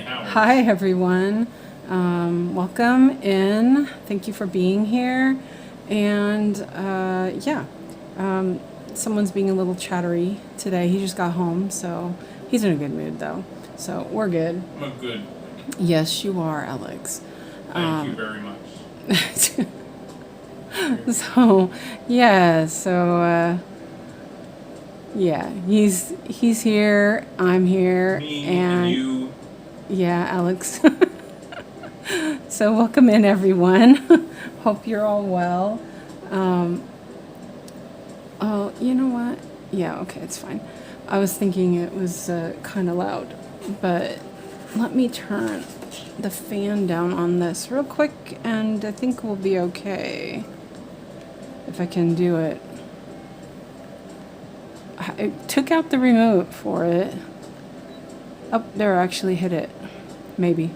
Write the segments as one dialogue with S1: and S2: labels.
S1: Hi, everyone. Welcome in. Thank you for being here. And someone's being a little chattery today. He just got home, so he's in a good mood, though. So we're good.
S2: I'm good.
S1: Yes, you are, Alex.
S2: Thank you very much.
S1: He's here. I'm here.
S2: Me and you.
S1: Yeah, Alex. So welcome in, everyone. Hope you're all well. Oh, you know what? Yeah, okay, it's fine. I was thinking it was kind of loud, but let me turn the fan down on this real quick, and I think we'll be okay if I can do it. I took out the remote for it. Oh, there, I actually hit it. Maybe.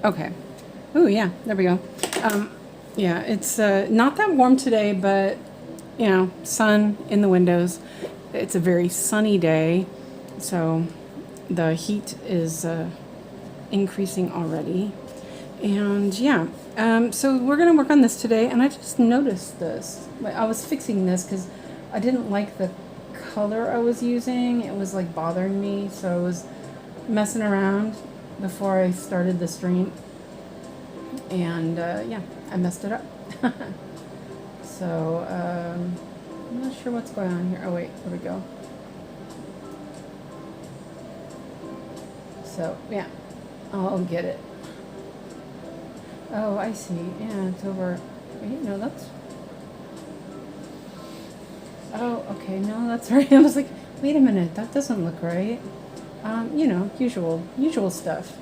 S1: Okay. Ooh, yeah, there we go. Yeah, it's not that warm today, but, you know, sun in the windows. It's a very sunny day, so the heat is increasing already. And, yeah, so we're going to work on this today, and I just noticed this. I was fixing this because I didn't like the color I was using. It was, like, bothering me, so I was messing around before I started the stream. And, yeah, I messed it up. So, I'm not sure what's going on here. Oh, wait, there we go. So, yeah, I'll get it. Oh, I see. Yeah, it's over. Wait, no, that's... Oh, okay, no, that's right. I was like, wait a minute, that doesn't look right. You know, usual stuff.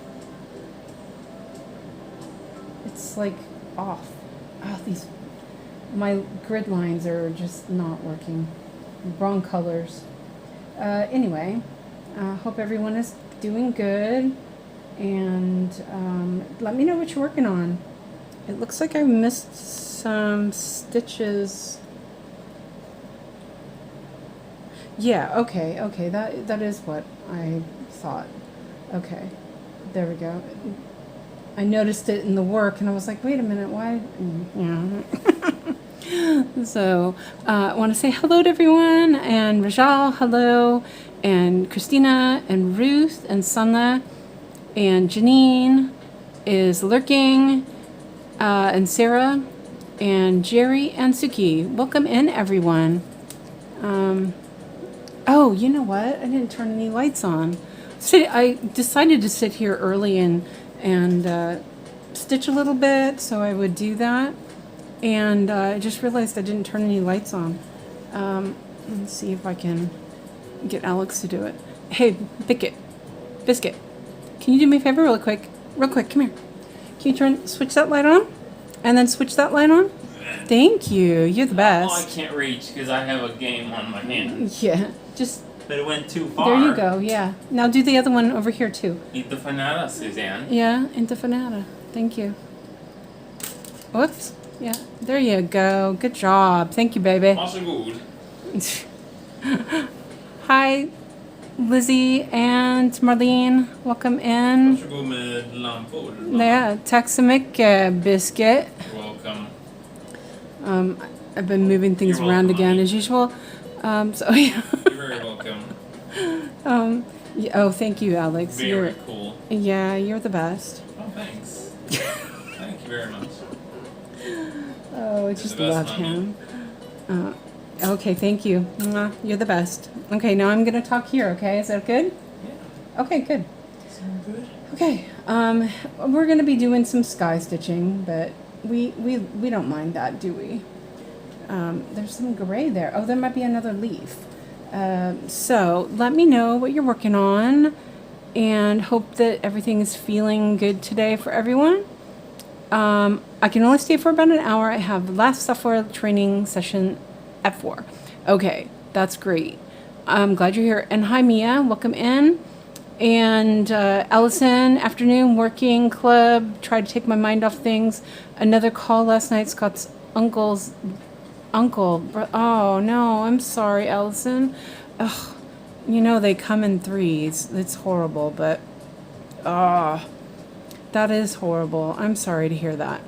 S1: It's like off. Oh, my grid lines are just not working. Wrong colors. Anyway, hope everyone is doing good. And let me know what you're working on. It looks like I missed some stitches. Yeah, okay, that is what I thought. Okay, there we go. I noticed it in the work, and I was like, wait a minute, why? Yeah. So, I want to say hello to everyone, and Rajal, hello, and Christina, and Ruth, and Sanna, and Janine is lurking, and Sarah, and Jerry, and Suki. Welcome in, everyone. Oh, you know what? I didn't turn any lights on. So I decided to sit here early and stitch a little bit, so I would do that. And I just realized I didn't turn any lights on. Let's see if I can get Alex to do it. Hey, Biscuit, can you do me a favor real quick? Come here. Can you switch that light on? And then switch that light on? Thank you. You're the best.
S2: Oh, I can't reach because I have a game on my hand.
S1: Yeah, just...
S2: But it went too far.
S1: There you go, yeah. Now do the other one over here, too.
S2: 𝐸𝐴𝐷𝐼𝐴𝐷, Suzanne.
S1: Yeah, 𝐸𝐴𝐷𝐼𝐴𝐷. Thank you. Whoops. Yeah, there you go. Good job. Thank you, baby.
S2: Varsågod.
S1: Hi, Lizzie and Marlene. Welcome in.
S2: Varsågod med lampor.
S1: Yeah, tack så mycket, Biscuit.
S2: You're welcome.
S1: I've been moving things
S2: You're
S1: around
S2: welcome,
S1: again
S2: honey.
S1: as usual. So yeah.
S2: You're very welcome.
S1: Oh, thank you, Alex.
S2: Very cool.
S1: Yeah, you're the best.
S2: Oh, thanks. Thank you very much.
S1: Oh, I just love him. Okay, thank you. Mwah, you're the best. Okay, now I'm gonna talk here. Okay, is that good?
S2: Yeah.
S1: Okay, good.
S2: Sound good?
S1: Okay, we're gonna be doing some sky stitching, but we don't mind that, do we? There's some gray there. Oh, there might be another leaf. So let me know what you're working on, and hope that everything is feeling good today for everyone. I can only stay for about an hour. I have the last software training session at 4. Okay, that's great. I'm glad you're here. And hi, Mia. Welcome in. And Allison, afternoon, working club. Tried to take my mind off things. Another call last night. Scott's uncle. Oh, no. I'm sorry, Allison. Ugh. You know, they come in threes. It's horrible, but that is horrible. I'm sorry to hear that.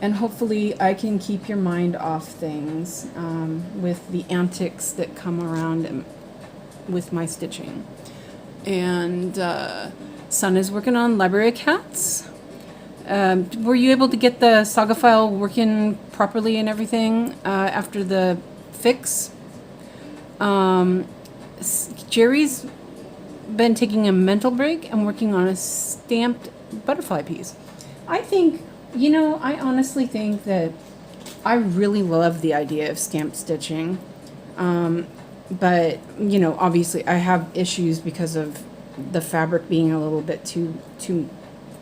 S1: And hopefully I can keep your mind off things with the antics that come around with my stitching. And Son is working on Library of Cats. Were you able to get the saga file working properly and everything after the fix? Jerry's been taking a mental break and working on a stamped butterfly piece. I think, you know, I honestly think that I really love the idea of stamped stitching. But, you know, obviously I have issues because of the fabric being a little bit too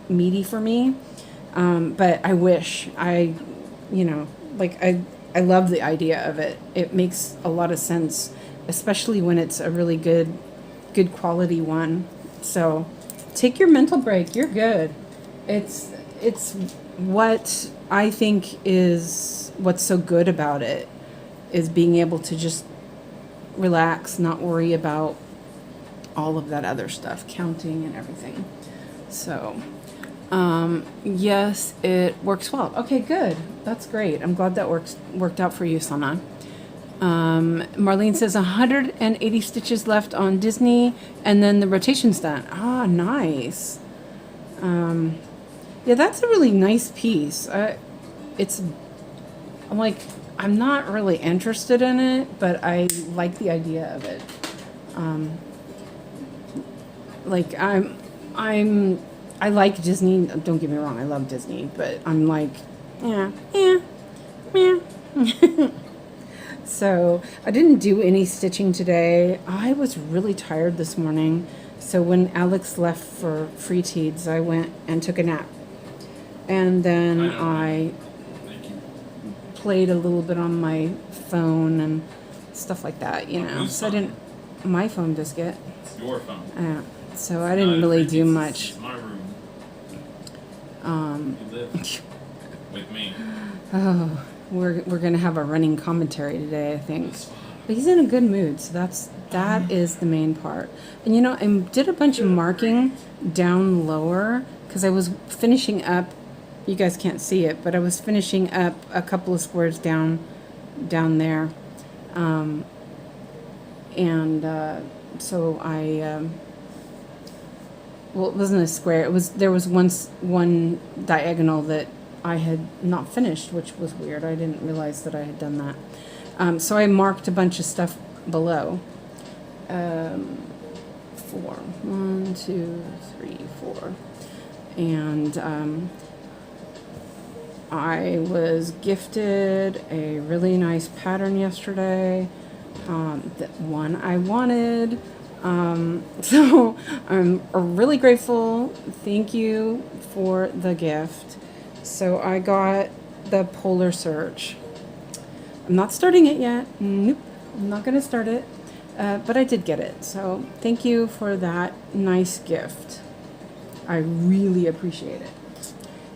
S1: meaty for me. But I wish I love the idea of it. It makes a lot of sense, especially when it's a really good quality one. So take your mental break. You're good. It's what I think is what's so good about it is being able to just relax, not worry about all of that other stuff, counting and everything. So, yes, it works well. Okay, good. That's great. I'm glad that worked out for you, Sana. Marlene says 180 stitches left on Disney, and then the rotation's done. Ah, nice. Yeah, that's a really nice piece. I'm not really interested in it, but I like the idea of it. I like Disney. Don't get me wrong, I love Disney, but I'm like, yeah. So I didn't do any stitching today. I was really tired this morning. So when Alex left for Free Teeds, I went and took a nap. And then I played a little bit on my phone and stuff like that, you know. So I didn't, my phone biscuit.
S2: It's your phone.
S1: Yeah. So I didn't really do much.
S2: It's my room. You live with me.
S1: Oh, we're gonna have a running commentary today, I think. But he's in a good mood, so that is the main part. And you know, I did a bunch of marking down lower because I was finishing up. You guys can't see it, but I was finishing up a couple of squares down there, so I. Well, it wasn't a square. There was one diagonal that I had not finished, which was weird. I didn't realize that I had done that. So I marked a bunch of stuff below. 4. 1, 2, 3, 4. And I was gifted a really nice pattern yesterday. The one I wanted. So I'm really grateful. Thank you for the gift. So I got the Polar Search. I'm not starting it yet. Nope, I'm not going to start it. But I did get it. So thank you for that nice gift. I really appreciate it.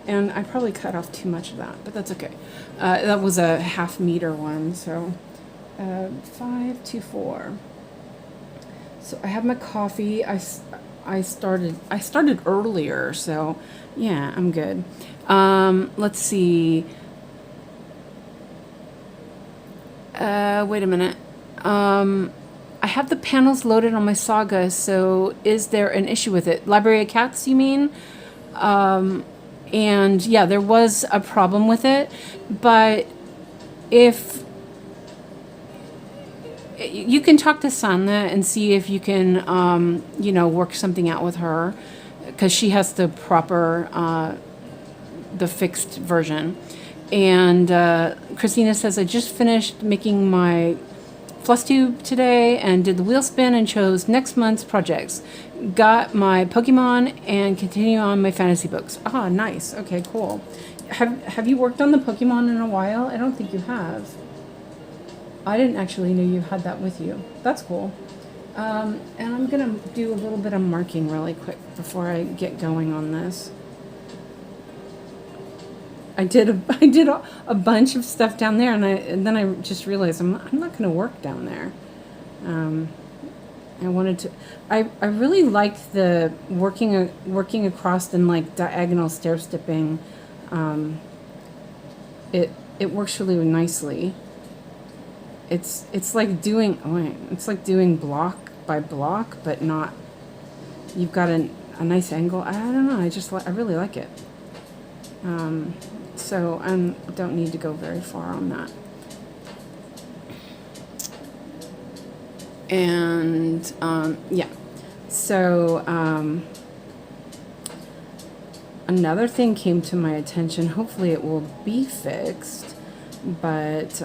S1: And I probably cut off too much of that, but that's okay. That was a 1/2 meter one. So 5 to 4. So I have my coffee. I started earlier, so yeah, I'm good. Let's see. Wait a minute. I have the panels loaded on my saga, so is there an issue with it? Library of Cats, you mean? And yeah, there was a problem with it, but if you can talk to Sanna and see if you can, work something out with her, because she has the proper, the fixed version. And Christina says, I just finished making my floss tube today and did the wheel spin and chose next month's projects. Got my Pokemon and continue on my fantasy books. Ah, nice. Okay, cool. Have you worked on the Pokemon in a while? I don't think you have. I didn't actually know you had that with you. That's cool. And I'm going to do a little bit of marking really quick before I get going on this. I did a bunch of stuff down there, and then I just realized I'm not going to work down there. I wanted to, I really liked the working across and like diagonal stair stepping. It works really nicely. It's like doing, it's like doing block by block, but not, you've got a nice angle. I don't know, I really like it. So I don't need to go very far on that. And yeah, so another thing came to my attention. Hopefully it will be fixed, but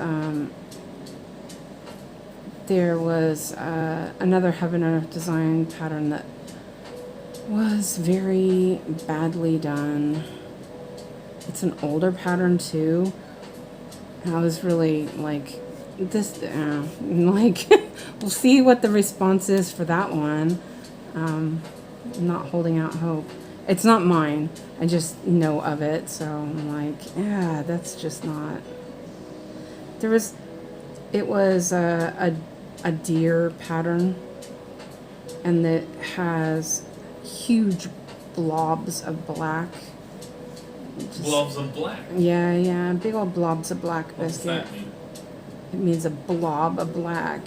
S1: there was another Heaven and Earth design pattern that was very badly done. It's an older pattern too. And I was really like, this, like, we'll see what the response is for that one. I'm not holding out hope. It's not mine. I just know of it, so I'm like, yeah, that's just not. It was a deer pattern, and it has huge blobs of black.
S2: Blobs of black.
S1: Yeah, big old blobs of black
S2: What's
S1: biscuit.
S2: that mean?
S1: It means a blob of black.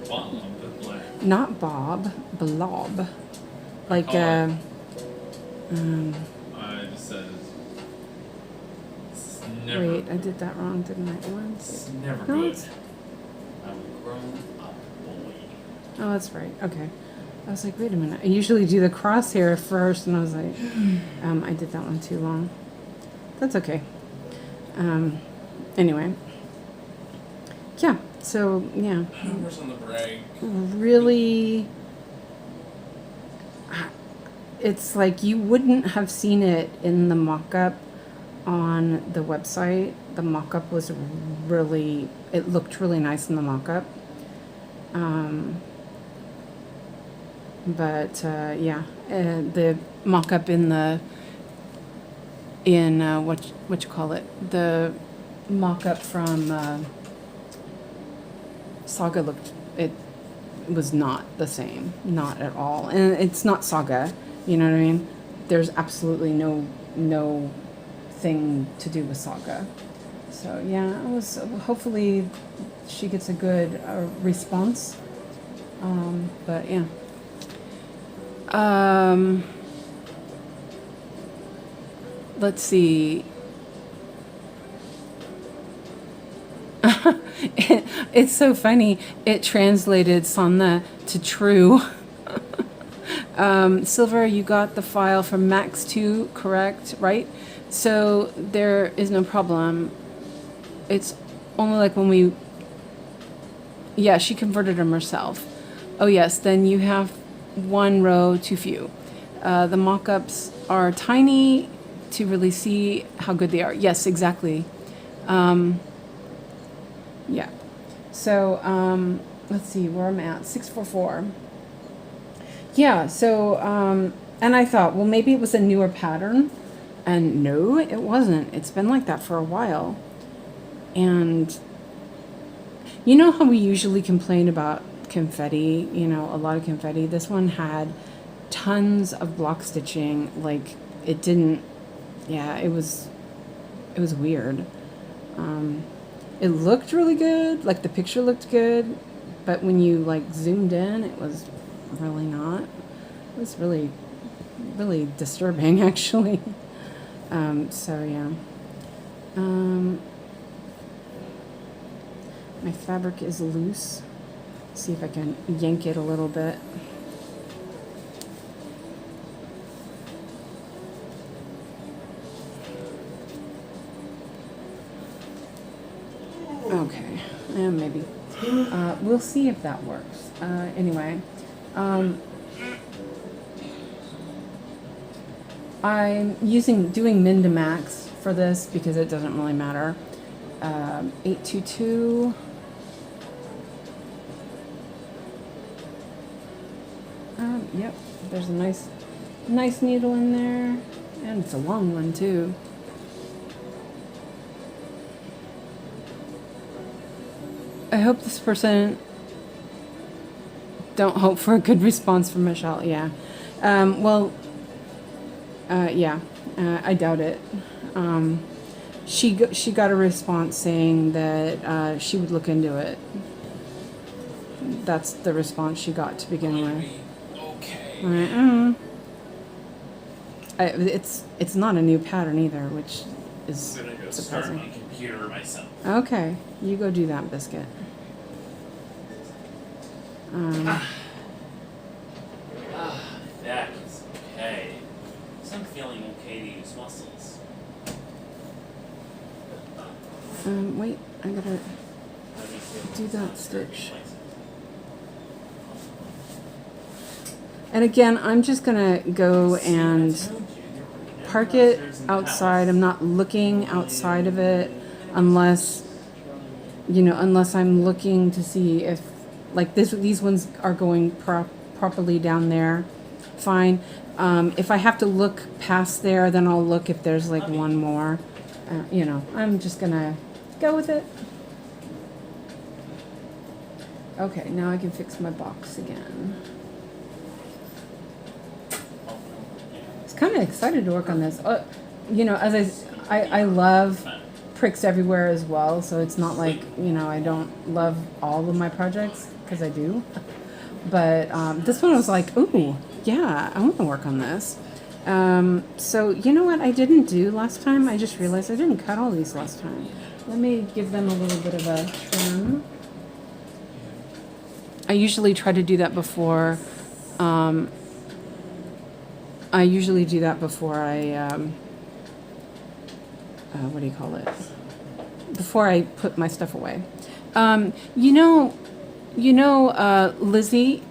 S2: Blob of black.
S1: Not bob, blob. Like
S2: I just said it's never.
S1: wait, I did that wrong, didn't I?
S2: It's never
S1: No,
S2: good.
S1: it's-
S2: I'm a grown up boy.
S1: Oh, that's right. Okay. I was like, wait a minute. I usually do the crosshair first, and I was like, I did that one too long. That's okay. Anyway. Yeah. So yeah.
S2: Numbers on the brag.
S1: Really, it's like you wouldn't have seen it in the mock-up on the website. The mock-up was really, it looked really nice in the mock-up. But yeah, the mock-up in what you call it, the mock-up from Saga looked, it was not the same, not at all, and it's not Saga, you know what I mean? There's absolutely no thing to do with Saga. So yeah, hopefully she gets a good response. But yeah. Let's see. It's so funny. It translated Sanna to true. Silver, you got the file from Max 2, correct? Right? So there is no problem. It's only like when we... Yeah, she converted them herself. Oh yes, then you have one row too few. The mock-ups are tiny to really see how good they are. Yes, exactly. Yeah. So let's see where I'm at. 644. Yeah. So and I thought, well, maybe it was a newer pattern, and no, it wasn't. It's been like that for a while. And you know how we usually complain about confetti, you know, a lot of confetti. This one had tons of block stitching. Like it didn't, yeah, it was weird. It looked really good, like the picture looked good, but when you like zoomed in, it was really not. It was really, really disturbing actually. So yeah. My fabric is loose. See if I can yank it a little bit. Okay, and maybe. We'll see if that works. Anyway, I'm doing min to max for this because it doesn't really matter. 822. Yep, there's a nice needle in there, and it's a long one too. I hope this person Don't hope for a good response from Michelle. Yeah. Well, yeah, I doubt it. She got a response saying that she would look into it. That's the response she got to begin with.
S2: Okay.
S1: It's not a new pattern either, which is
S2: I'm gonna go start
S1: surprising.
S2: my computer myself.
S1: Okay, you go do that, Biscuit.
S2: That is okay. So I'm feeling okay to use muscles.
S1: Wait, I gotta
S2: How do you feel?
S1: do that stitch. And again, I'm just gonna go and park it outside. I'm not looking outside of it unless, you know, unless I'm looking to see if, like these ones are going properly down there. Fine. If I have to look past there, then I'll look if there's like one more. You know, I'm just gonna go with it. Okay, now I can fix my box again. Kind of excited to work on this. You know, as I love pricks everywhere as well, so it's not like, you know, I don't love all of my projects, because I do. But this one I was like, ooh, yeah, I want to work on this. So you know what I didn't do last time? I just realized I didn't cut all these last time. Let me give them a little bit of a trim. I usually try to do that before. I usually do that before I, what do you call it? Before I put my stuff away. You know, Lizzie,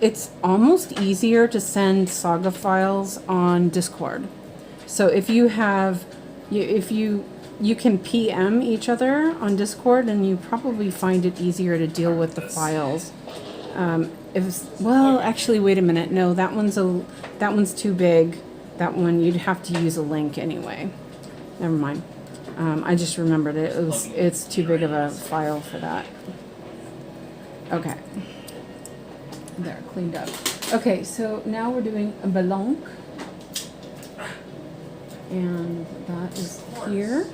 S1: it's almost easier to send saga files on Discord. So if you have, you can PM each other on Discord, and you probably find it easier to deal with the files. Well, actually, wait a minute. No, that one's too big. That one you'd have to use a link anyway. Never mind. I just remembered it's too big of a file for that. Okay. There, cleaned up. Okay, so now we're doing a blanc, and that is here.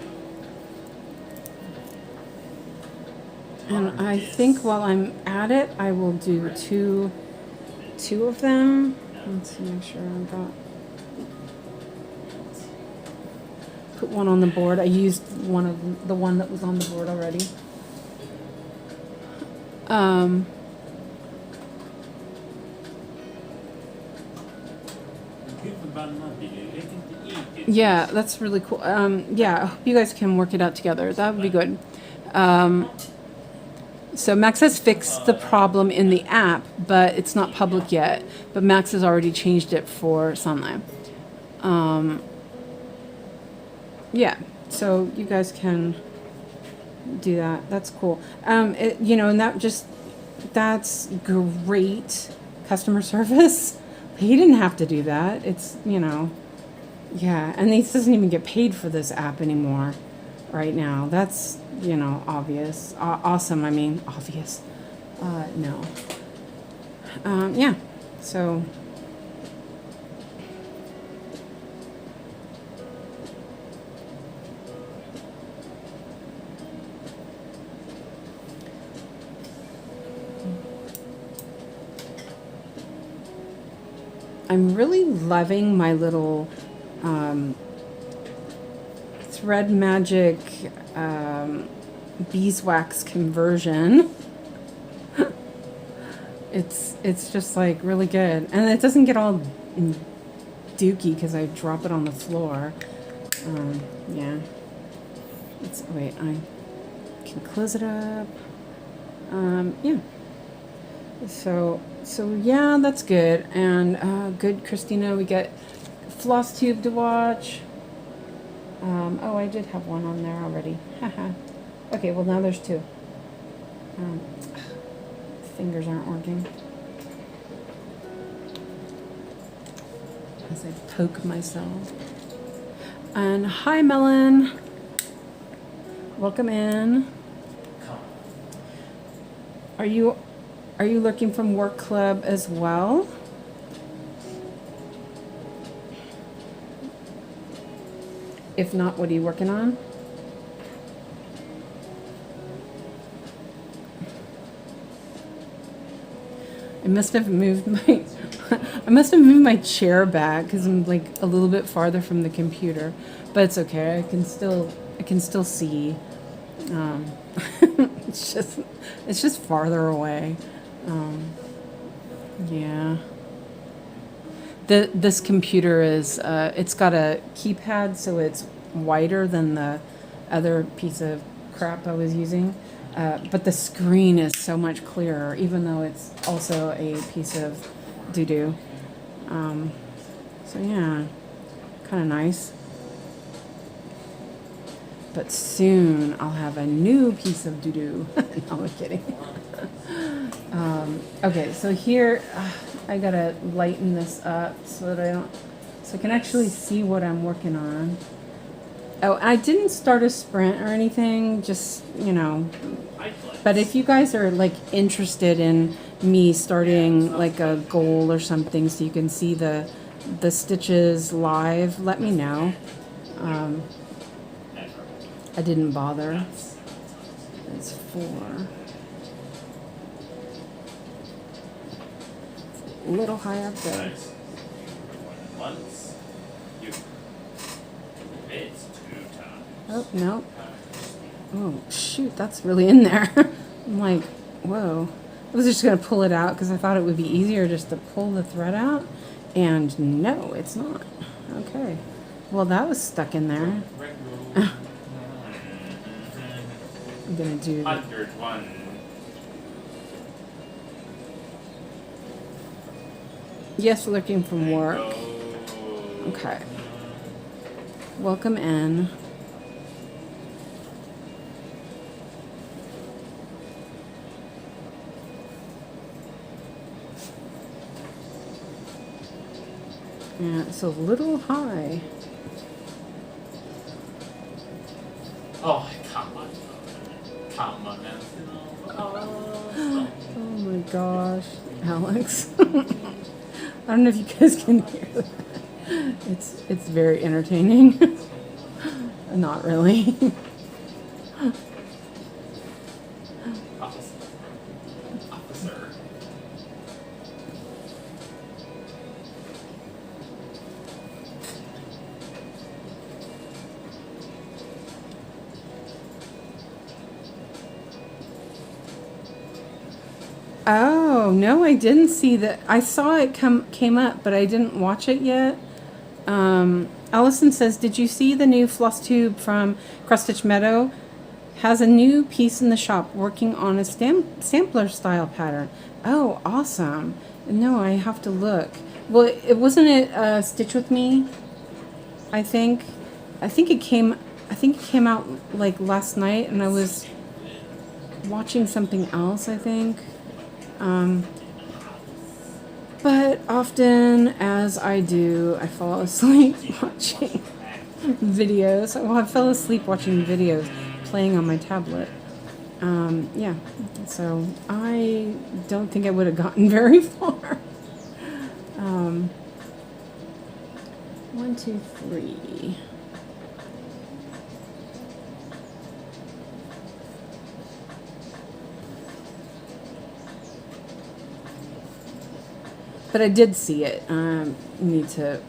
S1: And I think while I'm at it, I will do two of them. Let's make sure I've got. Put one on the board. I used the one that was on the board already. Yeah, that's really cool. Yeah, I hope you guys can work it out together. That would be good. So Max has fixed the problem in the app, but it's not public yet. But Max has already changed it for Sunlight. Yeah, so you guys can do that. That's cool. You know, and that's great customer service. He didn't have to do that. It's, you know, yeah. And he doesn't even get paid for this app anymore right now. That's, you know, obvious. Awesome. I mean, obvious. No. Yeah. So. I'm really loving my little thread magic beeswax conversion. It's just like really good, and it doesn't get all dooky because I drop it on the floor. Yeah. Wait, I can close it up. Yeah. So yeah, that's good. And good, Christina. We get floss tube to watch. Oh, I did have one on there already. Haha. Okay, well now there's two. Fingers aren't working. As I poke myself. And hi, Melon. Welcome in. Are you Are you looking from work club as well? If not, what are you working on? I must have moved my chair back because I'm like a little bit farther from the computer, but it's okay. I can still see. It's just farther away. Yeah. This computer is it's got a keypad, so it's wider than the other piece of crap I was using. But the screen is so much clearer, even though it's also a piece of doo-doo. So yeah, kind of nice. But soon I'll have a new piece of doo-doo. No, I'm kidding. Okay, so here I gotta lighten this up so that I can actually see what I'm working on. Oh, I didn't start a sprint or anything, just, you know. But if you guys are like interested in me starting like a goal or something so you can see the stitches live, let me know. I didn't bother. It's 4. A little high up there. Oh, no. Oh, shoot, that's really in there. I'm like, whoa. I was just going to pull it out because I thought it would be easier just to pull the thread out. And no, it's not. Okay. Well, that was stuck in there. I'm going to do...
S2: 101.
S1: Yes, looking from work. Okay. Welcome in. Yeah, it's a little high.
S2: Oh, come on. Come on now. Oh
S1: my gosh, Alex. I don't know if you guys can hear that. It's very entertaining. Not really.
S2: Officer.
S1: Oh, no, I didn't see that. I saw it came up, but I didn't watch it yet. Allison says, did you see the new floss tube from Cross Stitch Meadow? Has a new piece in the shop working on a sampler style pattern. Oh, awesome. No, I have to look. Well, wasn't it Stitch With Me? I think it came out like last night, and I was watching something else, I think. But often, as I do, I fall asleep watching videos. Well, I fell asleep watching videos playing on my tablet. Yeah, so I don't think I would have gotten very far. 1, 2, 3. But I did see it. Need to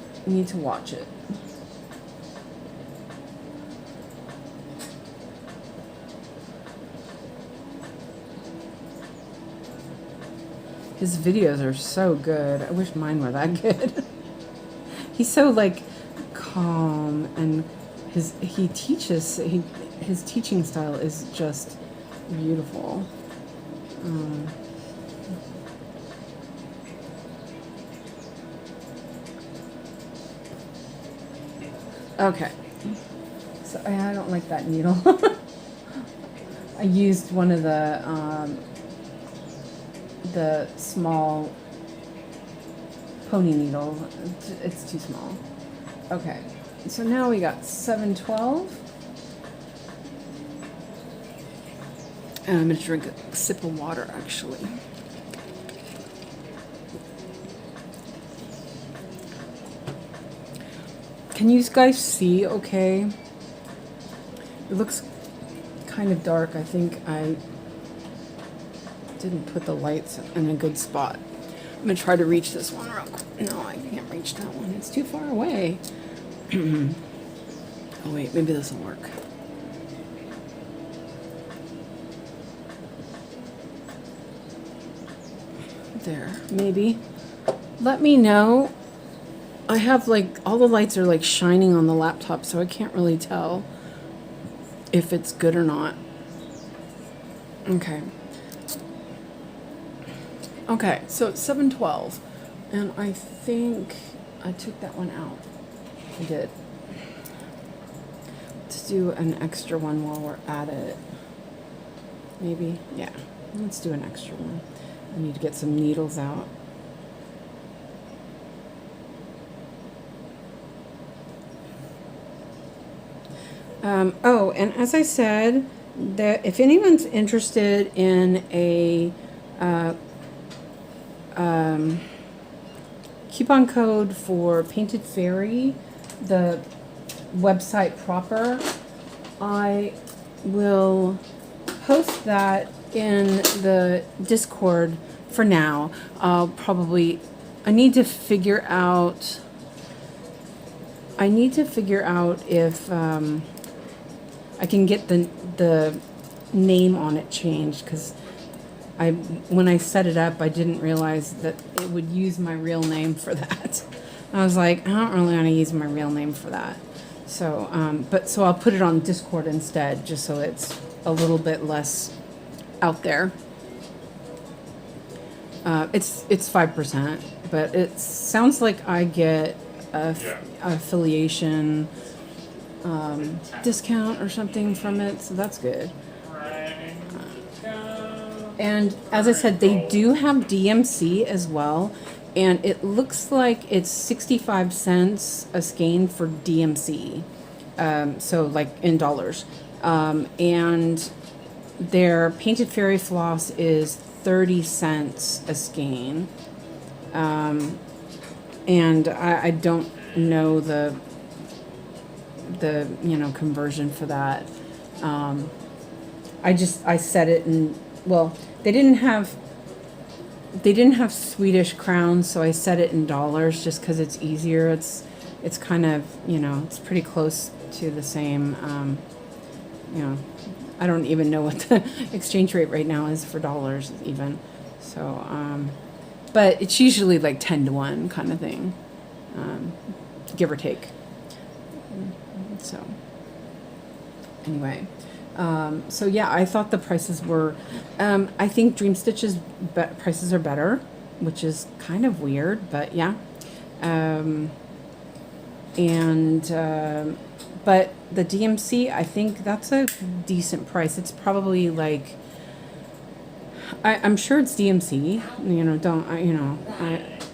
S1: watch it. His videos are so good. I wish mine were that good. He's so like calm, and his teaching style is just beautiful. Okay, so I don't like that needle. I used one of the small pony needle. It's too small. Okay, so now we got 712. And I'm gonna drink a sip of water actually. Can you guys see okay? It looks kind of dark. I think I didn't put the lights in a good spot. I'm gonna try to reach this one real quick. No, I can't reach that one. It's too far away. Oh wait, maybe this will work. There, maybe. Let me know. I have like, all the lights are like shining on the laptop, so I can't really tell if it's good or not. Okay. Okay, so it's 7:12, and I think I took that one out. I did. Let's do an extra one while we're at it. Maybe, yeah. Let's do an extra one. I need to get some needles out. Oh, and as I said, that if anyone's interested in a coupon code for Painted Fairy, the website proper, I will post that in the Discord for now. I need to figure out if I can get the name on it changed, because when I set it up, I didn't realize that it would use my real name for that. I was like, I don't really want to use my real name for that. So, so I'll put it on Discord instead, just so it's a little bit less out there. It's 5%, but it sounds like I get affiliation discount or something from it, so that's good. And as I said, they do have DMC as well, and it looks like it's 65 cents a skein for DMC, so like in dollars. And their Painted Fairy floss is 30 cents a skein. And I don't know the conversion for that. I set it in, well, they didn't have Swedish crowns, so I set it in dollars just because it's easier. It's kind of, it's pretty close to the same, I don't even know what the exchange rate right now is for dollars even. So, but it's usually like 10-to-1 kind of thing, give or take. So anyway, so yeah, I thought the prices were, I think Dream Stitch's prices are better, which is kind of weird, but yeah. But the DMC, I think that's a decent price. It's probably like, I'm sure it's DMC,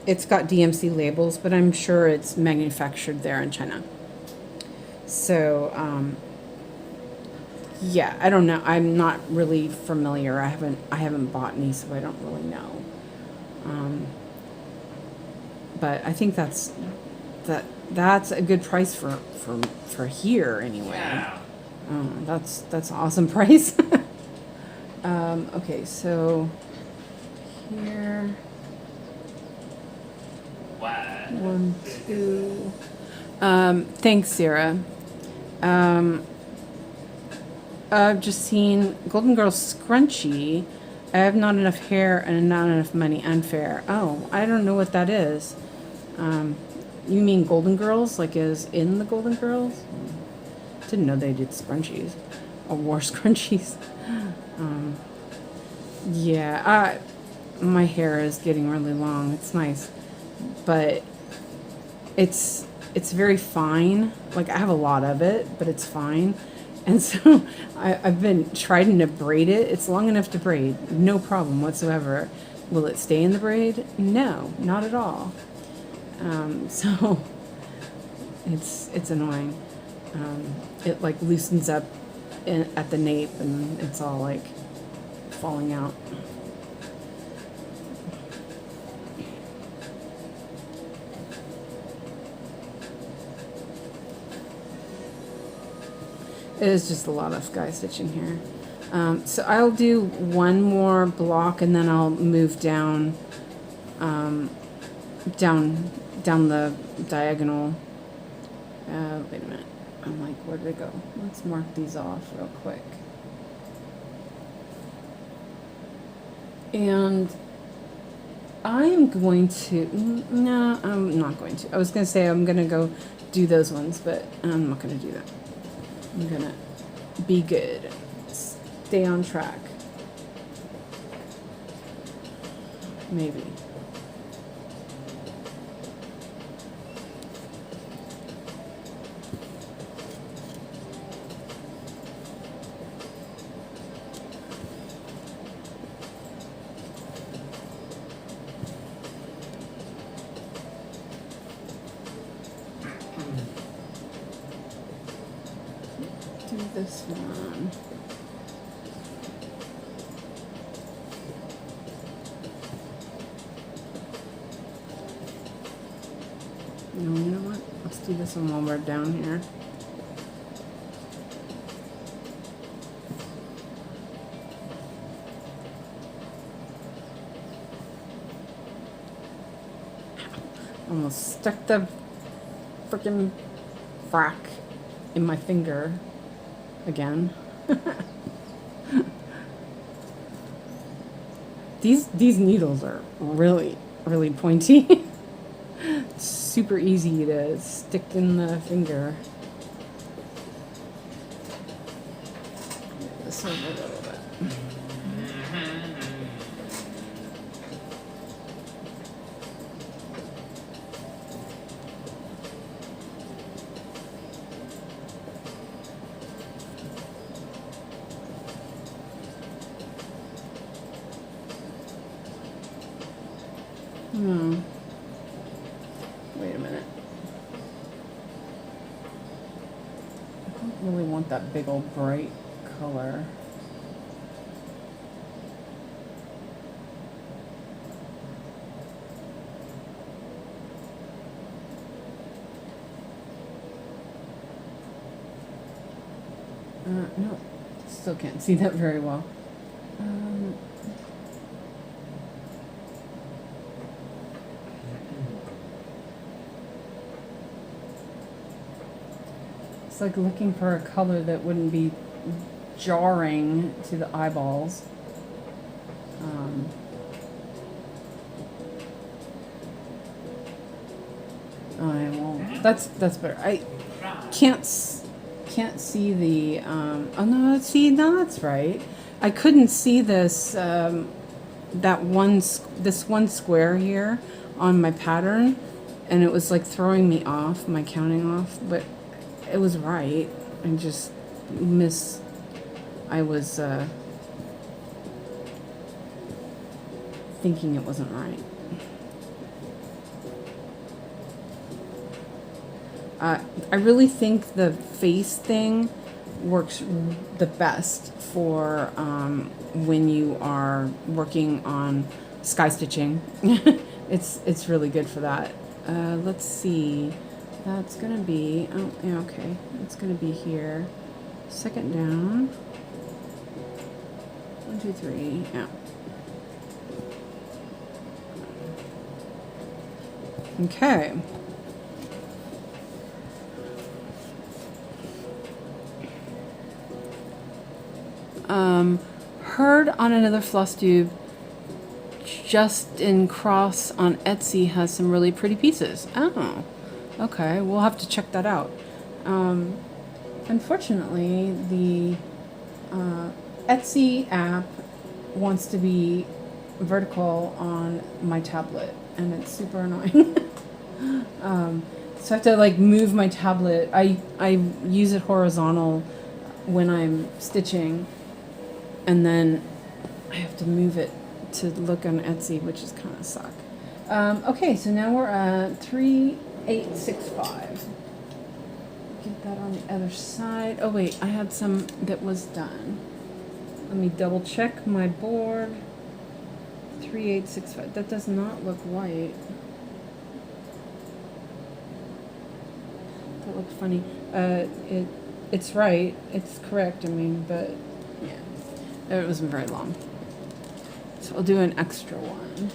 S1: it's got DMC labels, but I'm sure it's manufactured there in China. So, yeah, I don't know. I'm not really familiar. I haven't bought any, so I don't really know. But I think that's a good price for here anyway.
S2: Yeah.
S1: That's an awesome price. Okay, so here.
S2: Wow.
S1: 1, 2. Thanks, Sarah. I've just seen Golden Girl scrunchie. I have not enough hair and not enough money. Unfair. Oh, I don't know what that is. You mean Golden Girls, like is in the Golden Girls? Didn't know they did scrunchies or wore scrunchies. Yeah, my hair is getting really long. It's nice, but it's very fine. Like I have a lot of it, but it's fine. And so I've been trying to braid it. It's long enough to braid, no problem whatsoever. Will it stay in the braid? No, not at all. So it's annoying. It like loosens up at the nape, and it's all like falling out. It is just a lot of sky stitching here. So I'll do one more block and then I'll move down, down the diagonal. Wait a minute. I'm like, where did it go? Let's mark these off real quick. And I'm going to, no, I'm not going to. I was going to say I'm going to go do those ones, but I'm not going to do that. I'm going to be good. Stay on track. Maybe. Do this one. No, you know what? Let's do this one while we're down here. Almost stuck the frickin' frack in my finger again. These needles are really pointy. Super easy to stick in the finger. Get this over a little bit. Wait a minute. I don't really want that big old bright color. No, still can't see that very well. It's like looking for a color that wouldn't be jarring to the eyeballs. That's better. I can't see the. Oh no! See, no, that's right. I couldn't see this this one square here on my pattern, and it was like throwing me off, my counting off, but it was right. I just I was thinking it wasn't right. I really think the face thing works the best for when you are working on sky stitching. It's really good for that. Let's see. That's gonna be, oh yeah, okay. It's gonna be here. Second down. 1, 2, 3, yeah. Okay. Heard on another floss tube, just in cross on Etsy has some really pretty pieces. Oh, okay. We'll have to check that out. Unfortunately, the Etsy app wants to be vertical on my tablet, and it's super annoying. So I have to like move my tablet. I use it horizontal when I'm stitching, and then I have to move it to look on Etsy, which is kind of suck. Okay, so now we're at 3,865. Get that on the other side. Oh wait, I had some that was done. Let me double check my board. 3,865. That does not look white. That looks funny. it's right. It's correct. I mean, but yeah, it wasn't very long. So I'll do an extra one.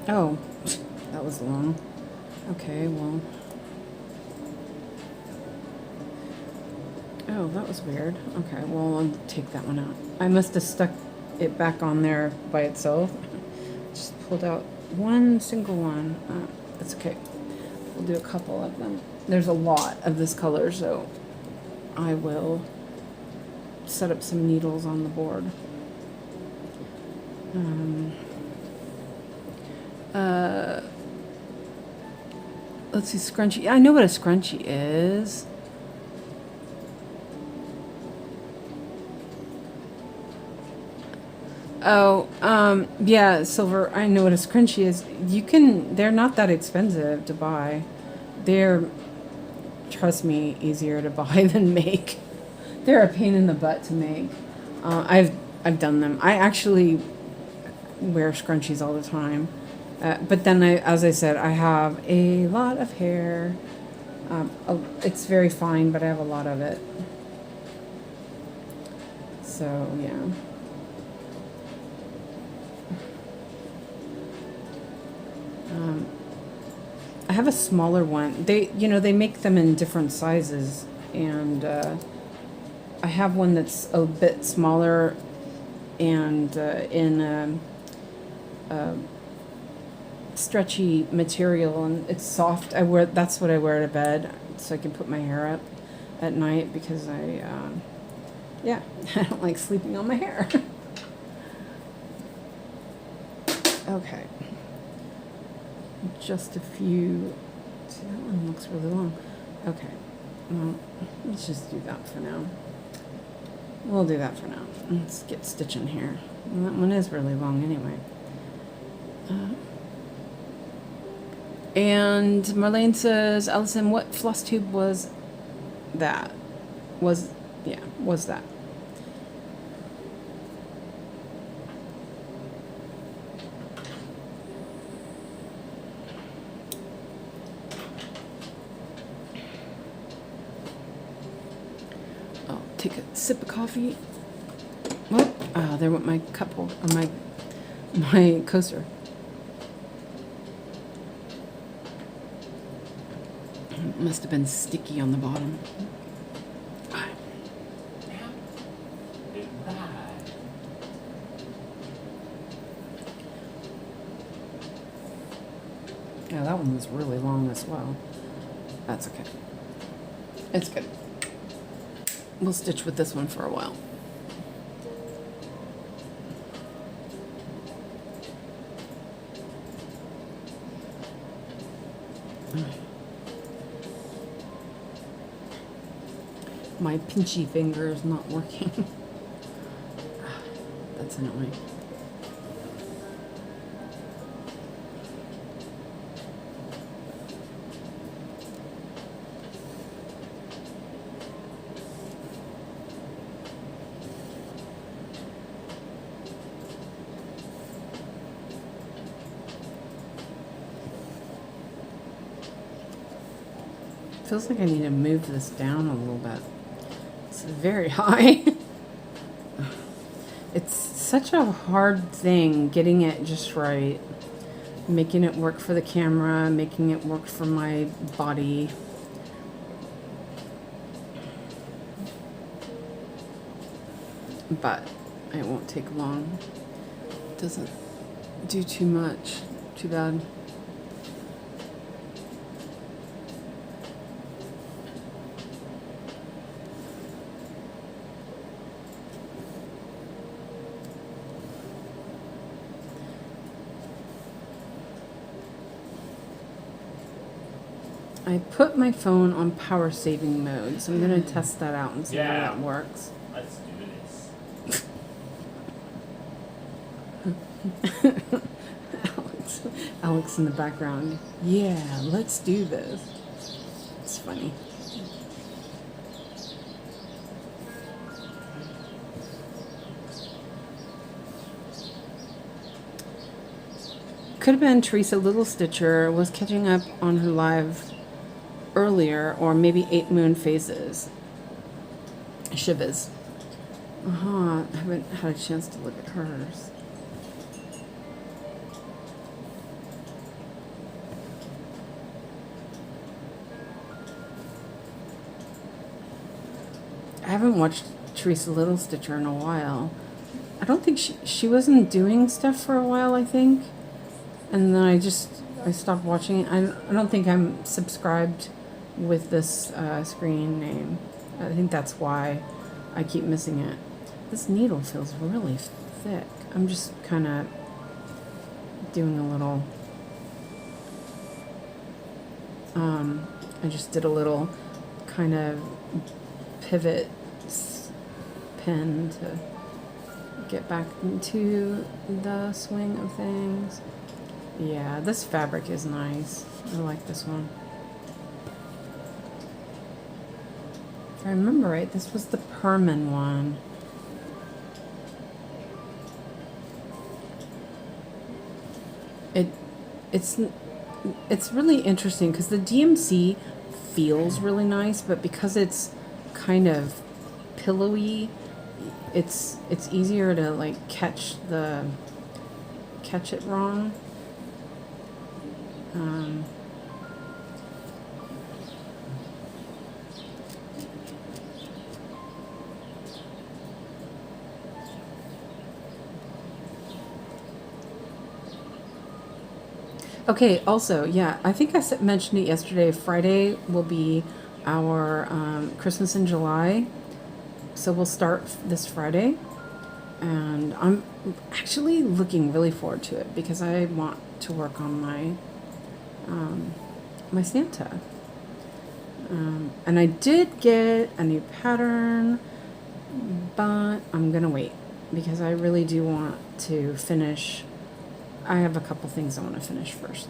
S1: Oh, that was long. Okay, well. Oh, that was weird. Okay, well, I'll take that one out. I must have stuck it back on there by itself. Just pulled out one single one. That's okay. We'll do a couple of them. There's a lot of this color, so I will set up some needles on the board. Let's see, scrunchie. I know what a scrunchie is. Oh, yeah, Silver, I know what a scrunchie is. They're not that expensive to buy. They're, trust me, easier to buy than make. They're a pain in the butt to make. I've done them. I actually wear scrunchies all the time. But then, as I said, I have a lot of hair. It's very fine, but I have a lot of it. So, yeah. I have a smaller one. They make them in different sizes, and I have one that's a bit smaller and in stretchy material, and it's soft. That's what I wear to bed, so I can put my hair up at night, because I don't like sleeping on my hair. Okay. Just a few. See, that one looks really long. Okay. Well, let's just do that for now. We'll do that for now. Let's get stitching here. And that one is really long anyway. And Marlene says, Allison, what floss tube was that? Was that? I'll take a sip of coffee. Oh, there went my cup holder, or my coaster. Must have been sticky on the bottom. Yeah, that one was really long as well. That's okay. It's good. We'll stitch with this one for a while. My pinchy finger is not working. That's annoying. Feels like I need to move this down a little bit. It's very high. It's such a hard thing getting it just right. Making it work for the camera, making it work for my body. But it won't take long. It doesn't do too much. Too bad. I put my phone on power saving mode, so I'm going to test that out and see how that works.
S2: Let's do this.
S1: Alex in the background. Yeah, let's do this. It's funny. could have been Teresa Little Stitcher was catching up on her live earlier, or maybe 8 moon phases. Shivas. I haven't had a chance to look at hers. I haven't watched Teresa Little Stitcher in a while. I don't think she wasn't doing stuff for a while, I think. And then I stopped watching. I don't think I'm subscribed with this screen name. I think that's why I keep missing it. This needle feels really thick. I'm just kind of doing a little, I just did a little kind of pivot pin to get back into the swing of things. Yeah, this fabric is nice. I like this one. If I remember right, this was the Perman one. It's really interesting because the DMC feels really nice, but because it's kind of pillowy, it's easier to like catch it wrong. Okay, also, yeah, I think I mentioned it yesterday. Friday will be our Christmas in July. So we'll start this Friday. And I'm actually looking really forward to it because I want to work on my my Santa. And I did get a new pattern, but I'm going to wait because I really do want to finish. I have a couple things I want to finish first.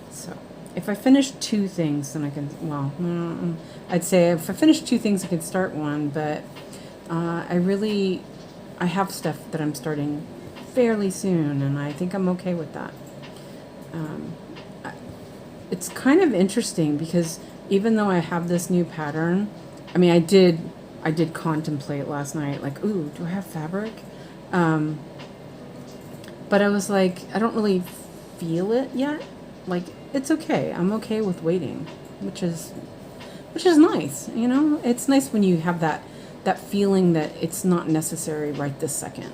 S1: So if I finish 2 things, then I can, well, I'd say if I finish 2 things, I can start one, but I have stuff that I'm starting fairly soon, and I think I'm okay with that. It's kind of interesting because even though I have this new pattern, I mean, I did contemplate last night, like, ooh, do I have fabric? But I was like, I don't really feel it yet. Like, it's okay. I'm okay with waiting, which is nice. You know, it's nice when you have that feeling that it's not necessary right this second.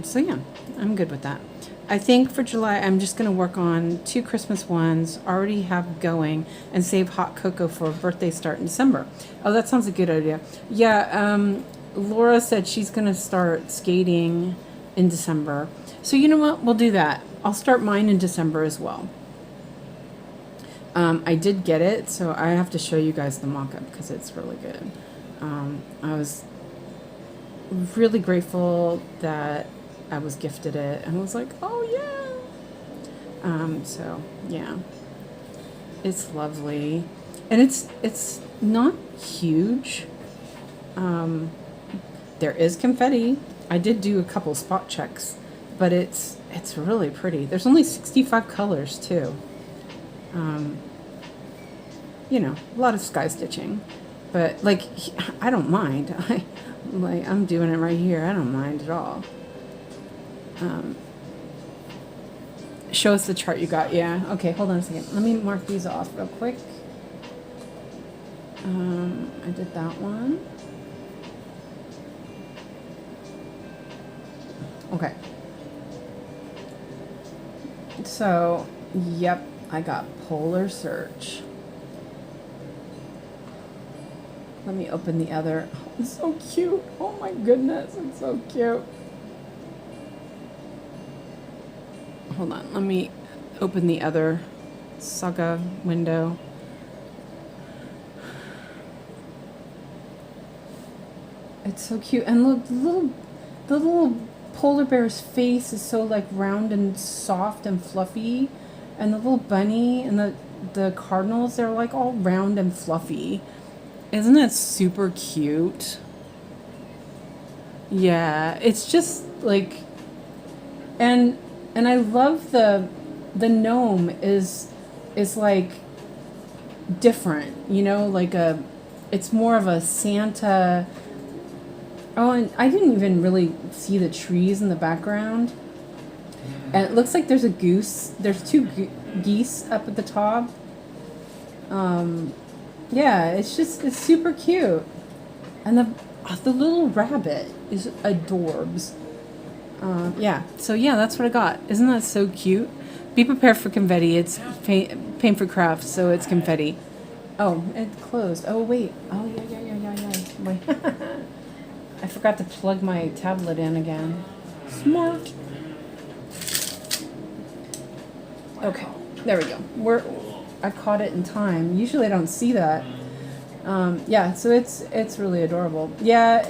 S1: So yeah, I'm good with that. I think for July, I'm just going to work on 2 Christmas ones, already have going, and save hot cocoa for a birthday start in December. Oh, that sounds a good idea. Yeah, Laura said she's going to start skating in December. So you know what? We'll do that. I'll start mine in December as well. I did get it, so I have to show you guys the mock-up because it's really good. I was really grateful that I was gifted it and was like, oh yeah. So yeah, it's lovely, and it's not huge. There is confetti. I did do a couple spot checks, but it's really pretty. There's only 65 colors too. You know, a lot of sky stitching, but like I don't mind. I'm doing it right here. I don't mind at all. Show us the chart you got. Yeah. Okay. Hold on a second. Let me mark these off real quick. I did that one. Okay. So, yep, I got Polar Search. Let me open the other. Oh, it's so cute. Oh my goodness, it's so cute. Hold on, let me open the other Saga window. It's so cute. And look, the little polar bear's face is so like round and soft and fluffy, and the little bunny and the cardinals, they're like all round and fluffy. Isn't that super cute? Yeah, it's just like, and And I love the gnome is like different, you know, like it's more of a Santa. Oh, and I didn't even really see the trees in the background. And it looks like there's a goose. There's two geese up at the top. Yeah, it's super cute. And the little rabbit is adorbs. Yeah, so yeah, that's what I got. Isn't that so cute? Be prepared for confetti. It's paint for crafts, so it's confetti. Oh, it closed. Oh, wait. Oh, yeah. Wait. I forgot to plug my tablet in again. Smart. Okay, there we go. I caught it in time. Usually I don't see that. Yeah, so it's really adorable. Yeah,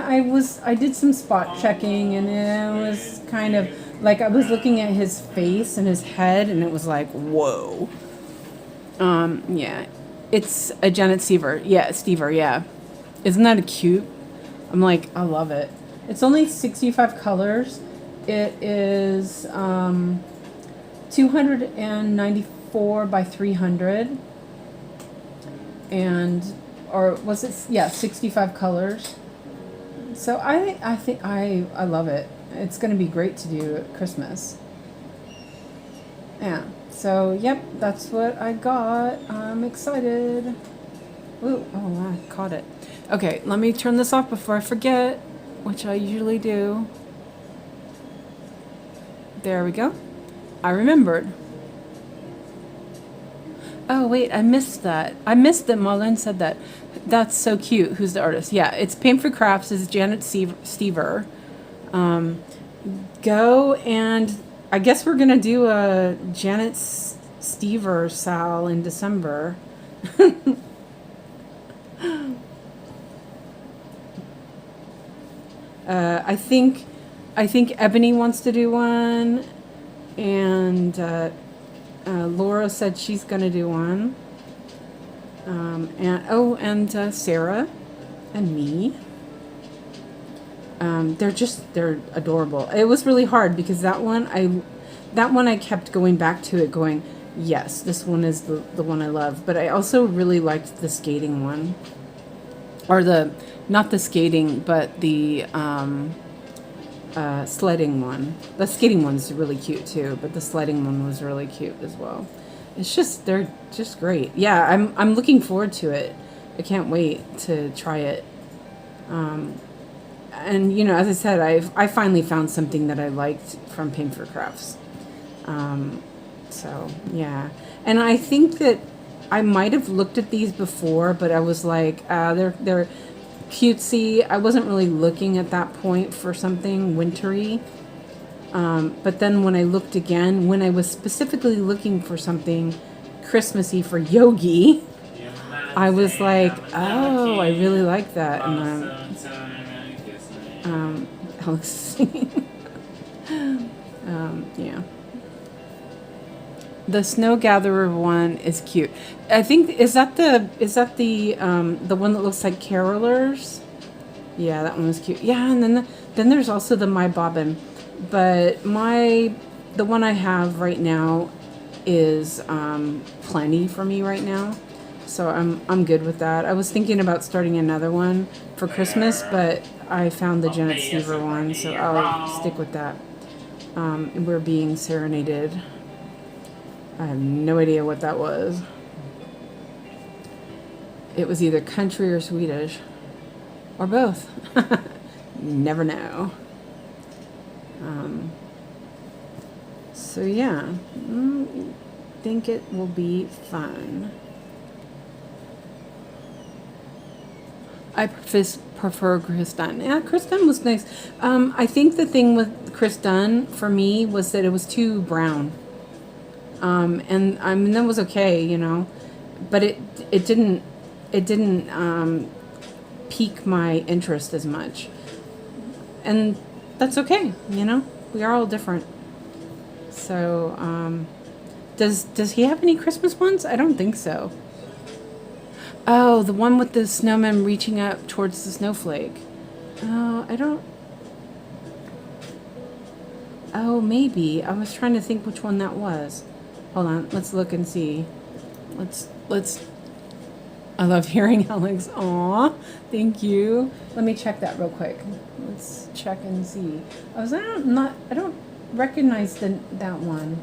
S1: I did some spot checking, and it was kind of like I was looking at his face and his head, and it was like, whoa. Yeah, it's a Janet Stever. Yeah, Stever. Yeah, isn't that cute? I'm like, I love it. It's only 65 colors. It is 294 by 300. Or was it, yeah, 65 colors. So I think I love it. It's going to be great to do at Christmas. Yeah. So, yep, that's what I got. I'm excited. Ooh, oh, I caught it. Okay, let me turn this off before I forget, which I usually do. There we go. I remembered. Oh, wait, I missed that. I missed that Marlene said that. That's so cute. Who's the artist? Yeah, it's Paint for Crafts. It's Janet Stever. Go, and I guess we're going to do a Janet Stever sal in December. I think Ebony wants to do one, and Laura said she's going to do one. And Sarah and me. They're adorable. It was really hard because that one I kept going back to it, going, yes, this one is the one I love. But I also really liked the skating one, or not the skating, but the sledding one. The skating one's really cute too, but the sledding one was really cute as well. They're just great. Yeah, I'm looking forward to it. I can't wait to try it. And you know, as I said, I finally found something that I liked from Paint for Crafts. So yeah, and I think that I might have looked at these before, but I was like, they're cutesy. I wasn't really looking at that point for something wintry. But then when I looked again, when I was specifically looking for something Christmassy for Yogi, I was like, oh, I really like that. And Alex singing. Yeah. The Snow Gatherer one is cute. I think is that the one that looks like carolers? Yeah, that one was cute. Yeah, and then there's also the My Bobbin. But the one I have right now is plenty for me right now, so I'm good with that. I was thinking about starting another one for Christmas, but I found the Janet Stever one, so I'll stick with that. We're being serenaded. I have no idea what that was. It was either country or Swedish, or both. Never know. So yeah, think it will be fun. I prefer Chris Dunn. Yeah, Chris Dunn was nice. I think the thing with Chris Dunn for me was that it was too brown. And I mean that was okay, you know, but it didn't pique my interest as much, and that's okay, you know. We are all different. So, does he have any Christmas ones? I don't think so. Oh, the one with the snowman reaching up towards the snowflake. Oh, I Oh, maybe. I was trying to think which one that was. Hold on. Let's look and see. Let's. I love hearing Alex. Aw, thank you. Let me check that real quick. Let's check and see. I don't recognize that one.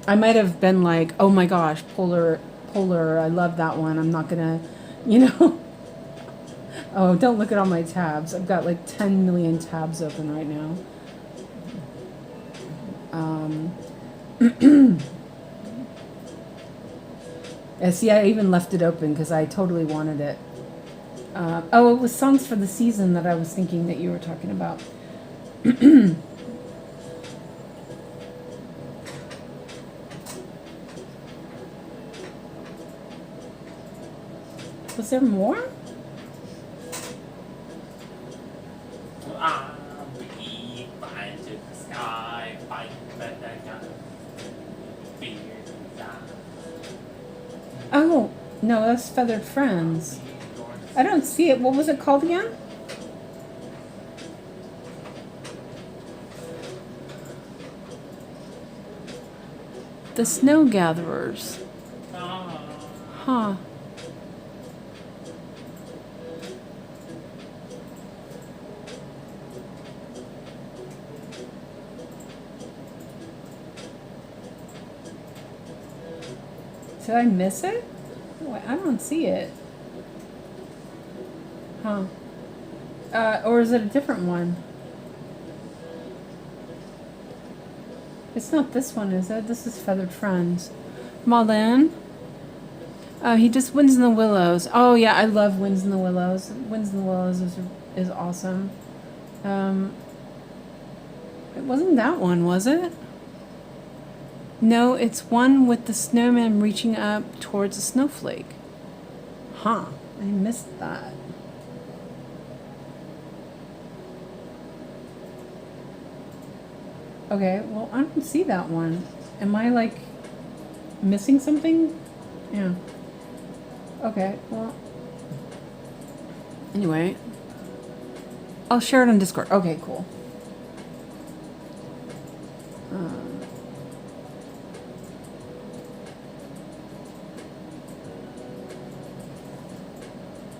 S1: I might have been like, oh my gosh, Polar, I love that one. I'm not gonna, you know. Oh, don't look at all my tabs. I've got like 10 million tabs open right now. Yeah, see, I even left it open because I totally wanted it. Oh, it was Songs for the Season that I was thinking that you were talking about. Was there more?
S2: We fly into the sky, fight that fear.
S1: Oh, no, that's Feathered Friends. I don't see it. What was it called again? The Snow Gatherers. Huh. Did I miss it? Oh, I don't see it. Huh. Or is it a different one? It's not this one, is it? This is Feathered Friends. Marlene? He just Winds in the Willows. Oh, yeah, I love Winds in the Willows. Winds in the Willows is awesome. It wasn't that one, was it? No, it's one with the snowman reaching up towards a snowflake. Huh. I missed that. Okay, well, I don't see that one. Am I, like, missing something? Yeah. Okay, well. Anyway. I'll share it on Discord. Okay, cool.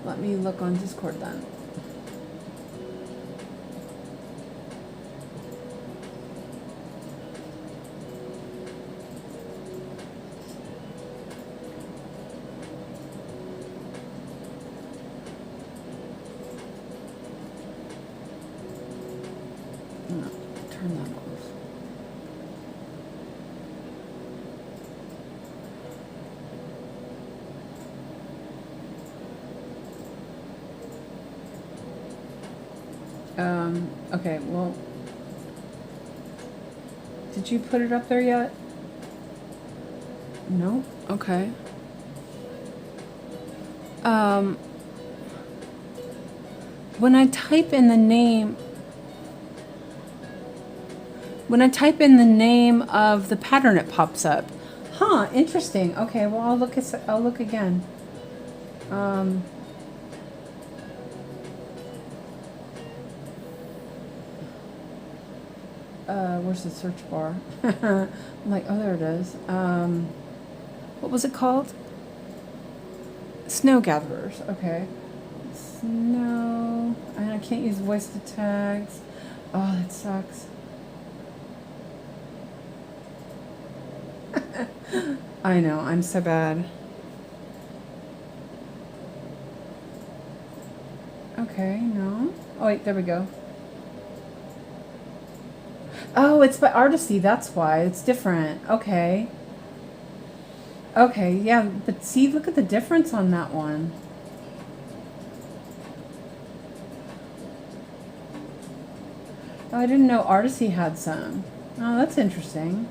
S1: Let me look on Discord then. No, turn that off. Okay, well, did you put it up there yet? No? Okay. When I type in the name of the pattern, it pops up. Huh, interesting. Okay, well, I'll look again. Where's the search bar? I'm like, oh, there it is. What was it called? Snow Gatherers. Okay. Snow. And I can't use voice to tags. Oh, that sucks. I know, I'm so bad. Okay, no. Oh, wait, there we go. Oh, it's by 𝐅𝐸, that's why. It's different. Okay. Okay, yeah, but see, look at the difference on that one. Oh, I didn't know 𝐅𝐸 had some. Oh, that's interesting.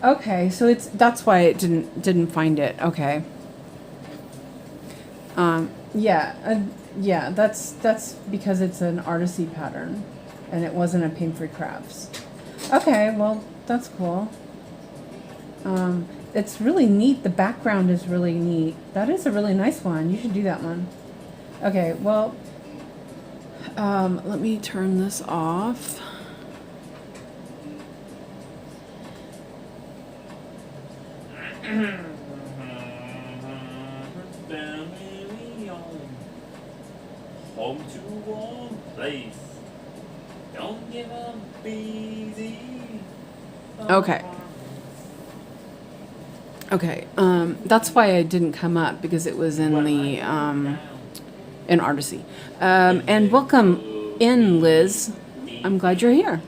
S1: Okay, so that's why it didn't find it. Okay. Yeah, that's because it's an 𝐅𝐸 pattern. And it wasn't a Paint Free Crafts. Okay, well, that's cool. It's really neat. The background is really neat. That is a really nice one. You should do that one. Okay, well, let me turn this off.
S2: Home to warm place. Don't give up easy.
S1: Okay. Okay. That's why I didn't come up, because it was in the in 𝐅𝐸. And welcome in, Liz. I'm glad you're here.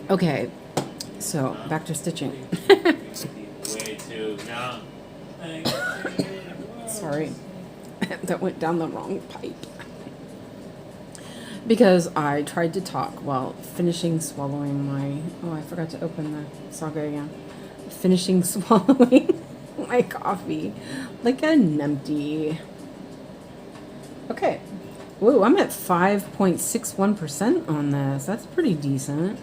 S1: Okay. So back to stitching.
S2: Way too young.
S1: Sorry, that went down the wrong pipe. Because I tried to talk while finishing swallowing my... Oh, I forgot to open the saga again. Finishing swallowing my coffee like a numpty. Okay. Whoa, I'm at 5.61% on this. That's pretty decent.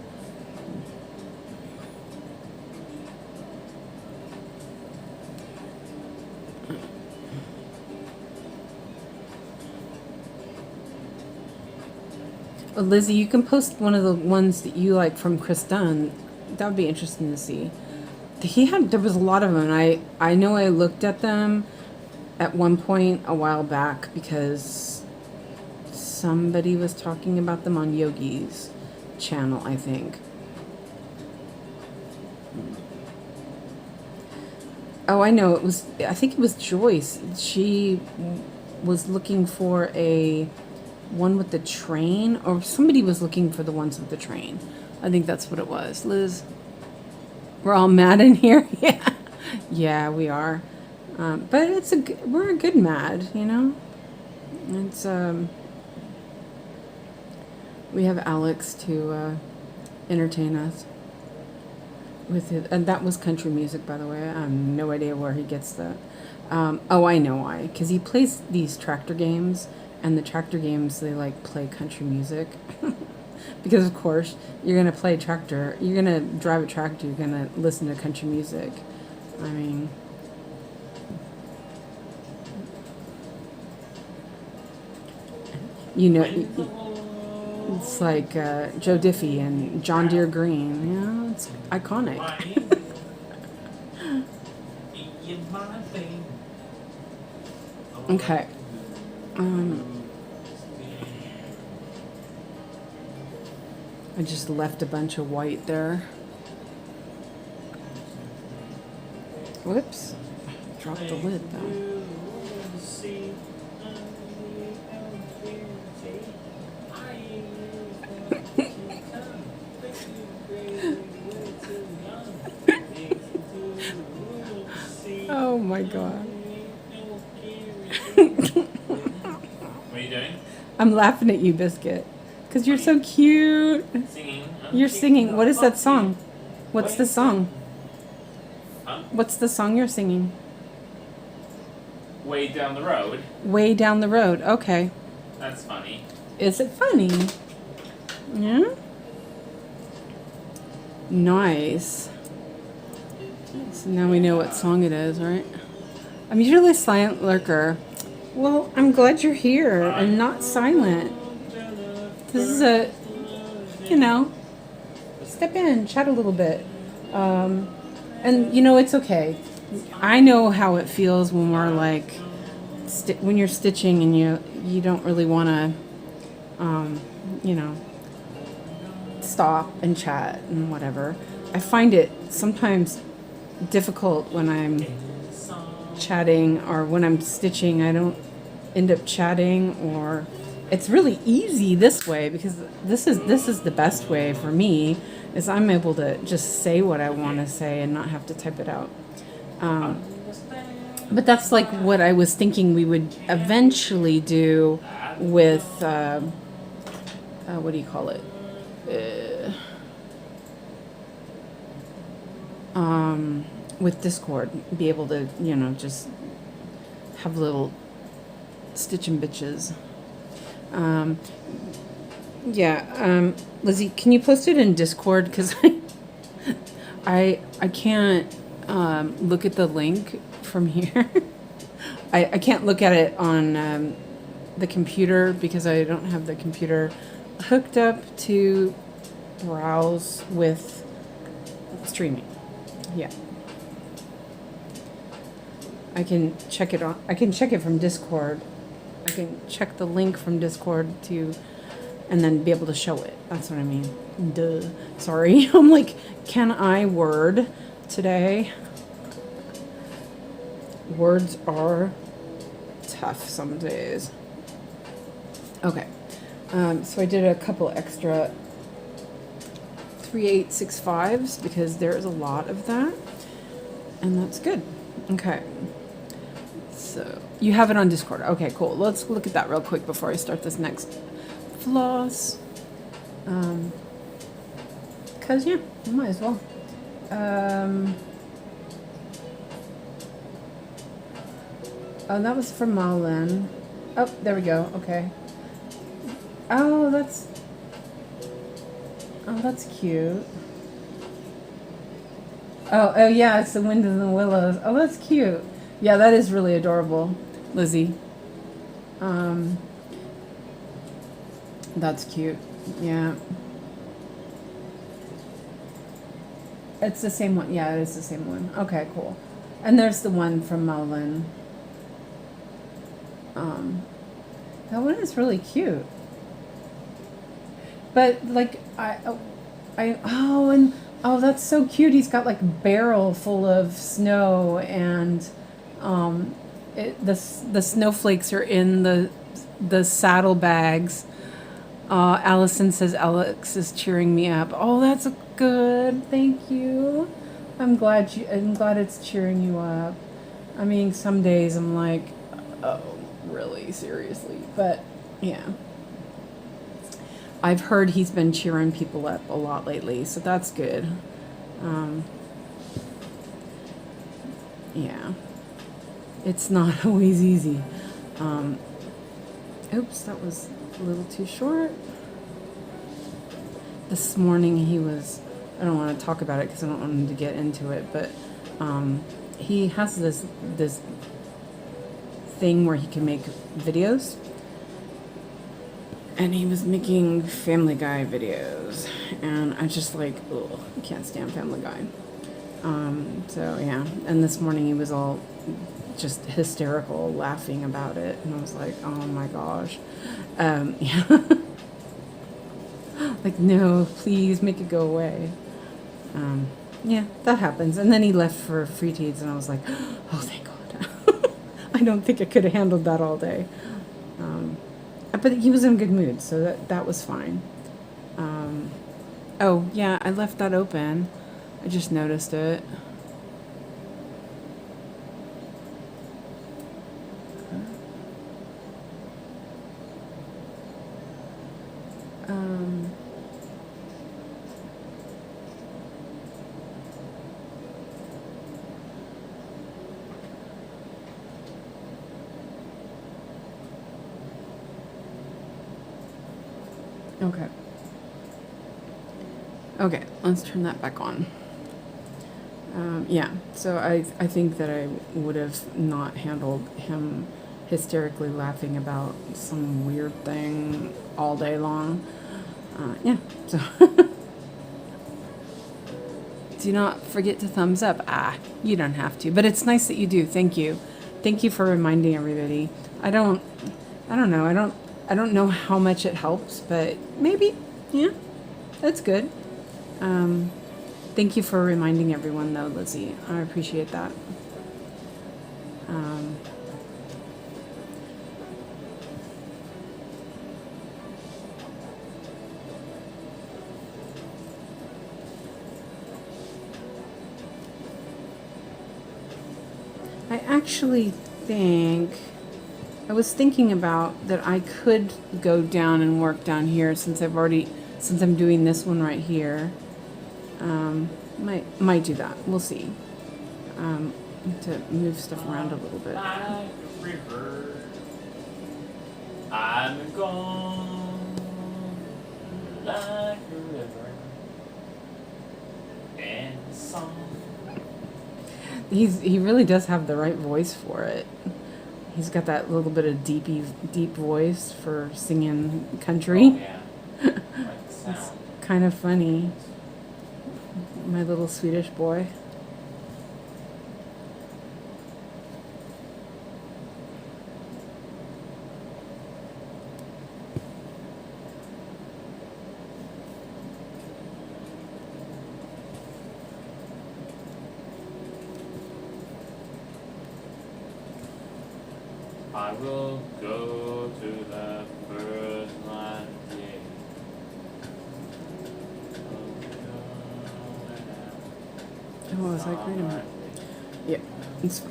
S1: Lizzie, you can post one of the ones that you like from Chris Dunn. That would be interesting to see. There was a lot of them. I know I looked at them at one point a while back because somebody was talking about them on Yogi's channel, I think. Oh, I know. I think it was Joyce. She was looking for a one with the train, or somebody was looking for the ones with the train. I think that's what it was. Liz, we're all mad in here. Yeah, yeah, we are. But we're a good mad, you know. It's we have Alex to entertain us with it, and that was country music, by the way. I have no idea where he gets that. Oh, I know why. Because he plays these tractor games. And the tractor games, they like play country music. Because of course, you're going to play tractor, you're going to drive a tractor, you're going to listen to country music. I mean, you know, it's like Joe Diffie and John Deere Green. You know, it's iconic. Okay. I just left a bunch of white there. Whoops. Dropped the lid though. Oh my God.
S2: What are you doing?
S1: I'm laughing at you, Biscuit. Because you're so cute.
S2: Singing.
S1: You're singing. What is that song? What's the song?
S2: Huh?
S1: What's the song you're singing?
S2: Way down the road.
S1: Way Down the Road. Okay.
S2: That's funny.
S1: Is it funny? Yeah? Nice. So now we know what song it is, right? I'm usually a silent lurker. Well, I'm glad you're here and not silent. This is a, you know, step in, chat a little bit. And, you know, it's okay. I know how it feels when we're like, when you're stitching and you don't really want to, you know, stop and chat and whatever. I find it sometimes difficult when I'm chatting, or when I'm stitching I don't end up chatting, or it's really easy this way, because this is the best way for me, is I'm able to just say what I want to say and not have to type it out. But that's like what I was thinking we would eventually do with what do you call it? With Discord, be able to, you know, just have little stitching bitches. Yeah, Lizzie, can you post it in Discord? Because I can't look at the link from here. I can't look at it on the computer, because I don't have the computer hooked up to browse with streaming. Yeah. I can check it on. I can check it from Discord. I can check the link from Discord to, and then be able to show it. That's what I mean. Duh. Sorry. I'm like, can I word today? Words are tough some days. Okay. So I did a couple extra 3/865s because there's a lot of that, and that's good. Okay. So you have it on Discord. Okay, cool. Let's look at that real quick before I start this next floss. Cause yeah, I might as well. Oh, that was from Malin. Oh, there we go. Okay. Oh, that's cute. Oh yeah, it's the wind and the willows. Oh, that's cute. Yeah, that is really adorable, Lizzie. That's cute. Yeah. It's the same one. Yeah, it is the same one. Okay, cool. And there's the one from Melvin. That one is really cute. But like oh, that's so cute. He's got like a barrel full of snow, and the snowflakes are in the saddlebags. Allison says Alex is cheering me up. Oh, that's good. Thank you. I'm glad it's cheering you up. I mean, some days I'm like, oh, really, seriously, but yeah. I've heard he's been cheering people up a lot lately, so that's good. Yeah. It's not always easy. Oops, that was a little too short. This morning he was, I don't want to talk about it because I don't want him to get into it, but he has this thing where he can make videos. And he was making Family Guy videos, and I just like, ugh, I can't stand Family Guy. So yeah, and this morning he was all just hysterical, laughing about it, and I was like, oh my gosh, yeah, like no, please make it go away. Yeah, that happens. And then he left for Free Teeds, and I was like, oh thank God. I don't think I could have handled that all day. But he was in a good mood, so that was fine. Oh, yeah, I left that open. I just noticed it. Okay. Okay, let's turn that back on. Yeah, so I think that I would have not handled him hysterically laughing about some weird thing all day long. Yeah, so. Do not forget to thumbs up. You don't have to, but it's nice that you do. Thank you. Thank you for reminding everybody. I don't know. I don't know how much it helps, but maybe, yeah, that's good. Thank you for reminding everyone, though, Lizzie. I appreciate that. I actually think, I was thinking about that I could go down and work down here since I'm doing this one right here. Might do that. We'll see. To move stuff around a little bit.
S2: Like a river, I'm gone like a river and a song.
S1: He really does have the right voice for it. He's got that little bit of deep voice for singing country.
S2: Oh, yeah. Like the sound.
S1: It's kind of funny. my little Swedish boy.
S2: I will go to the first landing.
S1: Oh, I was like, wait a minute. Yeah, it's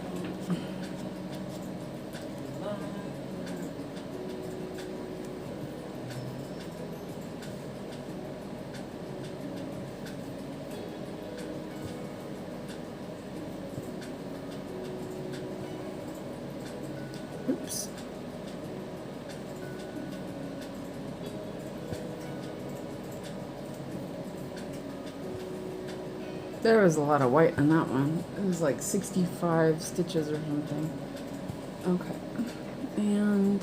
S1: oops. There was a lot of white on that one. It was like 65 stitches or something. Okay. And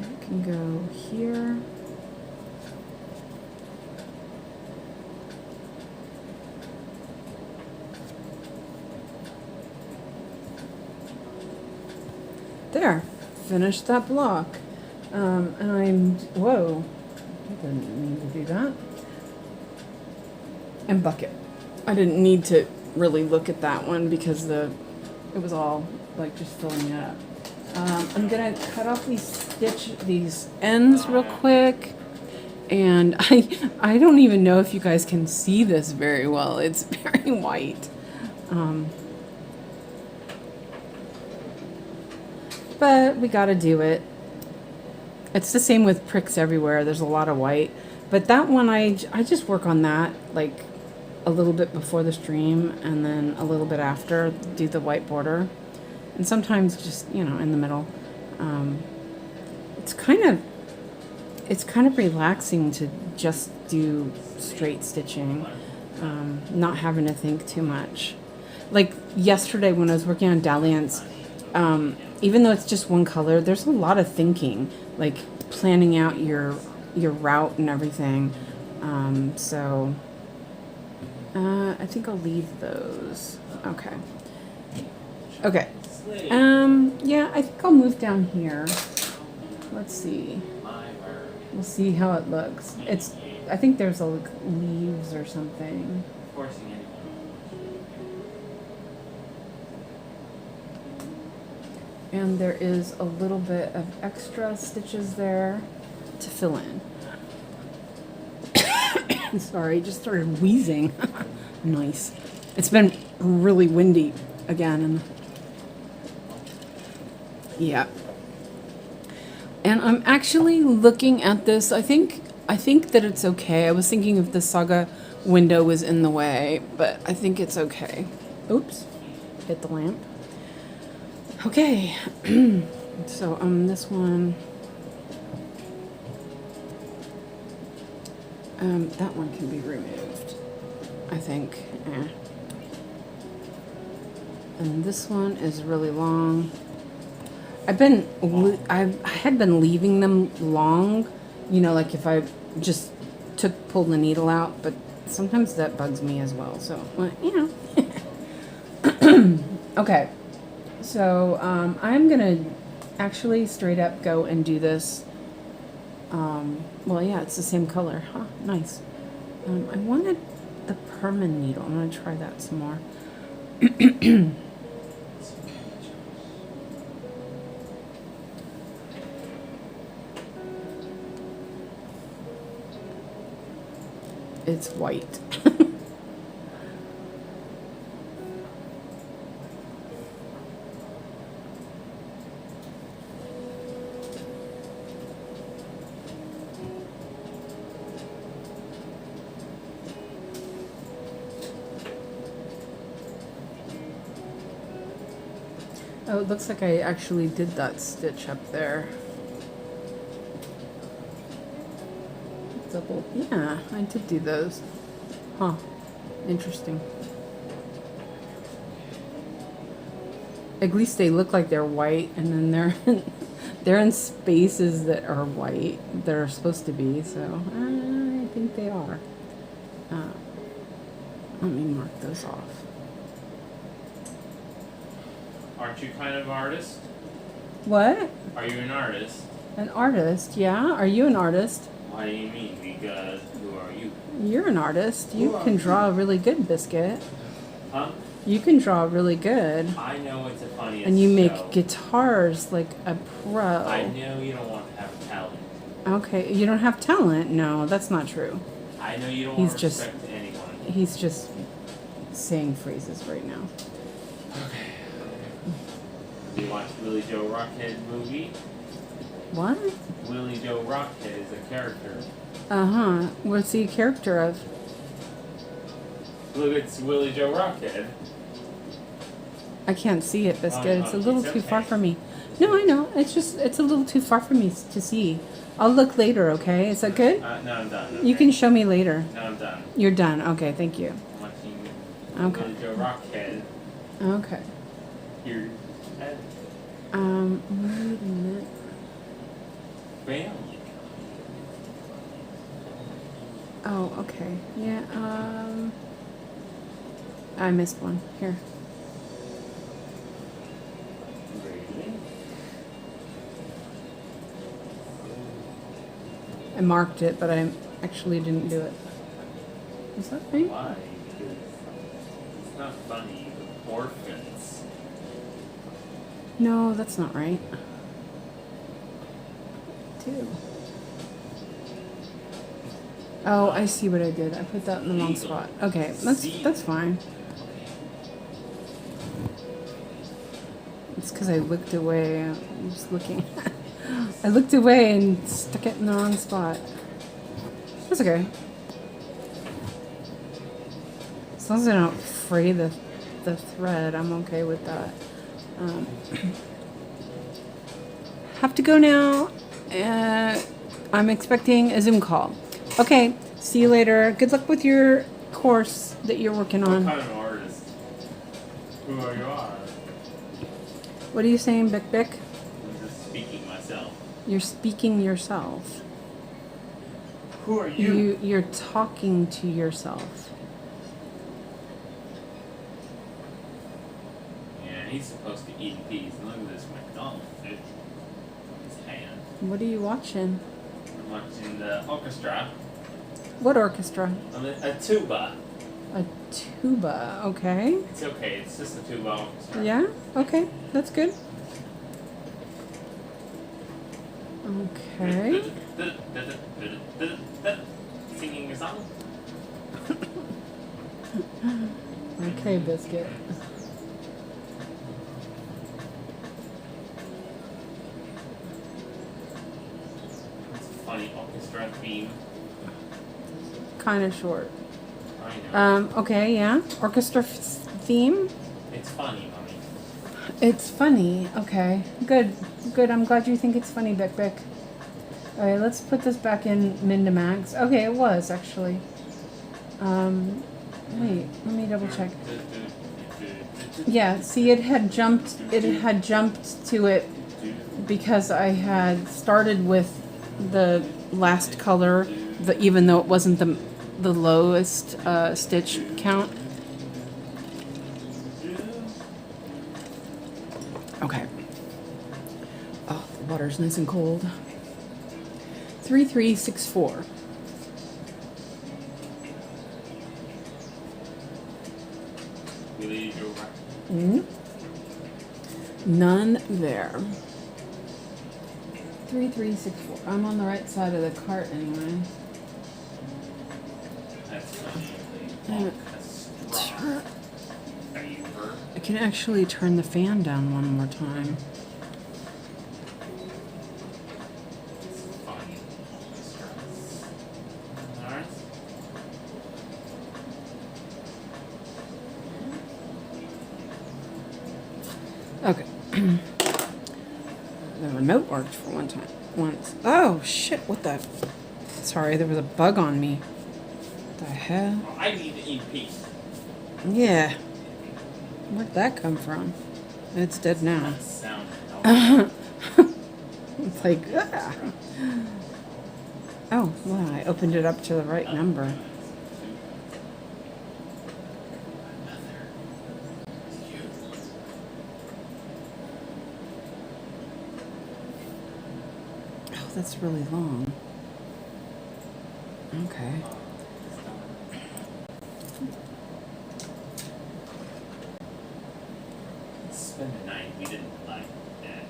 S1: it can go here. There. Finished that block. And whoa. I didn't mean to do that. And bucket. I didn't need to really look at that one because it was all like just filling it up. I'm gonna cut off these ends real quick, and I don't even know if you guys can see this very well. It's very white, but we gotta do it. It's the same with pricks everywhere. There's a lot of white, but that one I just work on that like a little bit before the stream and then a little bit after, do the white border, and sometimes just, you know, in the middle. It's kind of relaxing to just do straight stitching, not having to think too much. Like yesterday when I was working on dalliance, even though it's just one color, there's a lot of thinking, like planning out your route and everything. So I think I'll leave those. Okay. Okay. Yeah, I think I'll move down here. Let's see. We'll see how it looks. I think there's like leaves or something. And there is a little bit of extra stitches there to fill in. Sorry, just started wheezing. Nice. It's been really windy again. Yeah. And I'm actually looking at this. I think that it's okay. I was thinking if the saga window was in the way, but I think it's okay. Oops. Hit the lamp. Okay. So this one, that one can be removed, I think. And this one is really long. I had been leaving them long, you know, like if I just pulled the needle out, but sometimes that bugs me as well. So, well, you know. Okay. So I'm gonna actually straight up go and do this. Well, yeah, it's the same color. Huh, nice. I wanted the permanent needle. I'm gonna try that some more. It's white. Oh, it looks like I actually did that stitch up there. Double, yeah, I did do those. Huh, interesting. At least they look like they're white, and then they're in spaces that are white. They're supposed to be, so I think they are. Let me mark those off.
S2: Aren't you kind of an artist?
S1: What?
S2: Are you an artist?
S1: An artist? Yeah. Are you an artist?
S2: Why do you mean? Because who are you?
S1: You're an artist. You can draw really good, Biscuit.
S2: Huh?
S1: You can draw really good.
S2: I know it's a funniest
S1: And you make
S2: show.
S1: guitars like a pro.
S2: I know you don't want to have talent.
S1: Okay, you don't have talent? No, that's not true.
S2: I know you don't
S1: He's
S2: want to
S1: just-
S2: respect anyone.
S1: He's just saying phrases right now.
S2: Okay. You watch Willie Joe Rockhead movie?
S1: What?
S2: Willie Joe Rockhead is a character.
S1: Uh-huh. What's he a character of?
S2: Look, it's Willie Joe Rockhead.
S1: I can't see it, Biscuit.
S2: Oh,
S1: It's a little
S2: it's
S1: too far
S2: okay.
S1: for me. No, I know. It's a little too far for me to see. I'll look later, okay? Is that good?
S2: No, I'm done.
S1: You
S2: okay?
S1: can show me later.
S2: No, I'm done.
S1: You're done. Okay, thank you.
S2: I'm watching
S1: Okay.
S2: Willie Joe Rockhead.
S1: Okay.
S2: Your head.
S1: Wait a minute.
S2: Bam.
S1: Oh, okay. Yeah, I missed one. Here.
S2: Really?
S1: I marked it, but I actually didn't do it. Is that right?
S2: Why? Because it's not funny. Orphans.
S1: No, that's not right. Two. Oh, I see what I did. I put that in the wrong spot. Okay, that's fine. It's because I looked away. I'm just looking. I looked away and stuck it in the wrong spot. That's okay. As long as I don't fray the thread, I'm okay with that. Have to go now. I'm expecting a Zoom call. Okay, see you later. Good luck with your course that you're working
S2: What
S1: on.
S2: kind of artist? Who are you are?
S1: What are you saying, Bick Bick?
S2: I'm just speaking myself.
S1: You're speaking yourself.
S2: Who are you?
S1: You're talking to yourself.
S2: Yeah, he's supposed to eat in peace. Look at this McDonald's fish. His hand.
S1: What are you watching?
S2: I'm watching the orchestra.
S1: What orchestra?
S2: A tuba.
S1: A tuba, okay.
S2: It's okay. It's just a tuba orchestra.
S1: Yeah? Okay, that's good. Okay.
S2: Singing a song.
S1: Okay, Biscuit.
S2: It's a funny orchestra theme.
S1: Kind of short.
S2: I know.
S1: Okay, yeah. Orchestra theme.
S2: It's funny, mommy.
S1: It's funny. Okay, good. Good. I'm glad you think it's funny, Bick Bick. All right, let's put this back in min to max. Okay, it was actually. Wait, let me double check. Yeah, see, it had jumped to it because I had started with the last color, even though it wasn't the lowest stitch count. Okay. Oh, the water's nice and cold. 3364. None there. 3364. I'm on the right side of the cart anyway.
S2: That's funny.
S1: I can actually turn the fan down one more time.
S2: Alright.
S1: Okay. The remote worked for once. Oh shit, what the? Sorry, there was a bug on me. What the hell?
S2: Well, I need to eat peace.
S1: Yeah. Where'd that come from? It's dead now.
S2: That sound.
S1: It's like, ah. Oh, wow, I opened it up to the right number. that's really long. Okay.
S2: Spend the night. We didn't like that.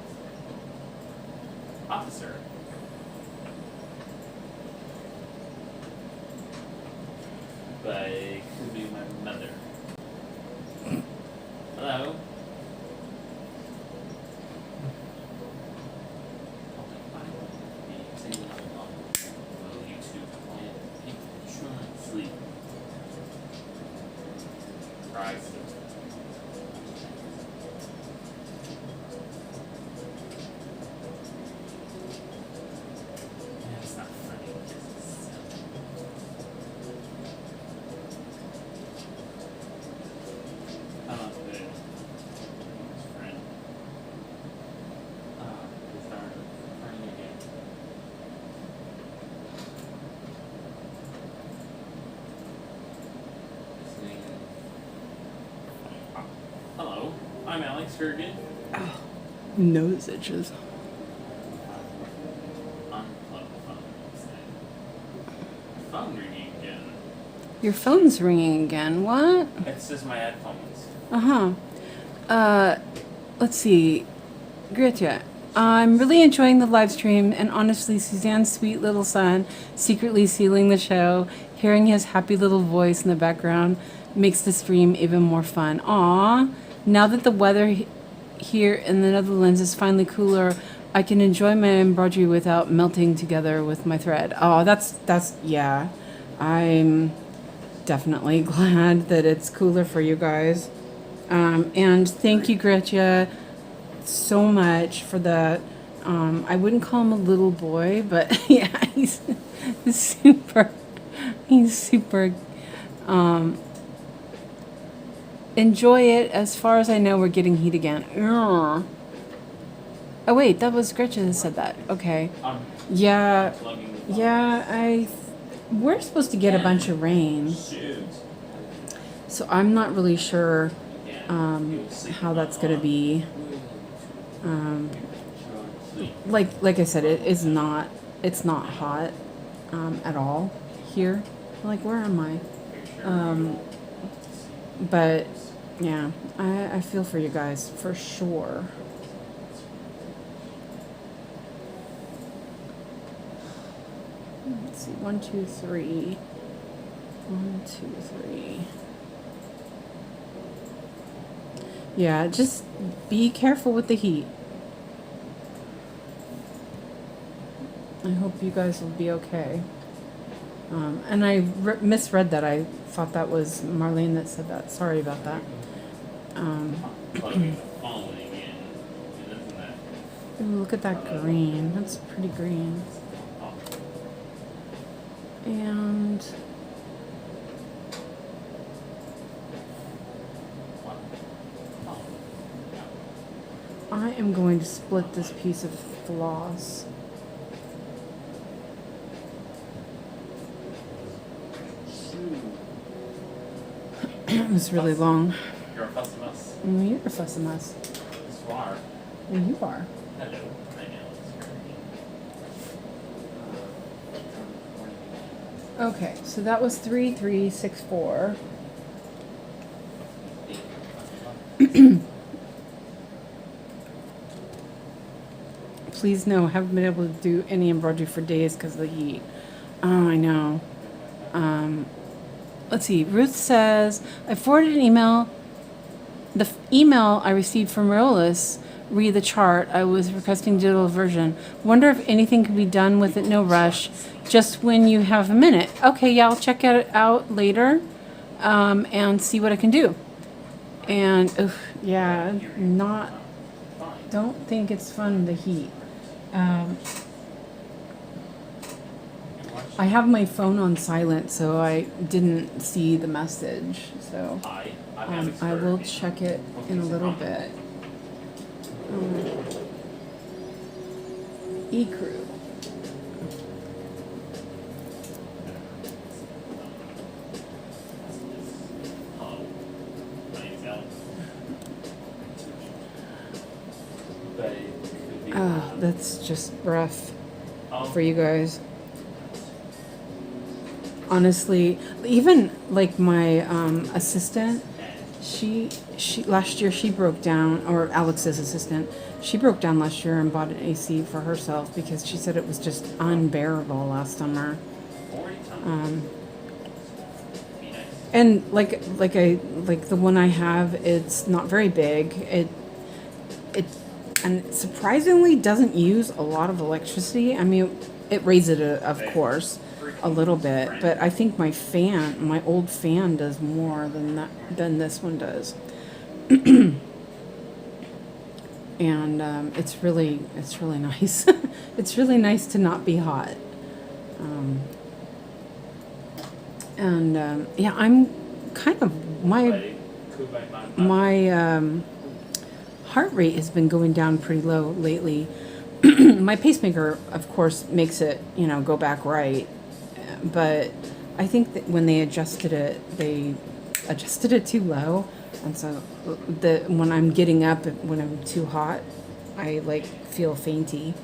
S2: Officer. But it could be my mother. Hello? Will you two quiet people try and sleep? Try to. Yeah, it's not funny. It's silly. I'm not good. His friend. His daughter. Friend again. Listening. Hello, I'm Alex Gergen.
S1: Oh, nose itches.
S2: Unplug the phone. Phone ringing again.
S1: Your phone's ringing again. What?
S2: It's just my headphones.
S1: Let's see. Gretchen, I'm really enjoying the live stream, and honestly, Suzanne's sweet little son secretly sealing the show, hearing his happy little voice in the background makes the stream even more fun. Aww. Now that the weather here in the Netherlands is finally cooler, I can enjoy my embroidery without melting together with my thread. Oh, that's yeah. I'm definitely glad that it's cooler for you guys. And thank you, Gretchen, so much for the, I wouldn't call him a little boy, but yeah, he's super, enjoy it. As far as I know, we're getting heat again. Ugh. Oh wait, that was Gretchen that said that. Okay. Yeah, we're supposed to get a bunch of rain. So I'm not really sure how that's gonna be. Like I said, it's not hot at all here. Like, where am I? But yeah, I feel for you guys for sure. Let's see, 1, 2, 3. 1, 2, 3. Yeah, just be careful with the heat. I hope you guys will be okay. And I misread that. I thought that was Marlene that said that. Sorry about that. Ooh, look at that green. That's pretty green. And I am going to split this piece of floss. It was really long.
S2: You're a fussy muss.
S1: You're a fussy muss.
S2: You are.
S1: Well, you are.
S2: Hello, I'm Alex.
S1: Okay, so that was 3, 3, 6, 4. Please no, haven't been able to do any embroidery for days because of the heat. Oh, I know. Let's see. Ruth says, I forwarded an email. The email I received from Rolis, read the chart. I was requesting digital version. Wonder if anything can be done with it. No rush. Just when you have a minute. Okay, yeah, I'll check it out later and see what I can do. And, yeah, don't think it's fun, the heat. I have my phone on silent, so I didn't see the message. So I will check it in a little bit. 𝐸crew. Oh, that's just rough. for you guys. Honestly, even like my assistant, she last year she broke down, or Alex's assistant, she broke down last year and bought an AC for herself because she said it was just unbearable last summer. And like the one I have, it's not very big. It and surprisingly doesn't use a lot of electricity. I mean, it raises it of course a little bit, but I think my old fan does more than this one does. And it's really nice. It's really nice to not be hot. Yeah, I'm kind of my heart rate has been going down pretty low lately. My pacemaker, of course, makes it, go back right. But I think that when they adjusted it too low. And so when I'm getting up, when I'm too hot, I feel fainty.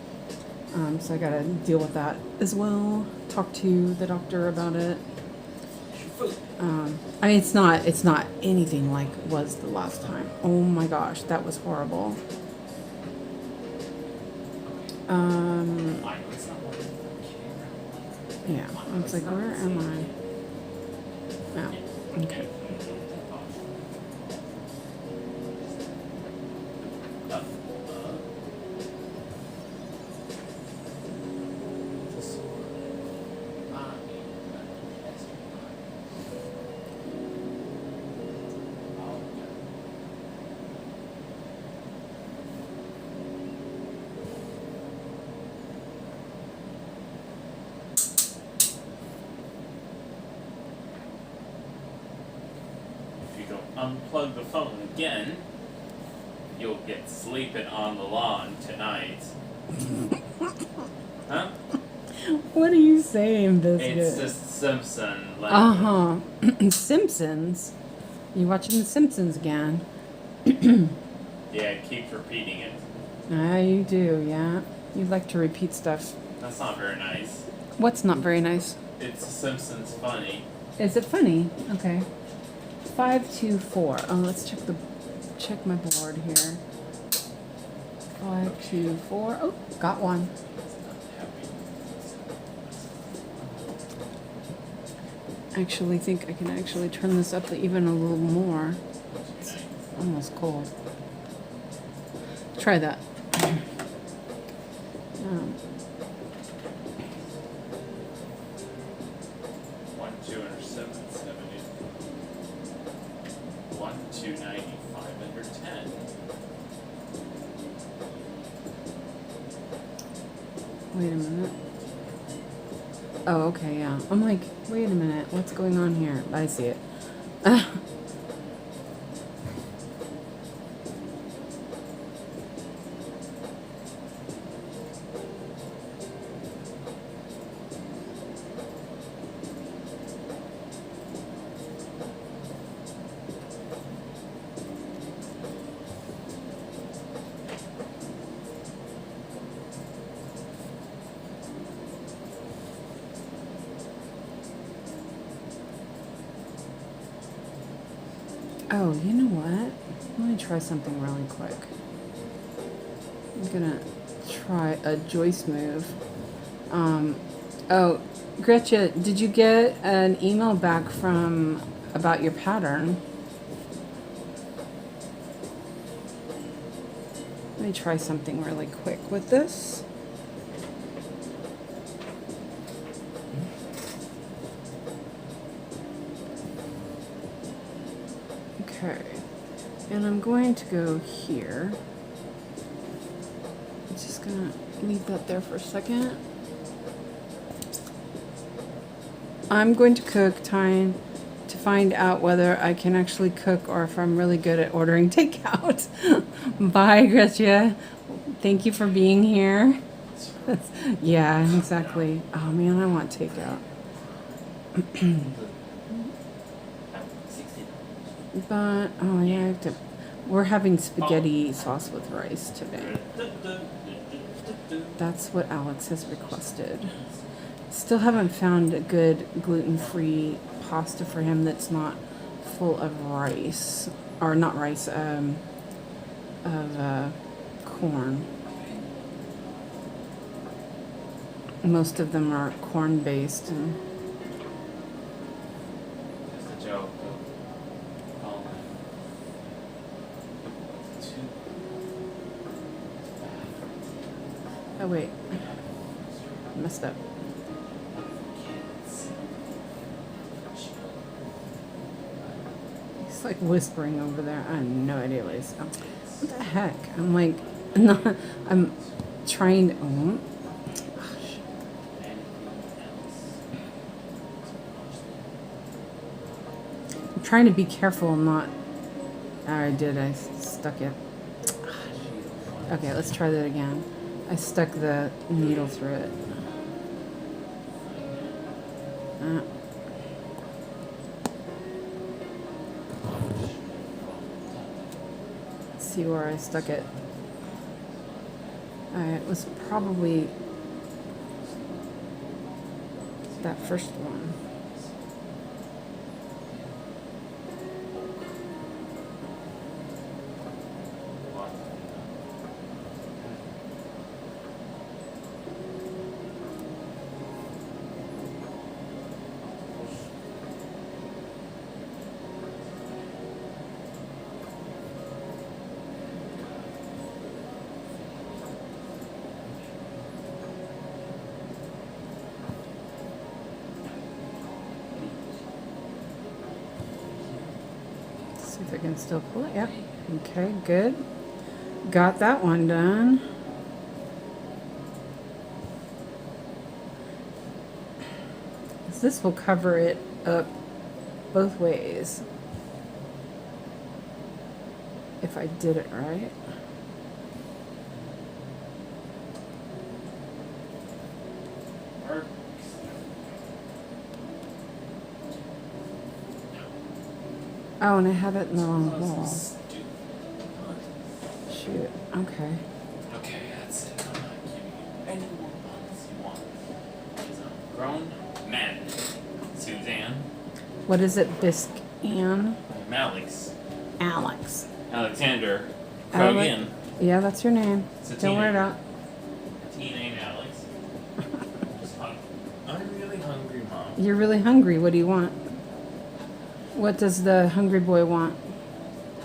S1: So I gotta deal with that as well. Talk to the doctor about it. I mean, it's not anything like it was the last time. Oh my gosh, that was horrible. Yeah, I was like, where am I? Oh, okay.
S2: Unplug the phone again, you'll get sleeping on the lawn tonight. Huh?
S1: What are you saying, Biscuit?
S2: It's the Simpson language.
S1: Simpsons? You watching the Simpsons again?
S2: Yeah, it keeps repeating it.
S1: Ah, you do, yeah. You like to repeat stuff.
S2: That's not very nice.
S1: What's not very nice?
S2: It's the Simpsons funny.
S1: Is it funny? Okay. 524. Oh, let's check my board here. 524. Oh, got one. Actually, think I can actually turn this up even a little more. It's almost cold. Try that. Wait a minute. Oh, okay, yeah. I'm like, wait a minute. What's going on here? I see it. Oh, you know what? Let me try something really quick. I'm gonna try a Joyce move. Oh, Gretchen, did you get an email back about your pattern? Let me try something really quick with this. Okay, and I'm going to go here. I'm just gonna leave that there for a second. I'm going to cook, trying to find out whether I can actually cook or if I'm really good at ordering takeout. Bye, Gretchen. Thank you for being here. Yeah, exactly. Oh man, I want takeout. But, oh yeah, I have to, we're having spaghetti sauce with rice today. That's what Alex has requested. Still haven't found a good gluten-free pasta for him that's not full of rice, or not rice, of corn. Most of them are corn-based. And
S2: Just a joke.
S1: oh wait, messed up. He's like whispering over there. I have no idea what he's saying. What the heck? I'm like, not, I'm trying to. Oh, I'm trying to be careful and not. I did. I stuck it. Okay, let's try that again. I stuck the needle through it. Let's see where I stuck it. It was probably that first one. See if I can still pull it. Yep. Okay, good. Got that one done. This will cover it up both ways. If I did it right. Oh, and I have it in the wrong hole. Shoot. Okay.
S2: Okay, that's it. I'm not giving you any more puns you want. He's a grown man. Suzanne.
S1: What is it? Bisque Ann?
S2: I'm Alex.
S1: Alex.
S2: Alexander.
S1: Alex.
S2: Krogan.
S1: Yeah, that's your name.
S2: It's a
S1: Don't wear it out.
S2: Teen Alex. I'm really hungry, Mom.
S1: You're really hungry. What do you want? What does the hungry boy want?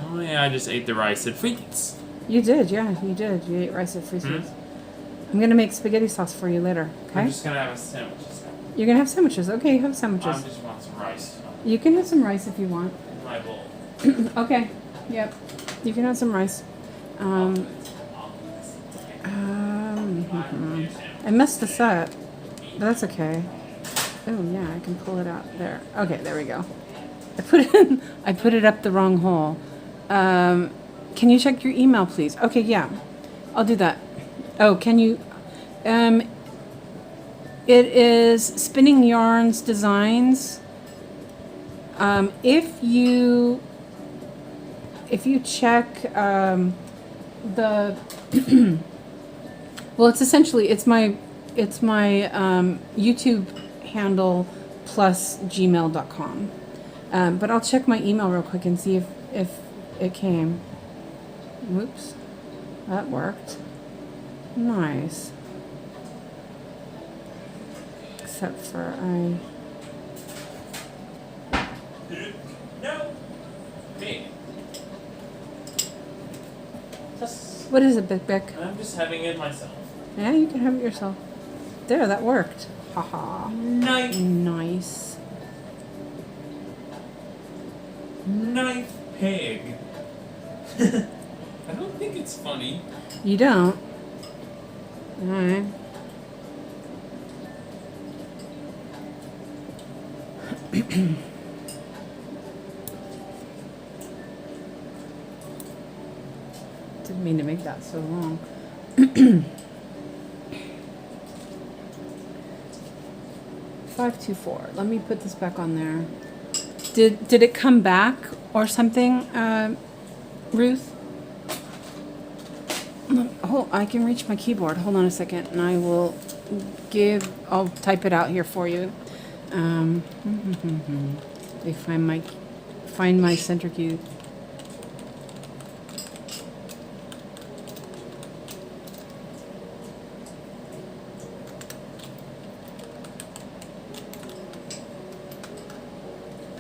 S2: Oh yeah, I just ate the rice and frites.
S1: You did, yeah, you did. You ate rice and frites. I'm gonna make spaghetti sauce for you later. Okay?
S2: I'm just gonna have a sandwich.
S1: You're gonna have sandwiches. Okay, you have
S2: I
S1: sandwiches.
S2: just want some rice
S1: You can have some rice if you want.
S2: in my bowl.
S1: Okay. Yep. You can have some rice. I messed this up, but that's okay. Oh yeah, I can pull it out there. Okay, there we go. I put it up the wrong hole. Can you check your email, please? Okay, yeah, I'll do that. Oh, can you? It is Spinning Yarns Designs. If you check the well, it's essentially it's my YouTube handle plus gmail.com. But I'll check my email real quick and see if it came. Whoops. That worked. Nice. Except for
S2: No. Hey.
S1: What is it, Bic Bic?
S2: I'm just having it myself.
S1: Yeah, you can have it yourself. There, that worked. Haha.
S2: Knife.
S1: Nice.
S2: Knife pig. I don't think it's funny.
S1: You don't? Alright. Didn't mean to make that so long. 524. Let me put this back on there. Did it come back or something, Ruth? Oh, I can reach my keyboard. Hold on a second, and I'll type it out here for you. They find my center key.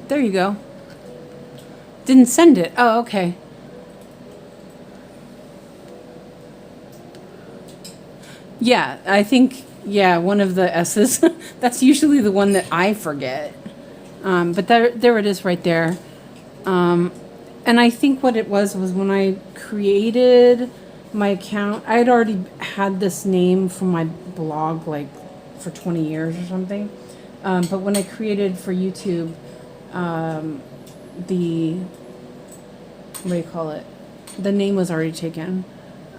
S1: There you go. Didn't send it. Oh, okay. Yeah, I think, yeah, one of the S's. That's usually the one that I forget. But there it is right there. And I think what it was when I created my account, I had already had this name for my blog like for 20 years or something. But when I created for YouTube, what do you call it? The name was already taken.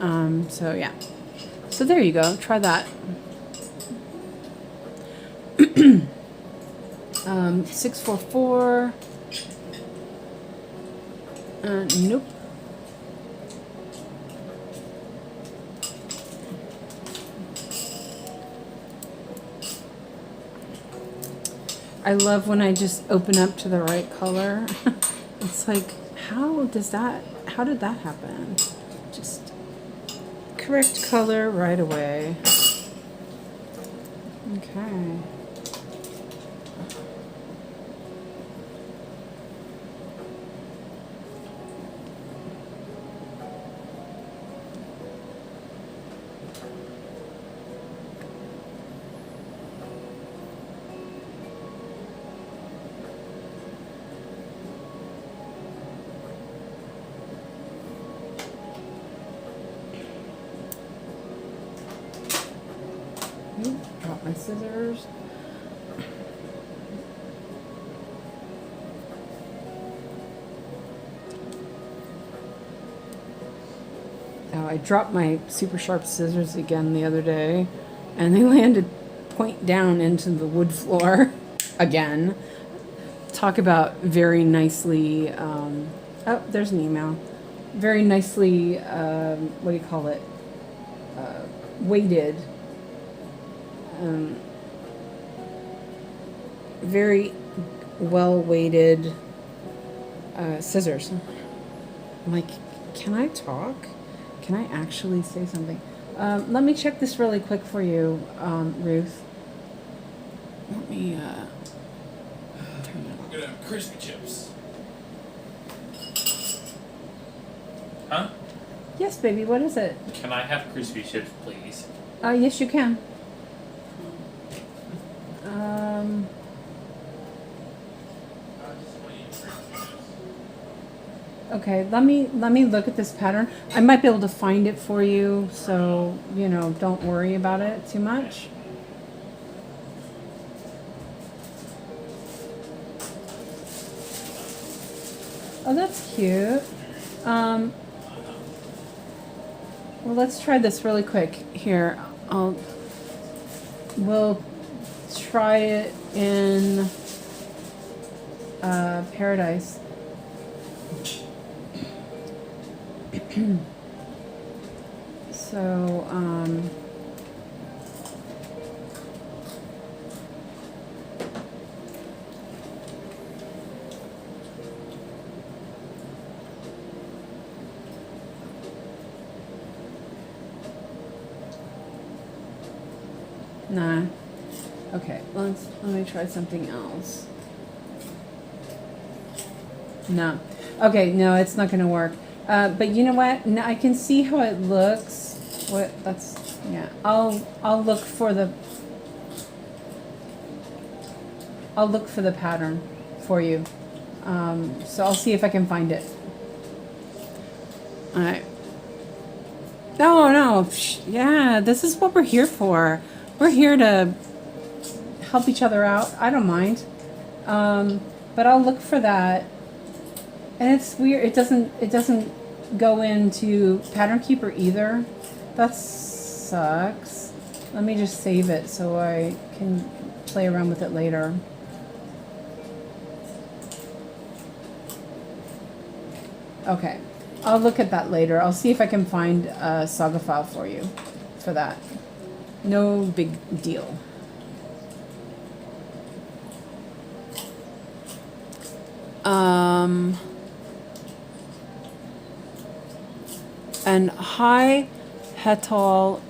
S1: So yeah. So there you go. Try that. 644. Nope. I love when I just open up to the right color. It's like, how did that happen? Just correct color right away. Okay. Drop my scissors. Oh, I dropped my super sharp scissors again the other day, and they landed point down into the wood floor again. Talk about very nicely, oh, there's an email. Very nicely, what do you call it? Weighted. Very well weighted scissors. I'm like, can I talk? Can I actually say something? Let me check this really quick for you, Ruth. Let me turn that
S2: We're gonna have crispy chips. Huh?
S1: Yes, baby, what is it?
S2: Can I have crispy chips, please?
S1: Yes, you can. Okay, let me look at this pattern. I might be able to find it for you, so you know, don't worry about it too much. Oh, that's cute. Well, let's try this really quick. Here, we'll try it in Paradise. So, nah. Okay, let me try something else. No. Okay, no, it's not gonna work. But you know what? No, I can see how it looks. Yeah. I'll look for the pattern for you. So I'll see if I can find it. All right. No. Yeah, this is what we're here for. We're here to help each other out. I don't mind. But I'll look for that. And it's weird. It doesn't go into Pattern Keeper either. That sucks. Let me just save it so I can play around with it later. Okay. I'll look at that later. I'll see if I can find a Saga file for you for that. No big deal. And hi, Hetal,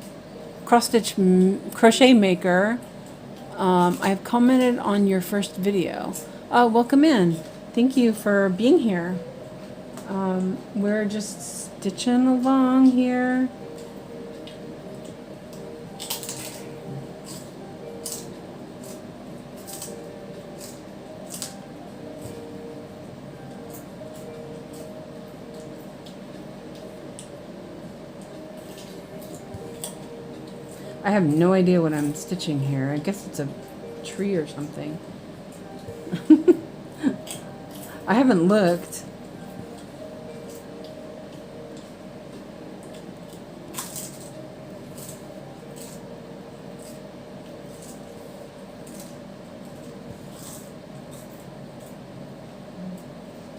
S1: cross-stitch crochet maker. I have commented on your first video. Welcome in. Thank you for being here. We're just stitching along here. I have no idea what I'm stitching here. I guess it's a tree or something. I haven't looked.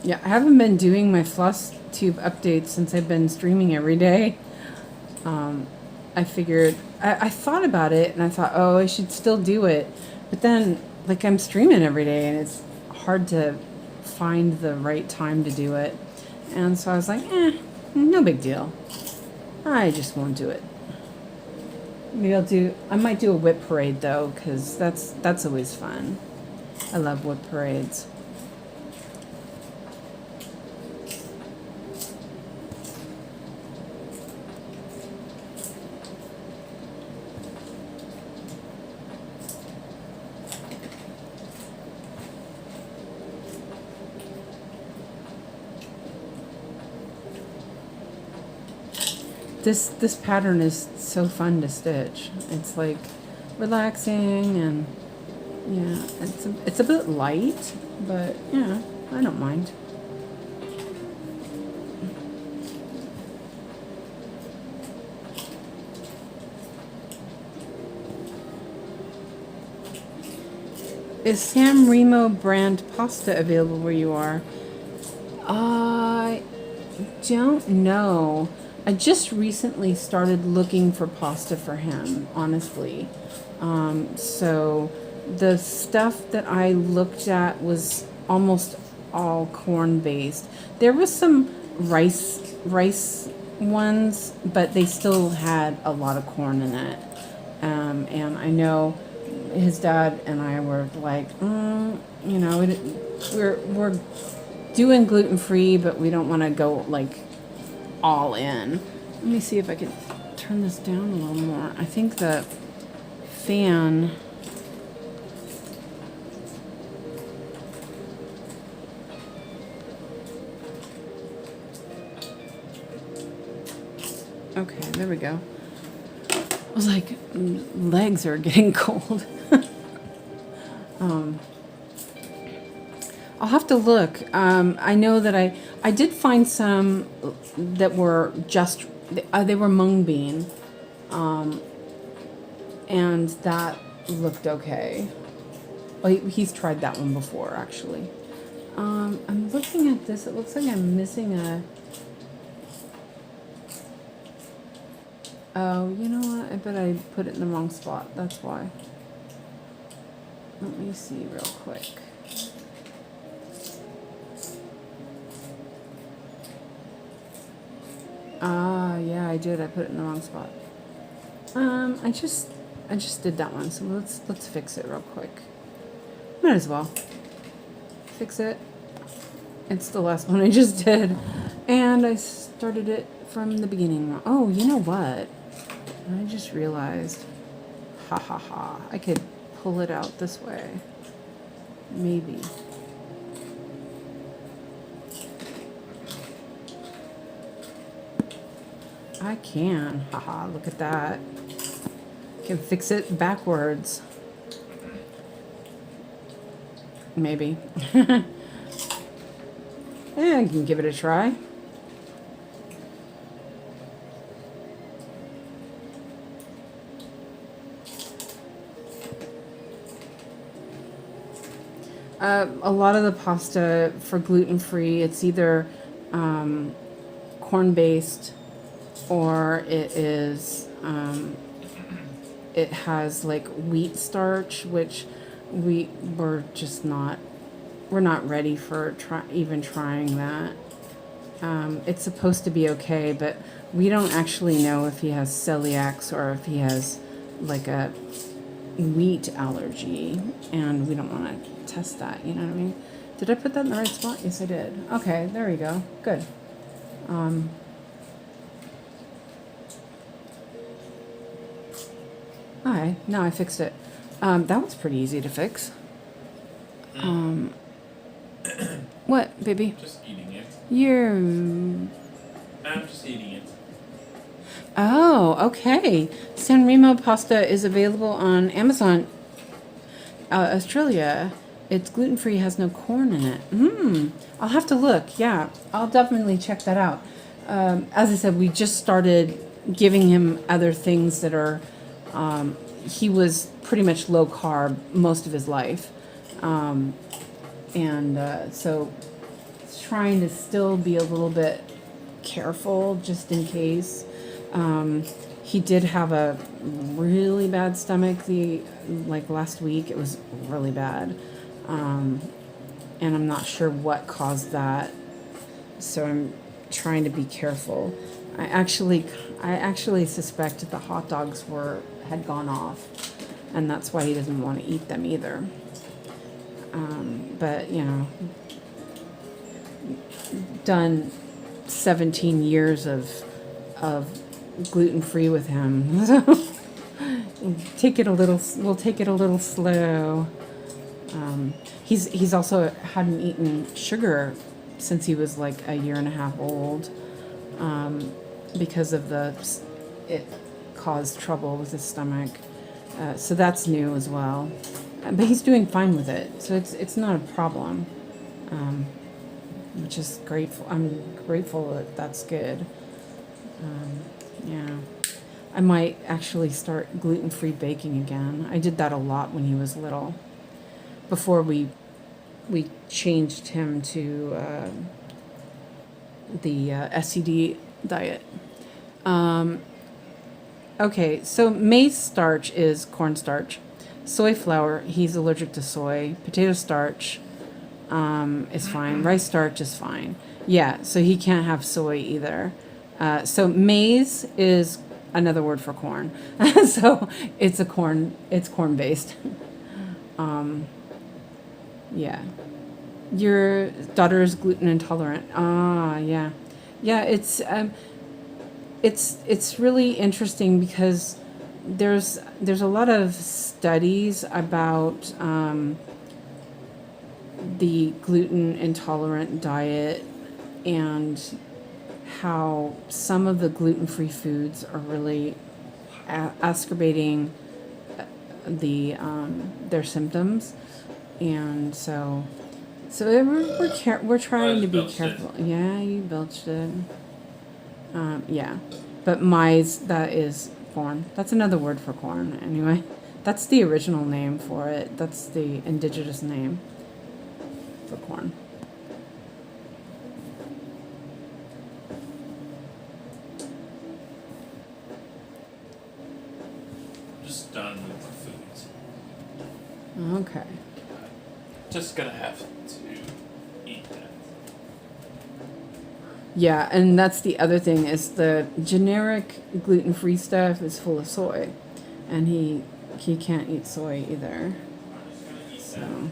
S1: Yeah, I haven't been doing my floss tube updates since I've been streaming every day. I figured, I thought about it and I thought, oh, I should still do it. But then, like, I'm streaming every day and it's hard to find the right time to do it. And so I was like, no big deal. I just won't do it. Maybe I might do a whip parade though, because that's always fun. I love whip parades. This pattern is so fun to stitch. It's like relaxing and yeah, it's a bit light, but yeah, I don't mind. Is San Remo brand pasta available where you are? I don't know. I just recently started looking for pasta for him, honestly. So the stuff that I looked at was almost all corn based. There was some rice ones, but they still had a lot of corn in it. And I know his dad and I were like, you know, we're doing gluten-free, but we don't want to go like all in. Let me see if I can turn this down a little more. I think the fan okay, there we go. I was like, legs are getting cold. I'll have to look. I know that I did find some that were just, they were mung bean. And that looked okay. Well, he's tried that one before, actually. I'm looking at this. It looks like I'm missing a... Oh, you know what? I bet I put it in the wrong spot. That's why. Let me see real quick. Ah, yeah, I did. I put it in the wrong spot. I just did that one, so let's fix it real quick. Might as well fix it. It's the last one I just did, and I started it from the beginning. Oh, you know what? I just realized. Ha ha ha! I could pull it out this way. Maybe. I can. Haha, look at that. Can fix it backwards. Maybe. Yeah, I can give it a try. A lot of the pasta for gluten-free, it's either corn-based, or it is it has like wheat starch, which we're not ready for even trying that. It's supposed to be okay, but we don't actually know if he has celiacs or if he has like a wheat allergy, and we don't want to test that, you know what I mean? Did I put that in the right spot? Yes, I did. Okay, there we go. Good. Alright, now I fixed it. That was pretty easy to fix. What, baby?
S2: Just eating it.
S1: I'm
S2: just eating it.
S1: Oh, okay. San Remo pasta is available on Amazon, Australia. It's gluten-free, has no corn in it. I'll have to look. Yeah, I'll definitely check that out. As I said, we just started giving him other things that are, he was pretty much low carb most of his life. So trying to still be a little bit careful just in case. He did have a really bad stomach last week. It was really bad. And I'm not sure what caused that. So I'm trying to be careful. I actually suspect that the hot dogs had gone off, and that's why he doesn't want to eat them either. But you know, done 17 years of gluten-free with him. We'll take it a little slow. He's also hadn't eaten sugar since he was like a year and a half old, because of it caused trouble with his stomach. So that's new as well. But he's doing fine with it, so it's not a problem. Which is grateful. I'm grateful that that's good. Yeah, I might actually start gluten-free baking again. I did that a lot when he was little. Before we changed him to the SCD diet. Okay, so maize starch is cornstarch. Soy flour, he's allergic to soy. Potato starch is fine. Rice starch is fine. Yeah, so he can't have soy either. So maize is another word for corn. So it's corn-based. Yeah. Your daughter is gluten intolerant. Ah, yeah. Yeah, it's really interesting because there's a lot of studies about the gluten intolerant diet and how some of the gluten-free foods are really exacerbating their symptoms, and so we're trying to be careful. Yeah, you belched it. Yeah, but maize, that is corn. That's another word for corn. Anyway, that's the original name for it. That's the indigenous name for corn.
S2: Just done with the foods.
S1: Okay.
S2: Just gonna have to eat that.
S1: Yeah, and that's the other thing is the generic gluten-free stuff is full of soy, and he can't eat soy either. So,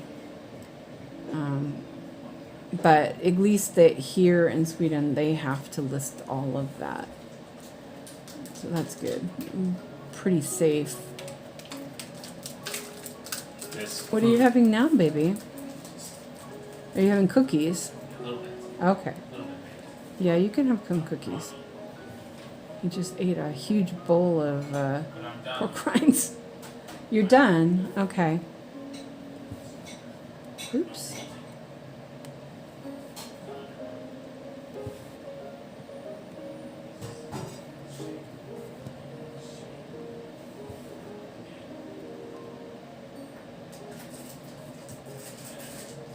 S1: but at least that here in Sweden they have to list all of that, so that's good. Pretty safe. What are you having now, baby? Are you having cookies?
S2: A little bit.
S1: Okay.
S2: A little bit.
S1: Yeah, you can have some cookies. You just ate a huge bowl of pork rinds. You're done? Okay. Oops.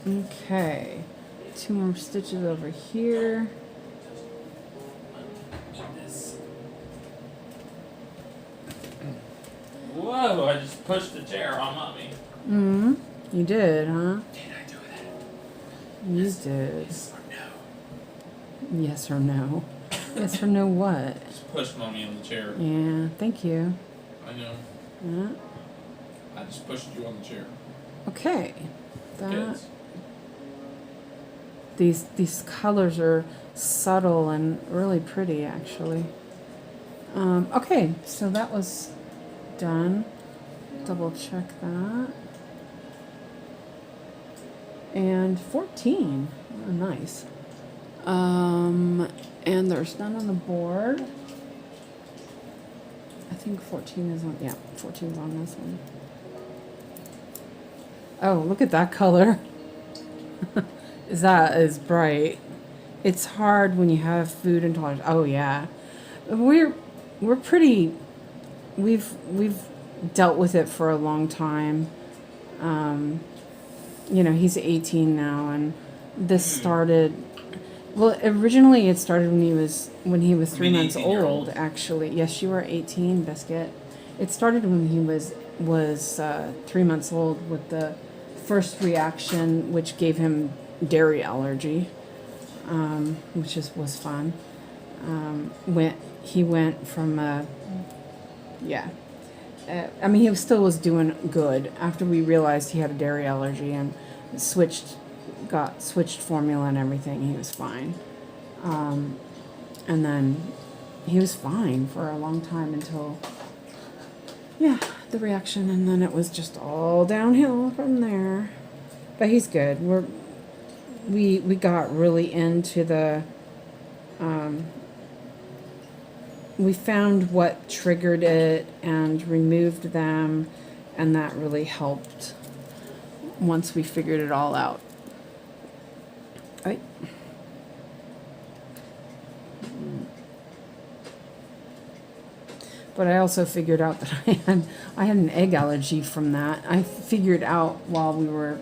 S1: Okay. 2 more stitches over here.
S2: Oh, I just pushed the chair on mommy.
S1: Mm-hmm. You did, huh?
S2: Did I do that?
S1: You did.
S2: Yes or no?
S1: Yes or no? Yes or no what?
S2: Just pushed mommy on the chair.
S1: Yeah, thank you.
S2: I know.
S1: Yeah.
S2: I just pushed you on the chair.
S1: Okay.
S2: Kids.
S1: These colors are subtle and really pretty, actually. Okay, so that was done. Double check that. And 14. Oh, nice. And there's none on the board. I think 14 is on, yeah, 14 is on this one. Oh, look at that color. That is bright. It's hard when you have food intolerance. Oh yeah. We're pretty, we've dealt with it for a long time. You know, he's 18 now, and this started, well, originally it started when he was 3 months old, actually. Yes, you were 18, Biscuit. It started when he was 3 months old with the first reaction, which gave him dairy allergy, which was fun. He went from I mean, he still was doing good after we realized he had a dairy allergy and switched formula and everything. He was fine, and then he was fine for a long time until the reaction, and then it was just all downhill from there. But he's good. We got really into the we found what triggered it and removed them, and that really helped once we figured it all out. Right? But I also figured out that I had an egg allergy from that. I figured out while we were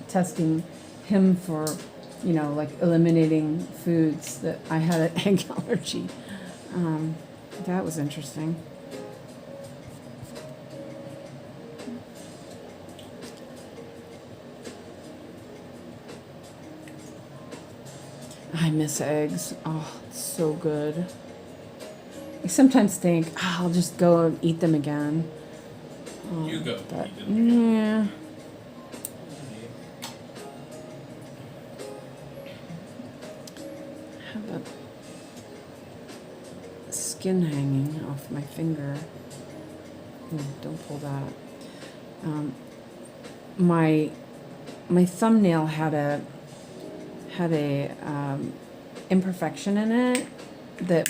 S1: testing him for, you know, like eliminating foods, that I had an egg allergy. That was interesting. I miss eggs. Oh, it's so good. I sometimes think, I'll just go and eat them again.
S2: You go.
S1: But,
S2: Eat them again.
S1: yeah. I have a skin hanging off my finger. Don't pull that. My thumbnail had a imperfection in it that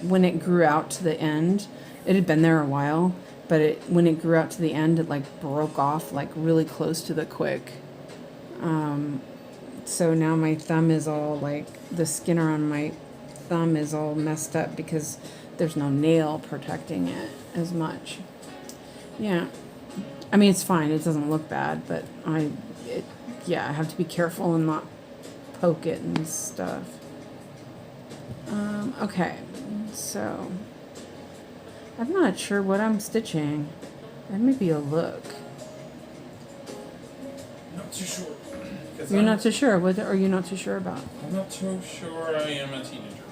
S1: when it grew out to the end, it had been there a while, but when it grew out to the end, it like broke off like really close to the quick. So now my thumb is all like, the skin around my thumb is all messed up because there's no nail protecting it as much. Yeah. I mean, it's fine. It doesn't look bad, but I have to be careful and not poke it and stuff. Okay, so I'm not sure what I'm stitching. That may be a look.
S2: Not too sure.
S1: You're not too sure. What are you not too sure about?
S2: I'm not too sure I am a teenager.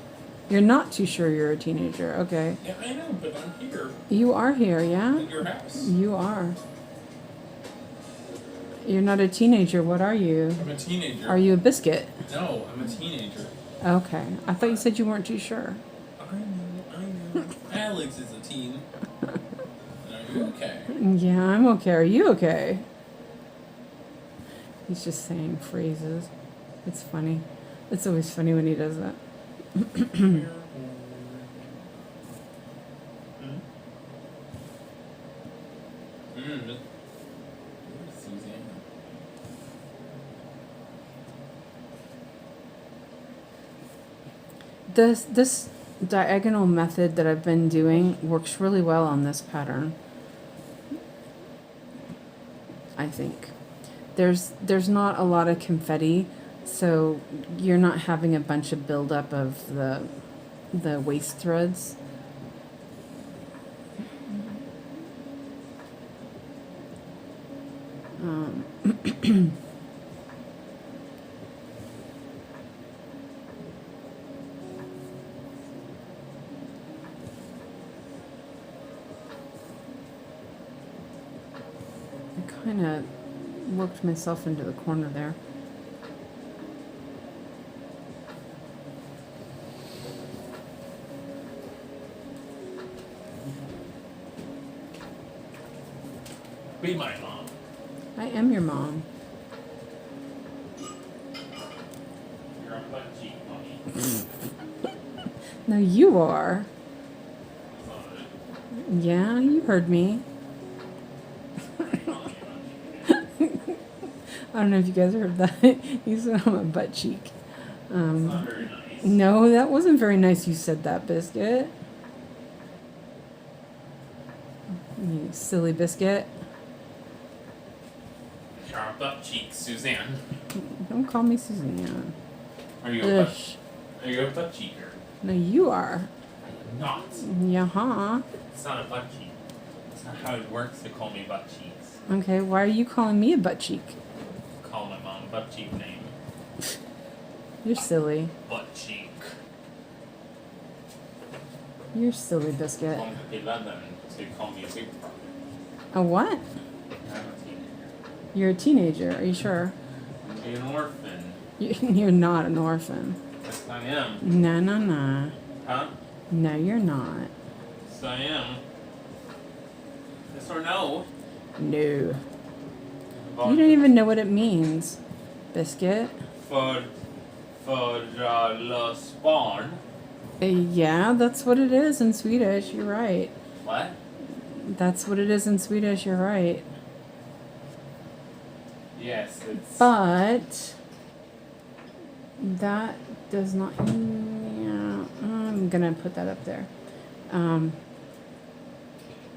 S1: You're not too sure you're a teenager. Okay.
S2: Yeah, I know, but I'm here.
S1: You are here, yeah?
S2: At your house.
S1: You are. You're not a teenager. What are you?
S2: I'm a teenager.
S1: Are you a biscuit?
S2: No, I'm a teenager.
S1: Okay. I thought you said you weren't too sure.
S2: I know. Alex is a teen. Are you okay?
S1: Yeah, I'm okay. Are you okay? He's just saying phrases. It's funny. It's always funny when he does that. This diagonal method that I've been doing works really well on this pattern. I think there's not a lot of confetti, so you're not having a bunch of buildup of the waist threads. kind of worked myself into the corner there.
S2: Be my mom.
S1: I am your mom.
S2: You're a butt cheek, mommy.
S1: No, you are.
S2: That's not it.
S1: Yeah, you heard me. I don't know if you guys heard that. You said I'm a butt cheek.
S2: It's not very nice.
S1: No, that wasn't very nice you said that, Biscuit. You silly Biscuit.
S2: You're a butt cheek, Suzanne.
S1: Don't call me Suzanne.
S2: Are you a butt?
S1: Ish.
S2: Are you a butt cheeker?
S1: No, you are.
S2: I'm not.
S1: Yeah-huh.
S2: It's not a butt cheek. It's not how it works to call me butt cheeks.
S1: Okay, why are you calling me a butt cheek?
S2: Call my mom butt cheek name.
S1: You're silly.
S2: Butt cheek.
S1: You're silly, Biscuit.
S2: Call me 11 to call me a big brother.
S1: A what?
S2: I'm a teenager.
S1: You're a teenager, are you sure?
S2: I'm an orphan.
S1: You're not an orphan.
S2: Yes, I am.
S1: No, no, no.
S2: Huh?
S1: No, you're not.
S2: Yes, I am. Yes or no?
S1: No. You don't even know what it means, Biscuit.
S2: For los barn.
S1: Yeah, that's what it is in Swedish. You're right.
S2: What?
S1: That's what it is in Swedish. You're right.
S2: Yes, it's.
S1: But that does not. Yeah, I'm gonna put that up there.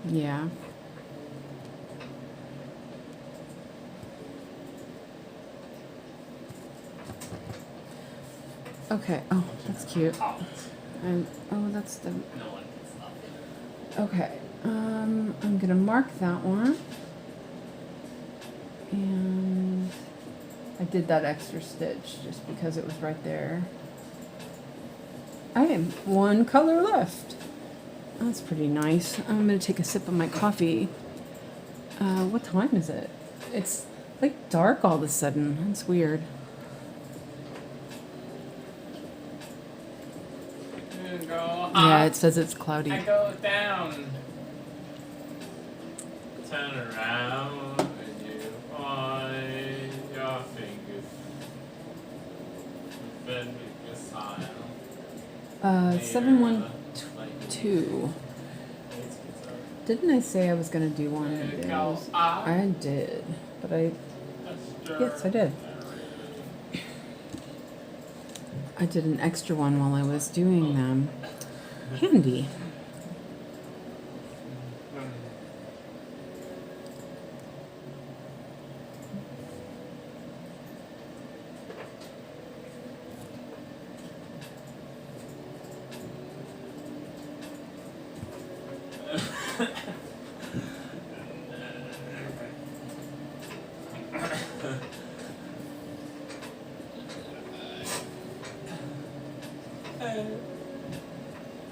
S1: Yeah. Okay. Oh, that's cute.
S2: Out.
S1: Oh, that's the.
S2: No one can stop it.
S1: Okay. I'm gonna mark that one. And I did that extra stitch just because it was right there. I have one color left. That's pretty nice. I'm gonna take a sip of my coffee. What time is it? It's like dark all of a sudden. That's weird.
S2: You go up.
S1: Yeah, it says it's cloudy.
S2: I go down. Turn around and you find your fingers. Bend with your smile.
S1: 712. Didn't I say I was gonna do one of those? I did, but yes, I did. I did an extra one while I was doing them. Handy.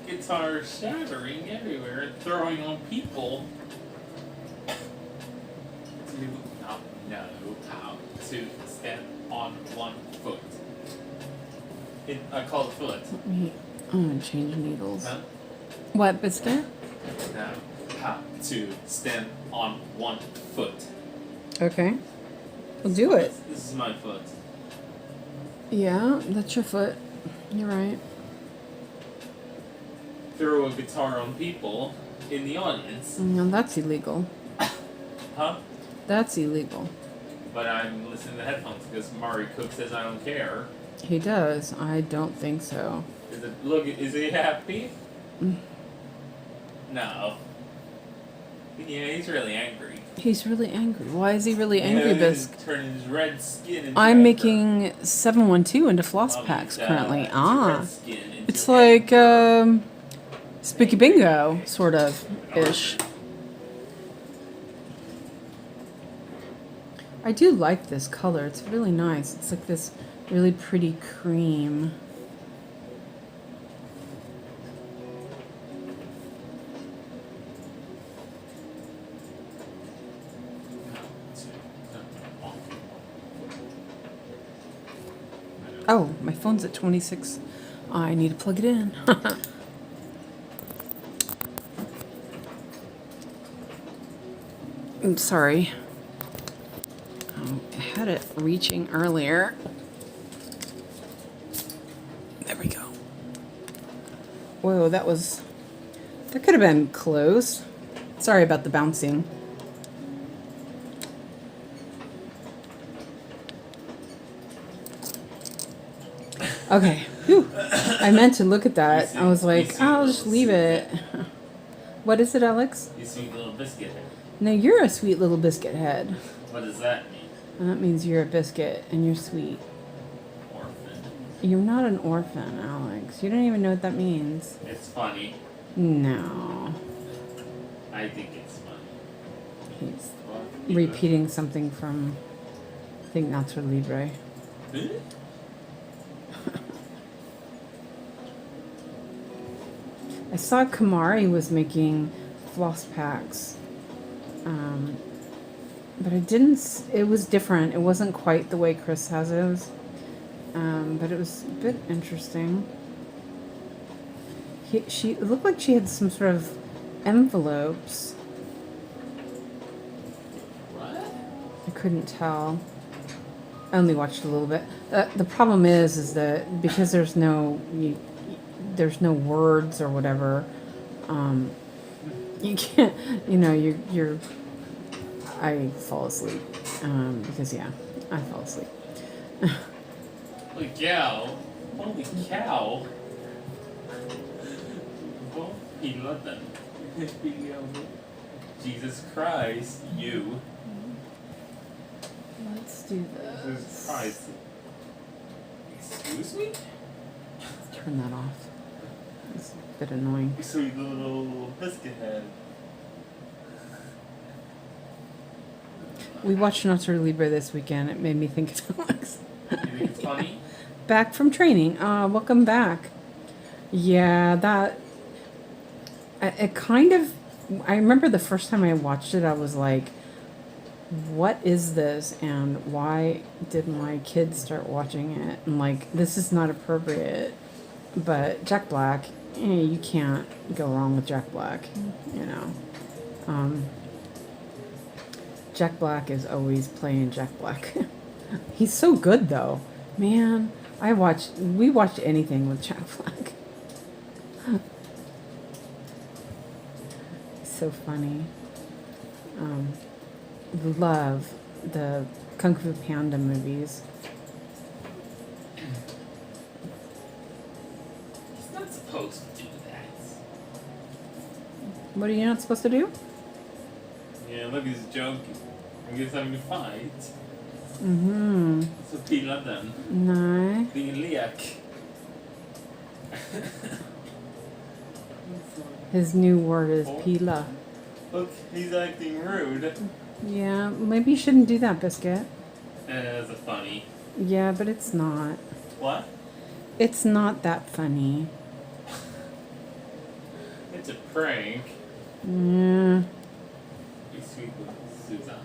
S2: Guitar shattering everywhere and throwing on people. To not know how to step on one foot. I call it foot.
S1: I'm gonna change needles.
S2: Huh?
S1: What, Biscuit?
S2: Know how to stand on one foot.
S1: Okay. We'll do it.
S2: This is my foot.
S1: Yeah, that's your foot. You're right.
S2: Throw a guitar on people in the audience.
S1: No, that's illegal.
S2: Huh?
S1: That's illegal.
S2: But I'm listening to headphones because Mari Cook says I don't care.
S1: He does. I don't think so.
S2: Is he happy? No. Yeah, he's really angry.
S1: He's really angry. Why is he really angry, Bisc?
S2: Turning his red skin into
S1: I'm
S2: anger.
S1: making 712 into floss
S2: Well,
S1: packs
S2: he's,
S1: currently.
S2: red skin into
S1: It's like
S2: anger.
S1: Spooky Bingo, sort of ish. I do like this color. It's really nice. It's like this really pretty cream. Oh, my phone's at 26. I need to plug it in. I'm sorry. I had it reaching earlier. There we go. Whoa, that could have been close. Sorry about the bouncing. Okay. Whew. I meant to look at that. I was like, I'll just leave it. What is it, Alex?
S2: You sweet little biscuit head.
S1: No, you're a sweet little biscuit head.
S2: What does that mean?
S1: That means you're a biscuit and you're sweet.
S2: Orphan.
S1: You're not an orphan, Alex. You don't even know what that means.
S2: It's funny.
S1: No.
S2: I think it's funny.
S1: He's
S2: Well,
S1: repeating something from, I think, 𝐷𝐷𝐷𝐿 Libre.
S2: Huh?
S1: I saw Kamari was making floss packs. But it was different. It wasn't quite the way Chris has his. But it was a bit interesting. It looked like she had some sort of envelopes.
S2: What?
S1: I couldn't tell. I only watched a little bit. The problem is that because there's no words or whatever, you can't. You're. I fall asleep because I fall asleep.
S2: Holy cow! Holy cow! Oh, he loved them. Jesus Christ, you.
S1: Let's do
S2: Jesus
S1: this.
S2: Christ. Excuse me?
S1: Turn that off. It's a bit annoying.
S2: You sweet little biscuit head.
S1: We watched 𝐷𝐷𝐿 Libre this weekend. It made me think of Alex.
S2: You think it's funny?
S1: Back from training. Welcome back. Yeah, it kind of. I remember the first time I watched it, I was like, "What is this? And why did my kids start watching it?" And like, this is not appropriate. But Jack Black, you can't go wrong with Jack Black. Jack Black is always playing Jack Black. He's so good though. Man, we watched anything with Jack Black. So funny. Love the Kung Fu Panda movies.
S2: He's not supposed to do that.
S1: What are you not supposed to do?
S2: Yeah, look, he's joking. He's having a fight.
S1: Mm-hmm.
S2: Så pillar den.
S1: Nej.
S2: Det är en lek.
S1: His new word is pila.
S2: Look, he's acting rude.
S1: Yeah, maybe you shouldn't do that, Biscuit.
S2: That's a funny.
S1: Yeah, but it's not.
S2: What?
S1: It's not that funny.
S2: It's a prank.
S1: Yeah.
S2: You sweet little Susan.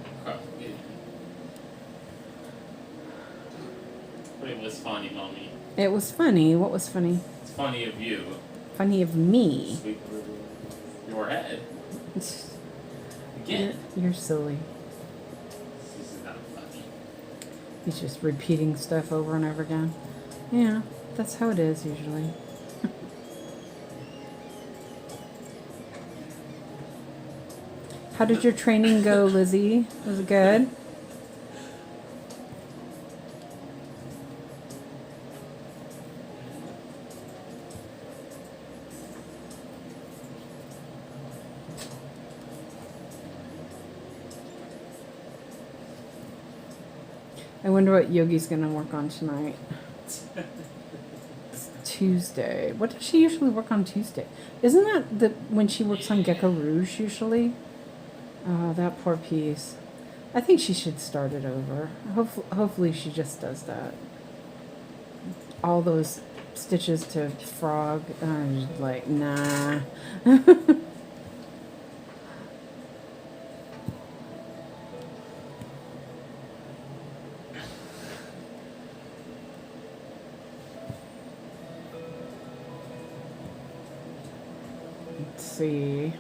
S2: But it was funny, Mommy.
S1: It was funny. What was funny?
S2: It's funny of you.
S1: Funny of me.
S2: Sweet little your head. Again.
S1: You're silly.
S2: This is not funny.
S1: He's just repeating stuff over and over again. Yeah, that's how it is usually. How did your training go, Lizzie? Was it good? I wonder what Yogi's gonna work on tonight. It's Tuesday. What does she usually work on Tuesday? Isn't that when she works on Gecko Rouge usually? Oh, that poor piece. I think she should start it over. Hopefully she just does that. All those stitches to frog, I'm just like, nah. Let's see.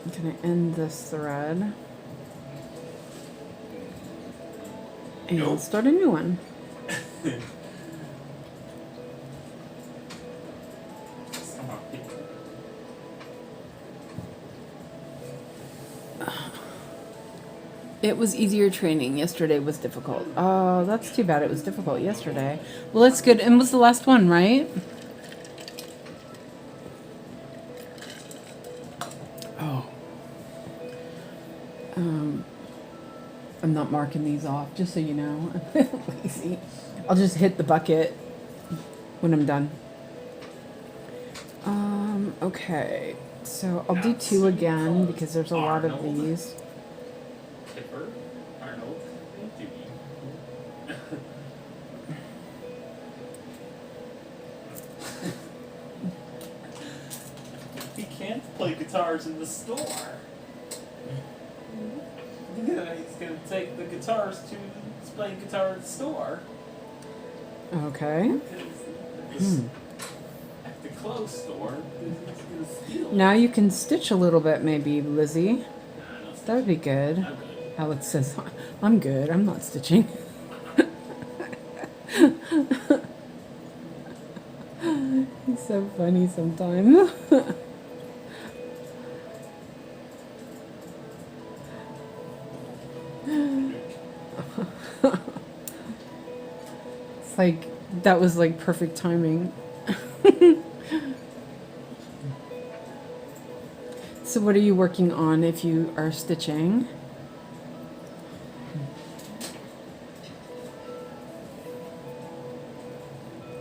S1: I'm gonna end this thread and
S2: Nope.
S1: start a new one.
S2: Sorry.
S1: It was easier training. Yesterday was difficult. Oh, that's too bad. It was difficult yesterday. Well, that's good. And was the last one, right? Oh. I'm not marking these off, just so you know. I'm lazy. I'll just hit the bucket when I'm done. Okay. So I'll do 2 again because there's a lot of these.
S2: Kipper, Arnold, and Dewey. He can't play guitars in the store. He's gonna take the guitars to play guitar at the store.
S1: Okay.
S2: At the clothes store, he's gonna steal.
S1: Now you can stitch a little bit, maybe, Lizzie.
S2: Nah, no
S1: That would be good.
S2: I'm good.
S1: Alex says, I'm good. I'm not stitching. He's so funny sometimes. It's like, that was like perfect timing. So what are you working on if you are stitching?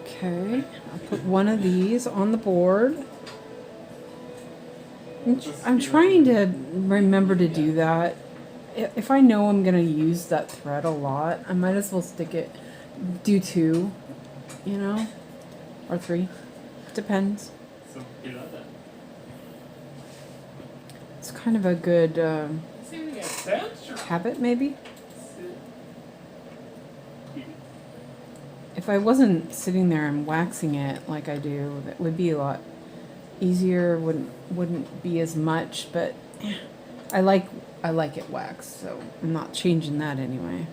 S1: Okay, I'll put one of these on the board. I'm trying to remember to do that. If I know I'm gonna use that thread a lot, I might as well do 2, you know, or 3, depends.
S2: So you know that.
S1: It's kind of a good
S2: See, we got that.
S1: habit, maybe. If I wasn't sitting there and waxing it like I do, that would be a lot easier. Wouldn't be as much, but I like it waxed, so I'm not changing that anyway.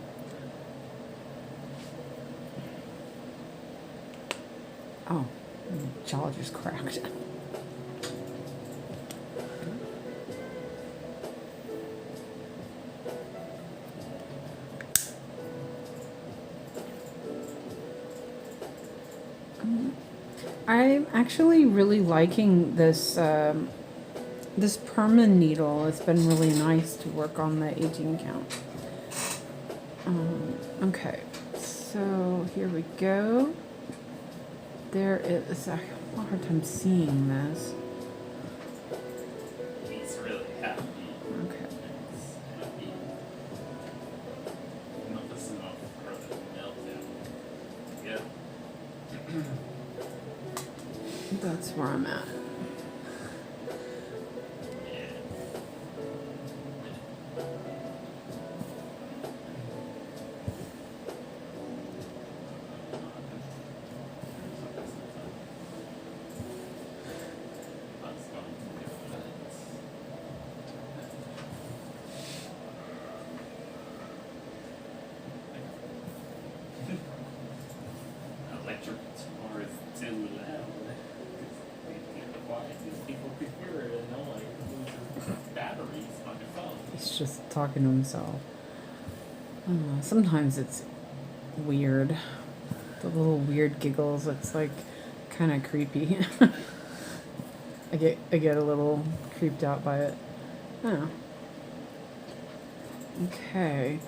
S1: Oh, my jaw just cracked. I'm actually really liking this this perma needle. It's been really nice to work on the aging count. Okay, so here we go. There is a hard time seeing this.
S2: He's really happy.
S1: Okay.
S2: Yeah.
S1: That's where I'm at.
S2: Electric guitar is too loud. Quiet, these people could hear it and they'll like lose their batteries on their phone.
S1: He's just talking to himself. Sometimes it's weird. The little weird giggles. It's like kind of creepy. I get a little creeped out by it. Oh. Okay.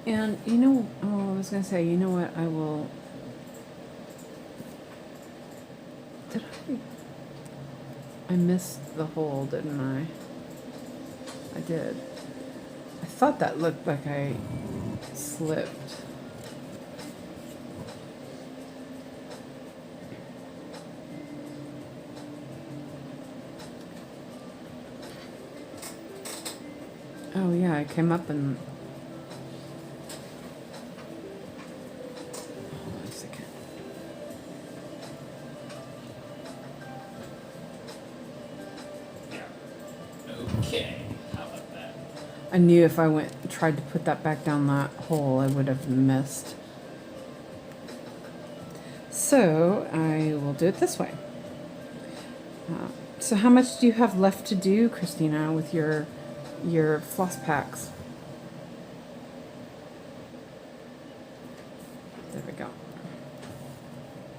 S1: And you know, I was gonna say, you know what? I will. Did I missed the hole, didn't I? I did. I thought that looked like I slipped. Oh yeah, I came up and... Hold on a second.
S2: Okay, how about that?
S1: I knew if I tried to put that back down that hole, I would have missed. So I will do it this way. So how much do you have left to do, Christina, with your floss packs? There we go.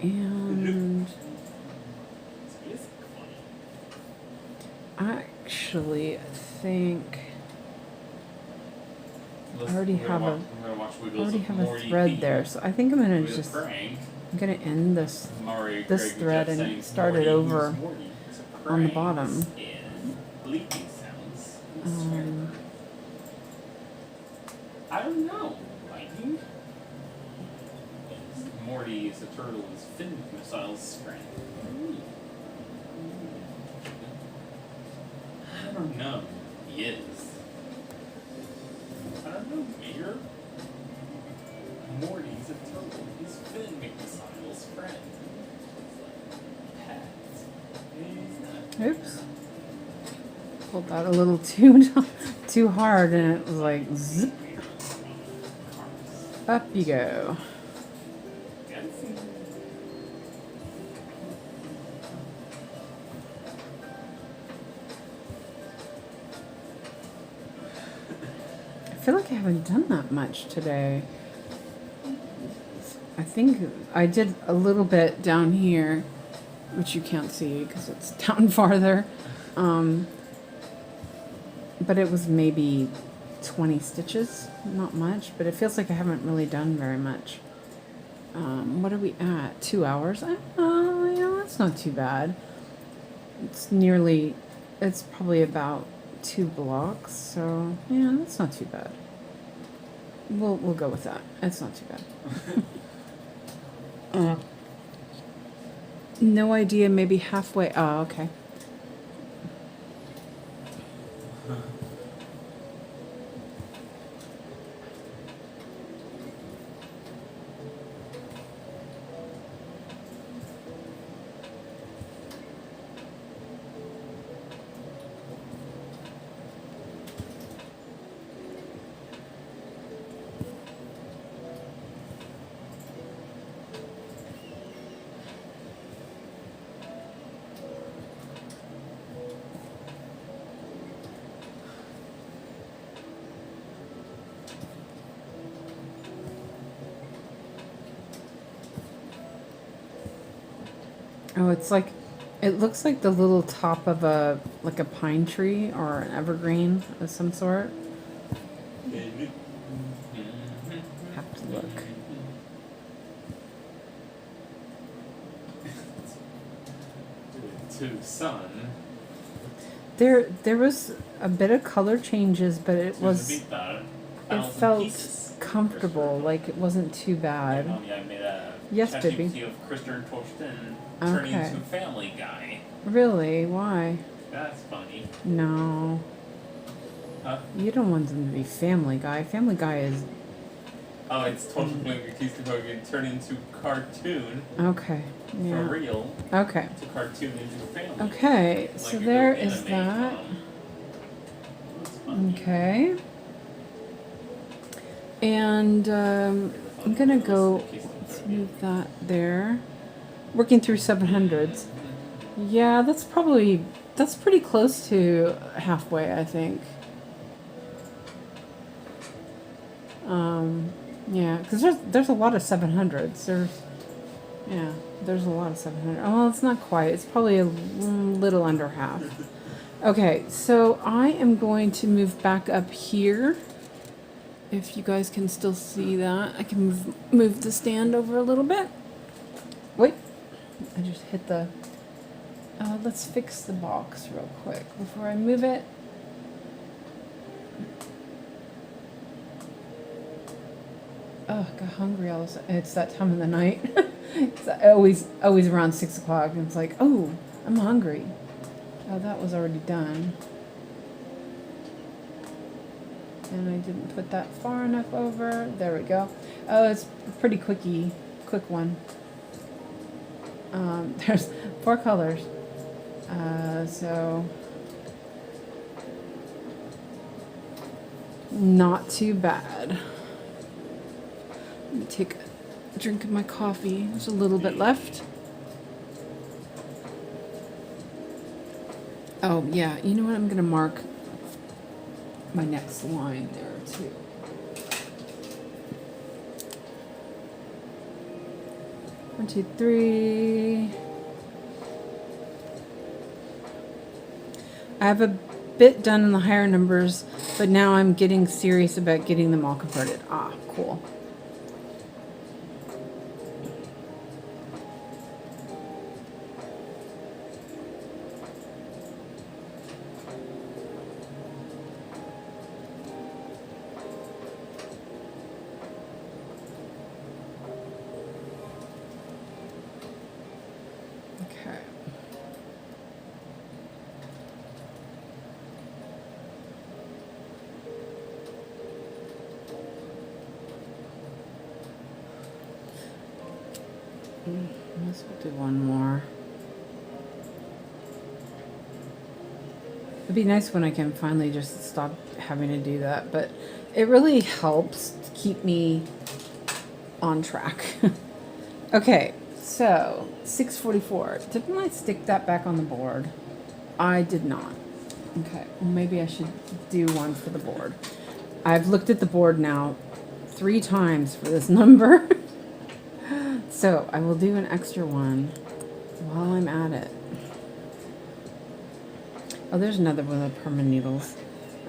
S1: And I actually think I already have a thread there, so I think I'm gonna just end this thread and start it over on the bottom.
S2: I don't know. Morty is a turtle is Finn McMissile's friend. I don't know. He is. I don't know, Mayor. Morty's a turtle. He's Finn McMissile's friend. Pat.
S1: Oops. Pulled that a little too hard, and it was like zip. Up you go. I feel like I haven't done that much today. I think I did a little bit down here, which you can't see because it's down farther. But it was maybe 20 stitches, not much, but it feels like I haven't really done very much. What are we at? 2 hours? Yeah, that's not too bad. It's probably about 2 blocks, so yeah, that's not too bad. We'll go with that. It's not too bad. No idea, maybe halfway. Oh, okay. Oh, it looks like the little top of a pine tree or an evergreen of some sort. Have to look.
S2: To sun.
S1: There was a bit of color changes, but it felt comfortable, like it wasn't too bad. Yes, baby.
S2: Turning into Family Guy.
S1: Really? Why?
S2: That's funny.
S1: No.
S2: Huh?
S1: You don't want them to be Family Guy. Family Guy is...
S2: Oh, it's totally 𝐂𝐫𝐶 turn into cartoon.
S1: Okay. Yeah.
S2: For real.
S1: Okay.
S2: To cartoon into family.
S1: Okay,
S2: like
S1: so there is that. Okay. And I'm gonna go, let's move that there. Working through 700s. Yeah, that's pretty close to halfway, I think. Yeah, because there's a lot of 700s. There's a lot of 700. Oh, well, it's not quite. It's probably a little under half. Okay, so I am going to move back up here. If you guys can still see that, I can move the stand over a little bit. Wait, I just hit the... let's fix the box real quick before I move it. Oh, I got hungry all of a sudden. It's that time of the night. It's always around 6 o'clock, and it's like, oh, I'm hungry. Oh, that was already done. And I didn't put that far enough over. There we go. Oh, it's a pretty quick one. There's 4 colors. So Not too bad. Let me take a drink of my coffee. There's a little bit left. Oh, yeah. You know what? I'm going to mark my next line there, too. One, two, three. I have a bit done in the higher numbers, but now I'm getting serious about getting them all converted. Ah, cool. Okay. Let's do one more. It'd be nice when I can finally just stop having to do that, but it really helps to keep me on track. Okay, so 6:44. Didn't I stick that back on the board? I did not. Okay, well, maybe I should do one for the board. I've looked at the board now 3 times for this number. So I will do an extra one while I'm at it. Oh, there's another one of the permanent needles.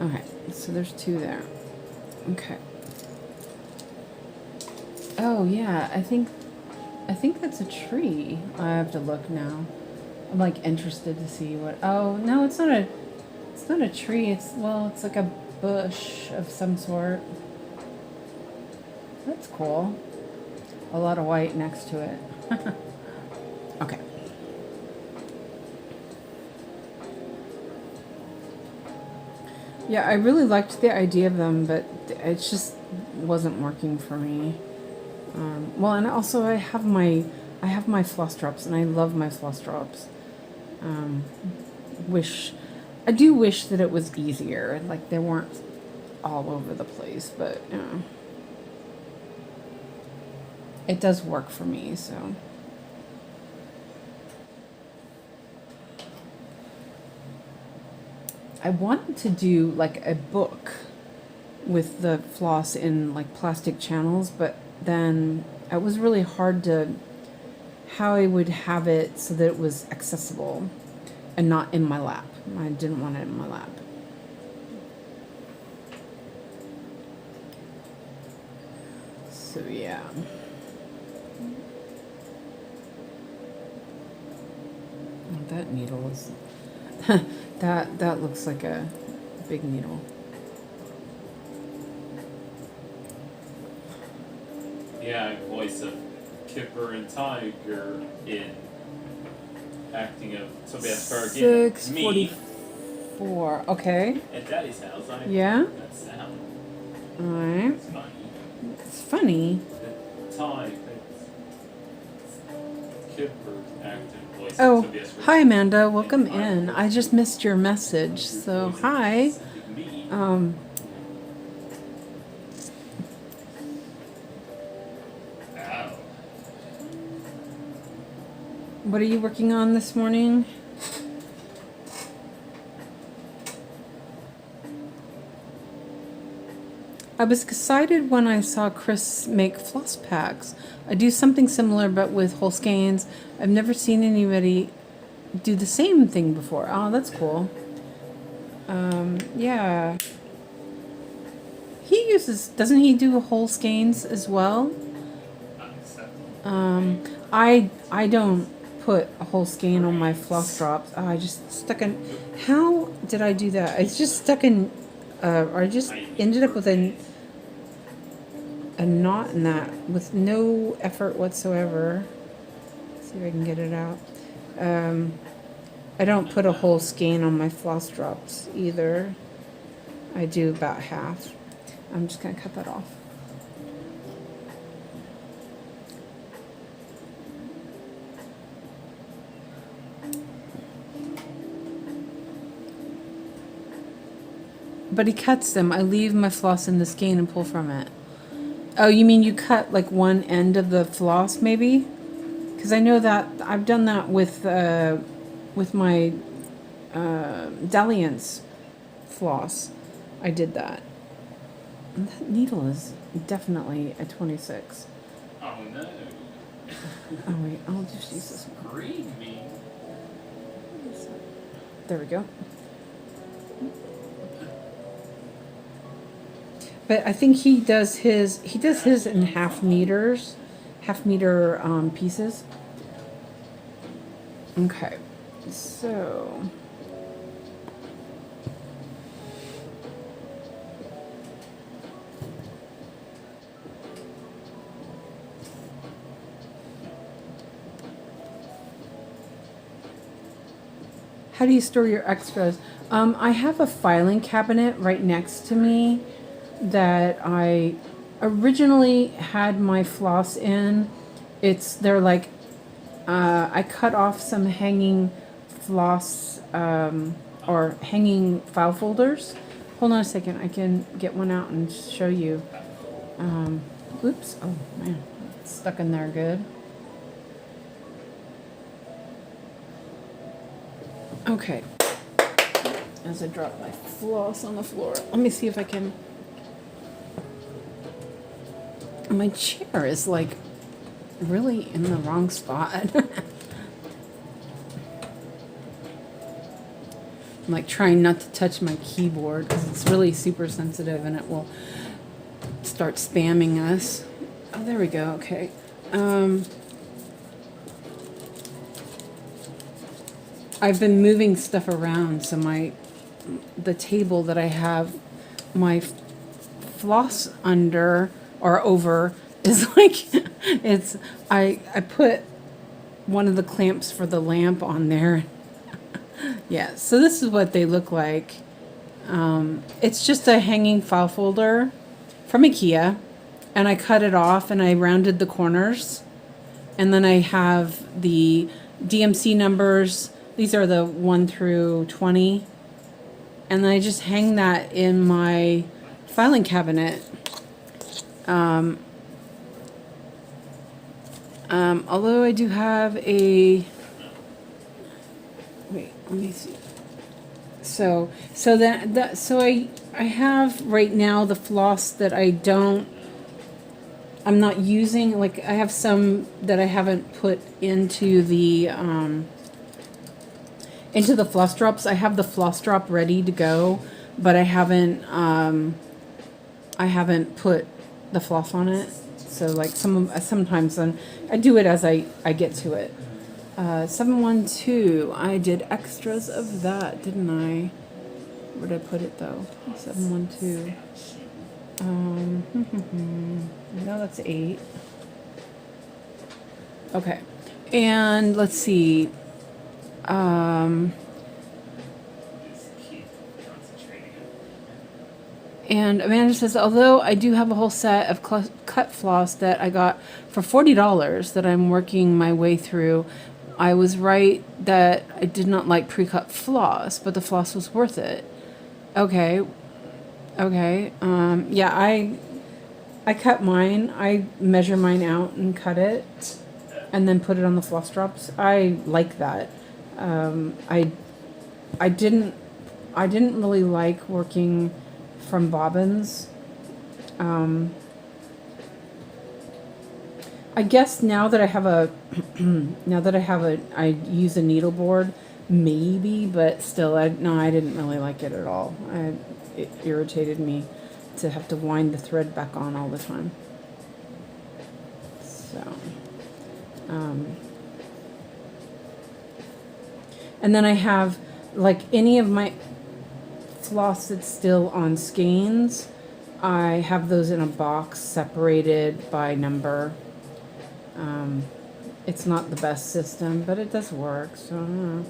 S1: Okay, so there's 2 there. Okay. Oh yeah, I think that's a tree. I have to look now. I'm like interested to see what. Oh no, it's not a tree. It's like a bush of some sort. That's cool. A lot of white next to it. Okay. Yeah, I really liked the idea of them, but it just wasn't working for me. Well, and also I have my floss drops, and I love my floss drops. I do wish that it was easier, like they weren't all over the place, but you know. It does work for me, so. I wanted to do like a book with the floss in like plastic channels, but then it was really hard to how I would have it so that it was accessible and not in my lap. I didn't want it in my lap. So yeah. That needle is that looks like a big needle.
S2: Yeah, voice of Kipper and Tiger in acting of Tobias Berg.
S1: 6:44. Okay.
S2: At Daddy's house, I
S1: Yeah.
S2: that sound.
S1: All right.
S2: It's funny.
S1: It's funny.
S2: The time Kipper acting voice
S1: Oh,
S2: of Tobias Berg.
S1: hi Amanda. Welcome in. I just missed your message. So hi.
S2: Ow.
S1: What are you working on this morning? I was excited when I saw Chris make floss packs. I do something similar but with whole skeins. I've never seen anybody do the same thing before. Oh, that's cool. Yeah. He doesn't he do whole skeins as well? I don't put a whole skein on my floss drops. Oh, I just stuck in. How did I do that? It's just stuck in. Or I just ended up with a knot in that with no effort whatsoever. Let's see if I can get it out. I don't put a whole skein on my floss drops either. I do about half. I'm just gonna cut that off. But he cuts them. I leave my floss in the skein and pull from it. Oh, you mean you cut like one end of the floss, maybe? Because I know that I've done that with my Dalliance floss. I did that. And that needle is definitely a 26.
S2: Oh no.
S1: Oh wait, I'll just use this one.
S2: Read me.
S1: There we go. But I think he does his in half meter pieces. Okay, so how do you store your extras? I have a filing cabinet right next to me that I originally had my floss in. They're like, I cut off some hanging floss or hanging file folders. Hold on a second, I can get one out and show you. Oops, oh man, it's stuck in there good. Okay, as I drop my floss on the floor, let me see if I can. My chair is like really in the wrong spot. I'm like trying not to touch my keyboard because it's really super sensitive and it will start spamming us. Oh, there we go. Okay. I've been moving stuff around, so the table that I have my floss under or over is like I put one of the clamps for the lamp on there. Yeah, so this is what they look like. It's just a hanging file folder from IKEA, and I cut it off and I rounded the corners, and then I have the DMC numbers. These are the 1 through 20, and then I just hang that in my filing cabinet. Although I do have a, wait, let me see. So I have right now the floss that I'm not using. Like I have some that I haven't put into the floss drops. I have the floss drop ready to go, but I haven't put the floss on it. So like sometimes I do it as I get to it. 712. I did extras of that, didn't I? Where did I put it though? 712. No, that's 8. Okay, and let's see. And Amanda says, although I do have a whole set of cut floss that I got for $40 that I'm working my way through, I was right that I did not like pre-cut floss, but the floss was worth it. Okay. Yeah, I cut mine. I measure mine out and cut it, and then put it on the floss drops. I like that. I didn't really like working from bobbins. I guess now that I have I use a needle board, maybe, but still, I didn't really like it at all. It irritated me to have to wind the thread back on all the time. So, and then I have, like, any of my floss that's still on skeins, I have those in a box separated by number. It's not the best system, but it does work, so I don't know.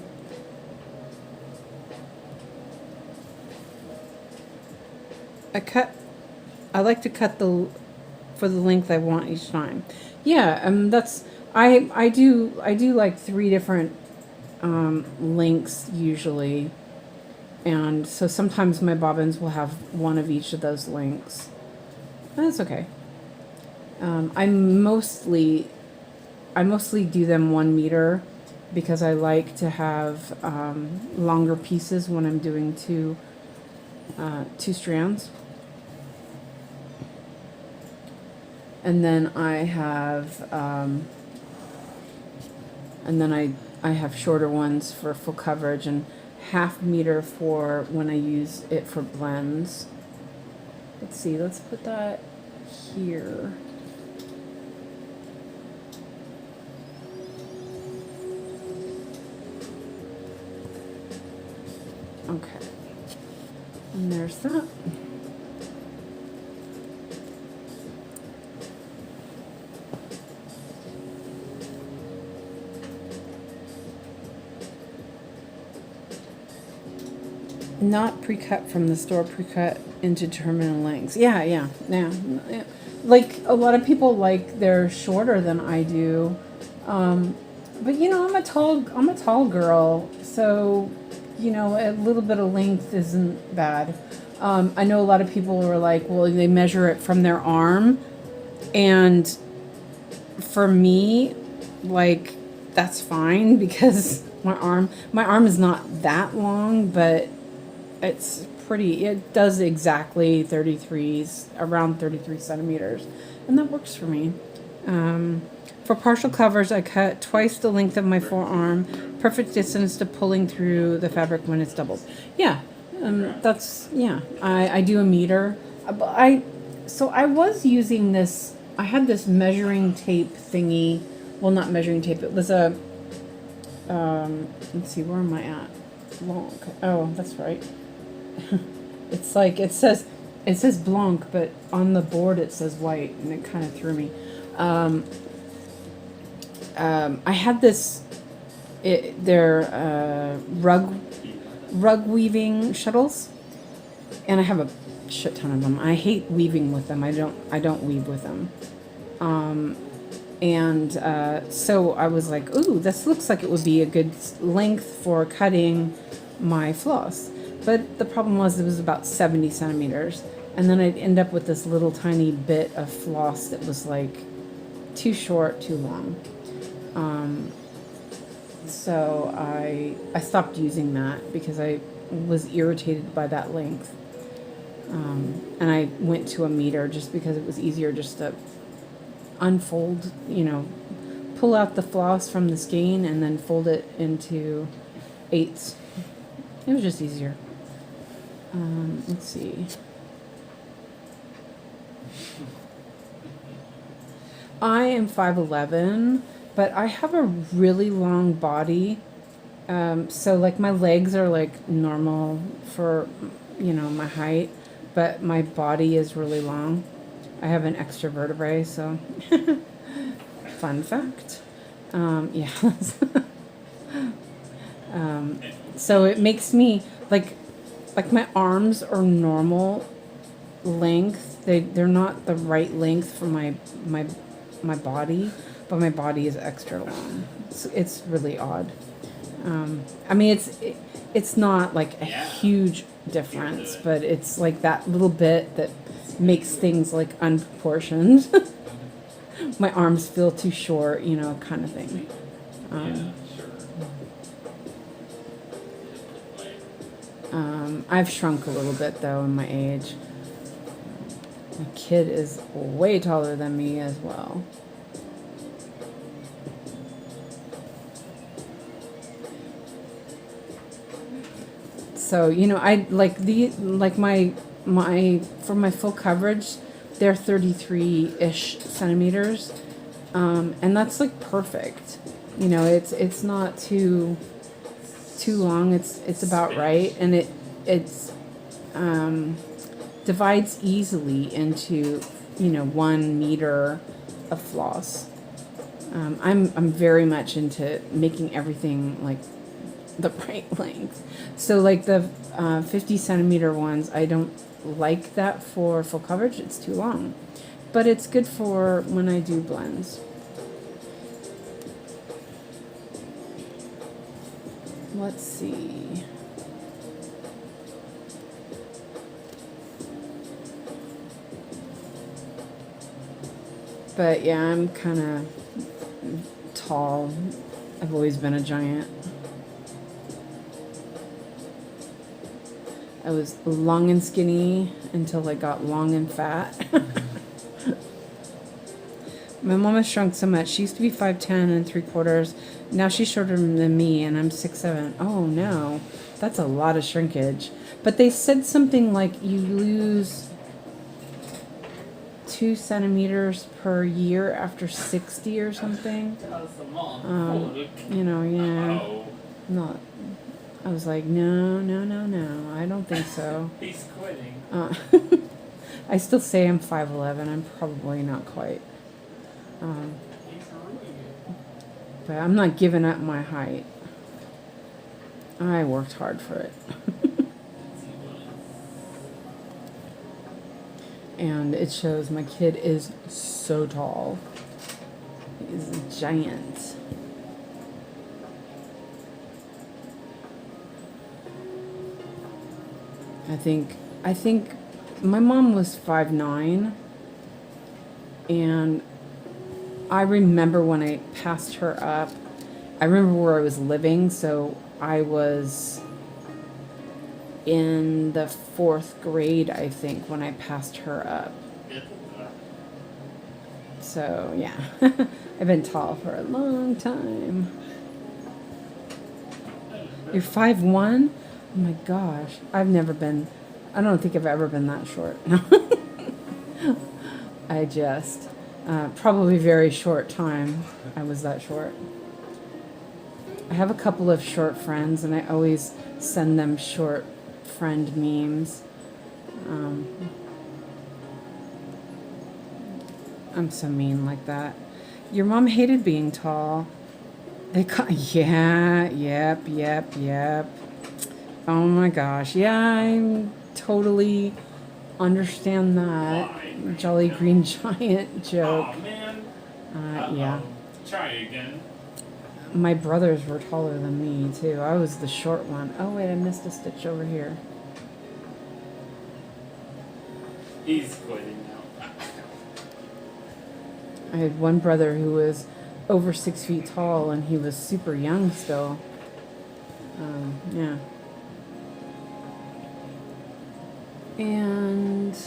S1: I like to cut for the length I want each time. Yeah, I do like 3 different lengths usually And so sometimes my bobbins will have one of each of those lengths. That's okay. I mostly do them 1 meter because I like to have longer pieces when I'm doing two strands. And then I have I have shorter ones for full coverage and 1/2 meter for when I use it for blends. Let's see, let's put that here. Okay, and there's that. Not pre-cut from the store, pre-cut into terminal lengths. Yeah. Like a lot of people like they're shorter than I do, but you know I'm a tall girl, so you know a little bit of length isn't bad. I know a lot of people are like, well, they measure it from their arm, and for me, like that's fine because my arm is not that long, but it's pretty, it does exactly 33s, around 33 centimeters, and that works for me. For partial covers, I cut twice the length of my forearm, perfect distance to pulling through the fabric when it's doubled. Yeah, that's, yeah, I do 1 meter. So I was using this, I had this measuring tape thingy, well, not measuring tape, it was a, let's see, where am I at? Blanc. Oh, that's right. It's like it says blanc, but on the board it says white, and it kind of threw me. I had this. They're rug weaving shuttles, and I have a shit ton of them. I hate weaving with them. I don't weave with them. So I was like, ooh, this looks like it would be a good length for cutting my floss. But the problem was it was about 70 centimeters. And then I'd end up with this little tiny bit of floss that was like too short, too long. So I stopped using that because I was irritated by that length. And I went to 1 meter just because it was easier just to unfold, you know, pull out the floss from the skein and then fold it into 8s. It was just easier. Let's see. I am 5'11", but I have a really long body. So like my legs are like normal for, you know, my height, but my body is really long. I have an extra vertebrae, so fun fact. Yeah. So it makes me like my arms are normal length. They're not the right length for my body, but my body is extra long. It's really odd. I mean, it's not like a huge difference, but it's like that little bit that makes things like unproportioned. My arms feel too short, you know, kind of thing. I've shrunk a little bit though in my age. My kid is way taller than me as well. So, you know, I like for my full coverage, they're 33-ish centimeters. And that's like perfect. You know, it's not too long. It's about right, and it's divides easily into, you know, 1 meter of floss. I'm very much into making everything like the right length. So like the 50 centimeter ones, I don't like that for full coverage. It's too long, but it's good for when I do blends. Let's see. But yeah, I'm kind of tall. I've always been a giant. I was long and skinny until I got long and fat. My mom has shrunk so much. She used to be 5'10" 3/4. Now she's shorter than me, and I'm 6'7". Oh no, that's a lot of shrinkage. But they said something like you lose 2 centimeters per year after 60 or something. You know, yeah. Not. I was like, no, I don't think so.
S2: He's quitting.
S1: I still say I'm 5'11". I'm probably not quite. But I'm not giving up my height. I worked hard for it. And it shows my kid is so tall. He is a giant. I think my mom was 5'9", and I remember when I passed her up, I remember where I was living, so I was in the 4th grade, I think, when I passed her up. So, yeah. I've been tall for a long time. You're 5'1"? Oh my gosh. I don't think I've ever been that short. I just, probably very short time I was that short. I have a couple of short friends, and I always send them short friend memes. I'm so mean like that. Your mom hated being tall. Yeah, yep. Oh my gosh. Yeah, I totally understand that. Jolly green giant joke.
S2: Oh man.
S1: Yeah.
S2: Try again.
S1: My brothers were taller than me too. I was the short one. Oh wait, I missed a stitch over here.
S2: He's quitting now.
S1: I had one brother who was over 6 feet tall, and he was super young still. Yeah. And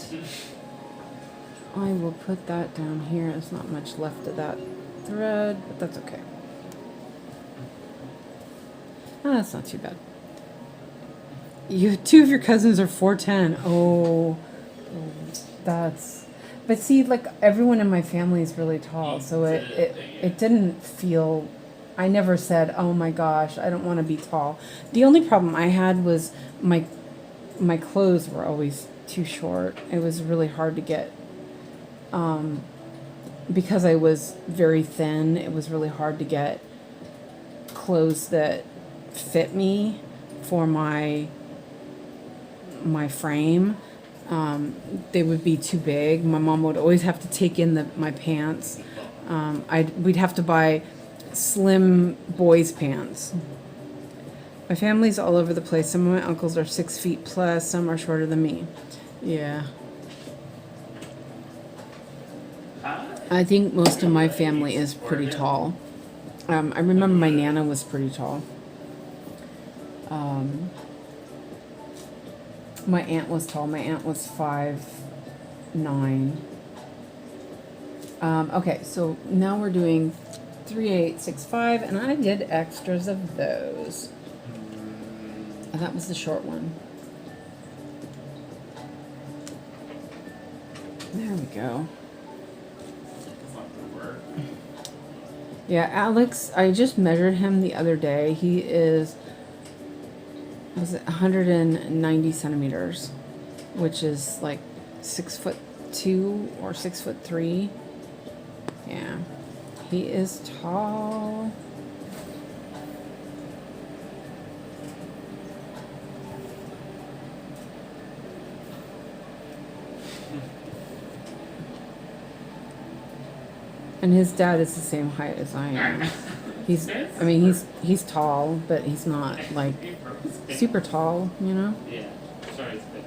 S1: I will put that down here. There's not much left of that thread, but that's okay. Oh, that's not too bad. Two of your cousins are 4'10". Oh, that's... But see, like, everyone in my family is really tall, so it didn't feel... I never said, oh my gosh, I don't want to be tall. The only problem I had was my clothes were always too short. It was really hard to get... because I was very thin, it was really hard to get clothes that fit me for my frame. They would be too big. My mom would always have to take in my pants. We'd have to buy slim boys' pants. My family's all over the place. Some of my uncles are 6 feet plus. Some are shorter than me. Yeah. I think most of my family is pretty tall. I remember my Nana was pretty tall. My aunt was tall. My aunt was 5'9". Okay, so now we're doing 3, 8, 6, 5, and I did extras of those. And that was the short one. There we go. Yeah, Alex, I just measured him the other day. He is, was it 190 centimeters, which is like 6'2" or 6'3". Yeah, he is tall. And his dad is the same height as I am. He's tall, but he's not like super tall, you know?
S2: Yeah. Sorry, it's been.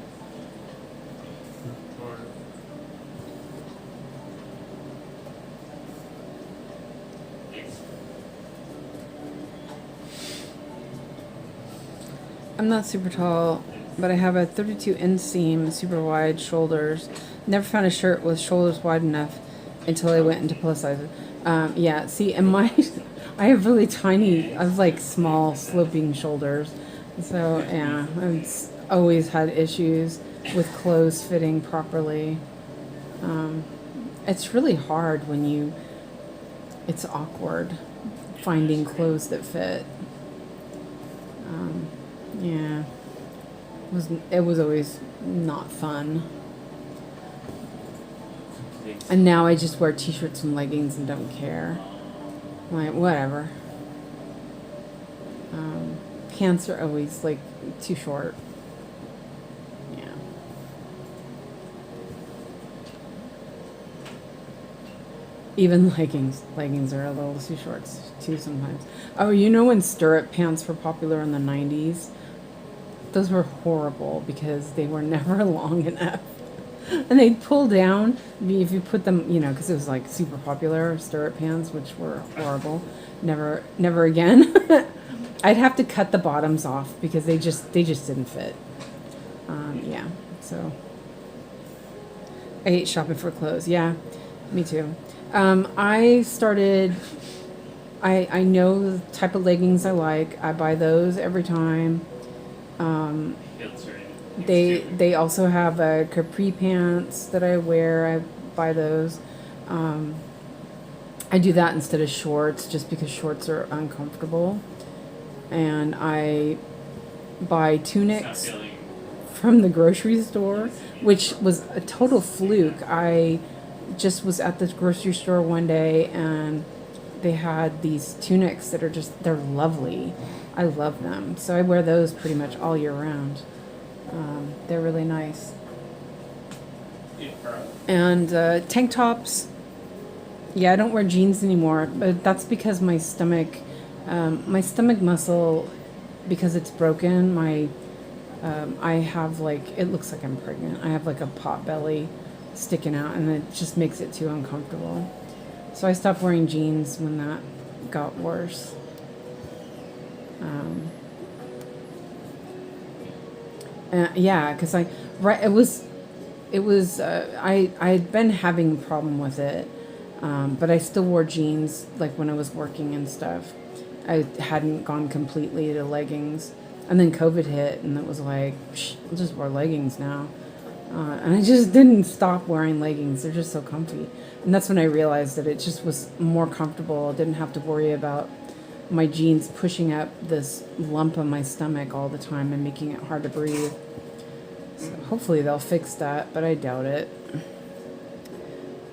S1: I'm not super tall, but I have a 32 inseam, super wide shoulders. Never found a shirt with shoulders wide enough until I went into plus sizes. Yeah, see, and my, I have really tiny, I have like small sloping shoulders. So yeah, I've always had issues with clothes fitting properly. It's really hard when it's awkward finding clothes that fit. Yeah, it was always not fun. And now I just wear t-shirts and leggings and don't care. I'm like, whatever. Pants are always like too short. Yeah. Even leggings. Leggings are a little too short too sometimes. Oh, you know when stirrup pants were popular in the 90s? Those were horrible because they were never long enough. And they'd pull down if you put them, you know, because it was like super popular, stirrup pants, which were horrible. Never again. I'd have to cut the bottoms off because they just didn't fit. Yeah, so I hate shopping for clothes. Yeah, me too. I know the type of leggings I like. I buy those every time. They also have capri pants that I wear. I buy those. I do that instead of shorts just because shorts are uncomfortable. And I buy tunics from the grocery store, which was a total fluke. I just was at the grocery store one day and they had these tunics that are they're lovely. I love them. So I wear those pretty much all year round. They're really nice. And tank tops. Yeah, I don't wear jeans anymore, but that's because my stomach muscle, because it's broken, I have like, it looks like I'm pregnant. I have like a pot belly sticking out and it just makes it too uncomfortable. So I stopped wearing jeans when that got worse. Yeah, because I had been having a problem with it, but I still wore jeans like when I was working and stuff. I hadn't gone completely to leggings, and then COVID hit, and it was like, I'll just wear leggings now. And I just didn't stop wearing leggings. They're just so comfy. And that's when I realized that it just was more comfortable. I didn't have to worry about my jeans pushing up this lump on my stomach all the time and making it hard to breathe. So hopefully they'll fix that, but I doubt it.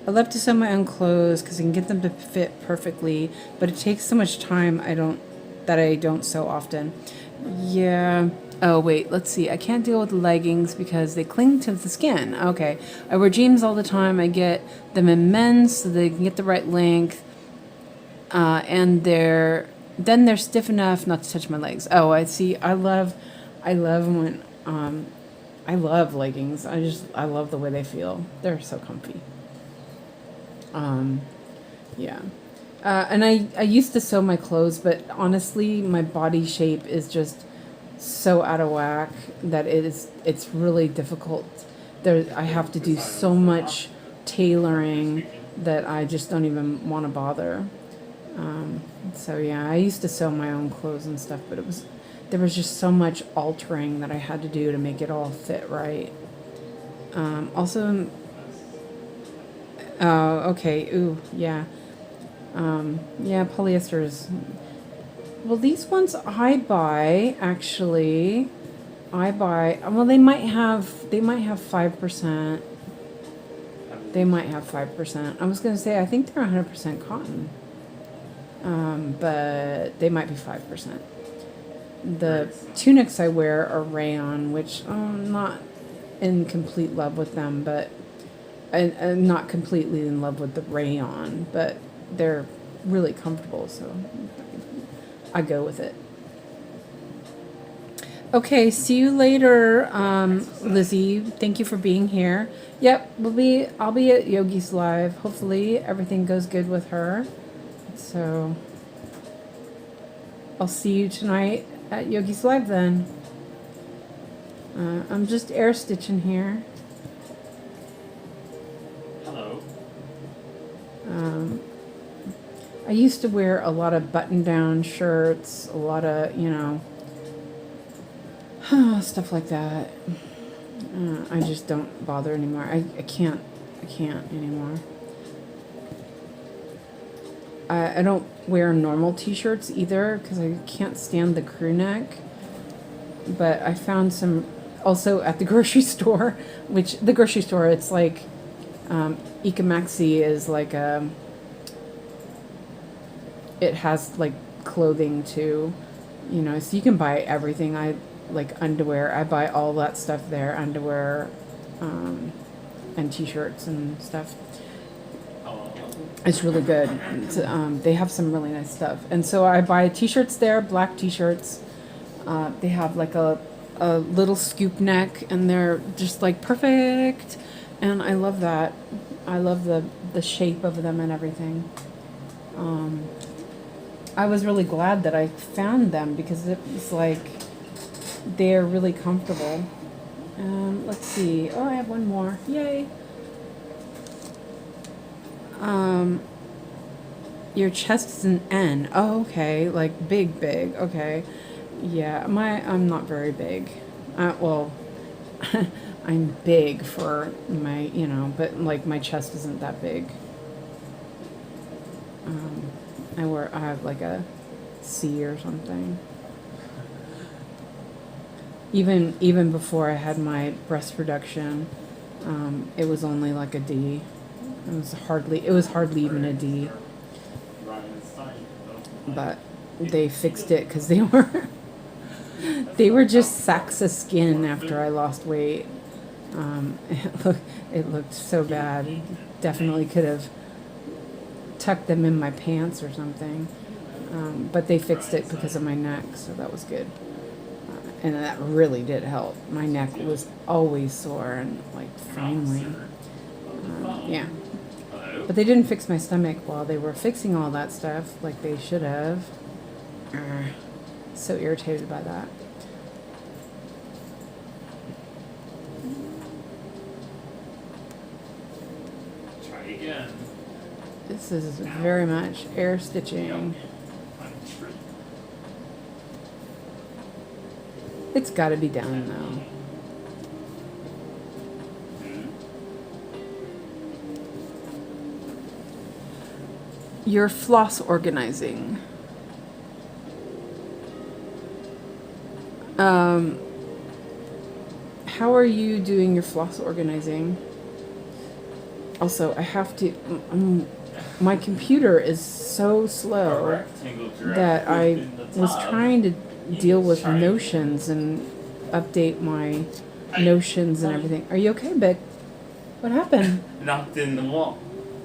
S1: I love to sew my own clothes because I can get them to fit perfectly, but it takes so much time that I don't sew often. Yeah. Oh, wait, let's see. I can't deal with leggings because they cling to the skin. Okay. I wear jeans all the time. I get them in men's so they can get the right length. And they're stiff enough not to touch my legs. Oh, I see. I love when, I love leggings. I love the way they feel. They're so comfy. Yeah. And I used to sew my clothes, but honestly, my body shape is just so out of whack that it's really difficult. I have to do so much tailoring that I just don't even want to bother. So yeah, I used to sew my own clothes and stuff, but there was just so much altering that I had to do to make it all fit right. Also, oh, okay, ooh, yeah. Yeah, polyester is, well, these ones I buy, actually, well, they might have 5%. They might have 5%. I was going to say, I think they're 100% cotton. But they might be 5%. The tunics I wear are rayon, which I'm not in complete love with them, but I'm not completely in love with the rayon, but they're really comfortable, so I go with it. Okay, see you later, Lizzie. Thank you for being here. Yep, I'll be at Yogi's Live. Hopefully everything goes good with her. So I'll see you tonight at Yogi's Live then. I'm just air stitching here.
S2: Hello.
S1: I used to wear a lot of button-down shirts, a lot of, you know, stuff like that. I just don't bother anymore. I can't anymore. I don't wear normal t-shirts either because I can't stand the crew neck. But I found some also at the grocery store, which the grocery store, it's like 𝐂𝐫𝐈𝐓𝐇 is like a, it has like clothing too, you know, so you can buy everything. I like underwear. I buy all that stuff there, underwear and t-shirts and stuff. It's really good. It's, they have some really nice stuff. And so I buy t-shirts there, black t-shirts. They have like a little scoop neck and they're just like perfect. And I love that. I love the shape of them and everything. I was really glad that I found them because it was like, they're really comfortable. Let's see. Oh, I have one more. Yay. Your chest is an N. Oh, okay. Like big. Okay. Yeah, I'm not very big. Well, I'm big for my, you know, but like my chest isn't that big. I have like a C or something. Even before I had my breast reduction, it was only like a D. It was hardly even a D. But they fixed it because they were just sacks of skin after I lost weight. It looked so bad. Definitely could have tucked them in my pants or something. But they fixed it because of my neck, so that was good. And that really did help. My neck was always sore and like finally, yeah. But they didn't fix my stomach while they were fixing all that stuff like they should have. So irritated by that.
S2: Try again.
S1: This is very much air stitching. It's got to be down though. Your floss organizing. How are you doing your floss organizing? Also, I have to. My computer is so slow that I was trying to deal with notions and update my notions and everything. Are you okay, Vic? What happened?
S2: Knocked in the wall.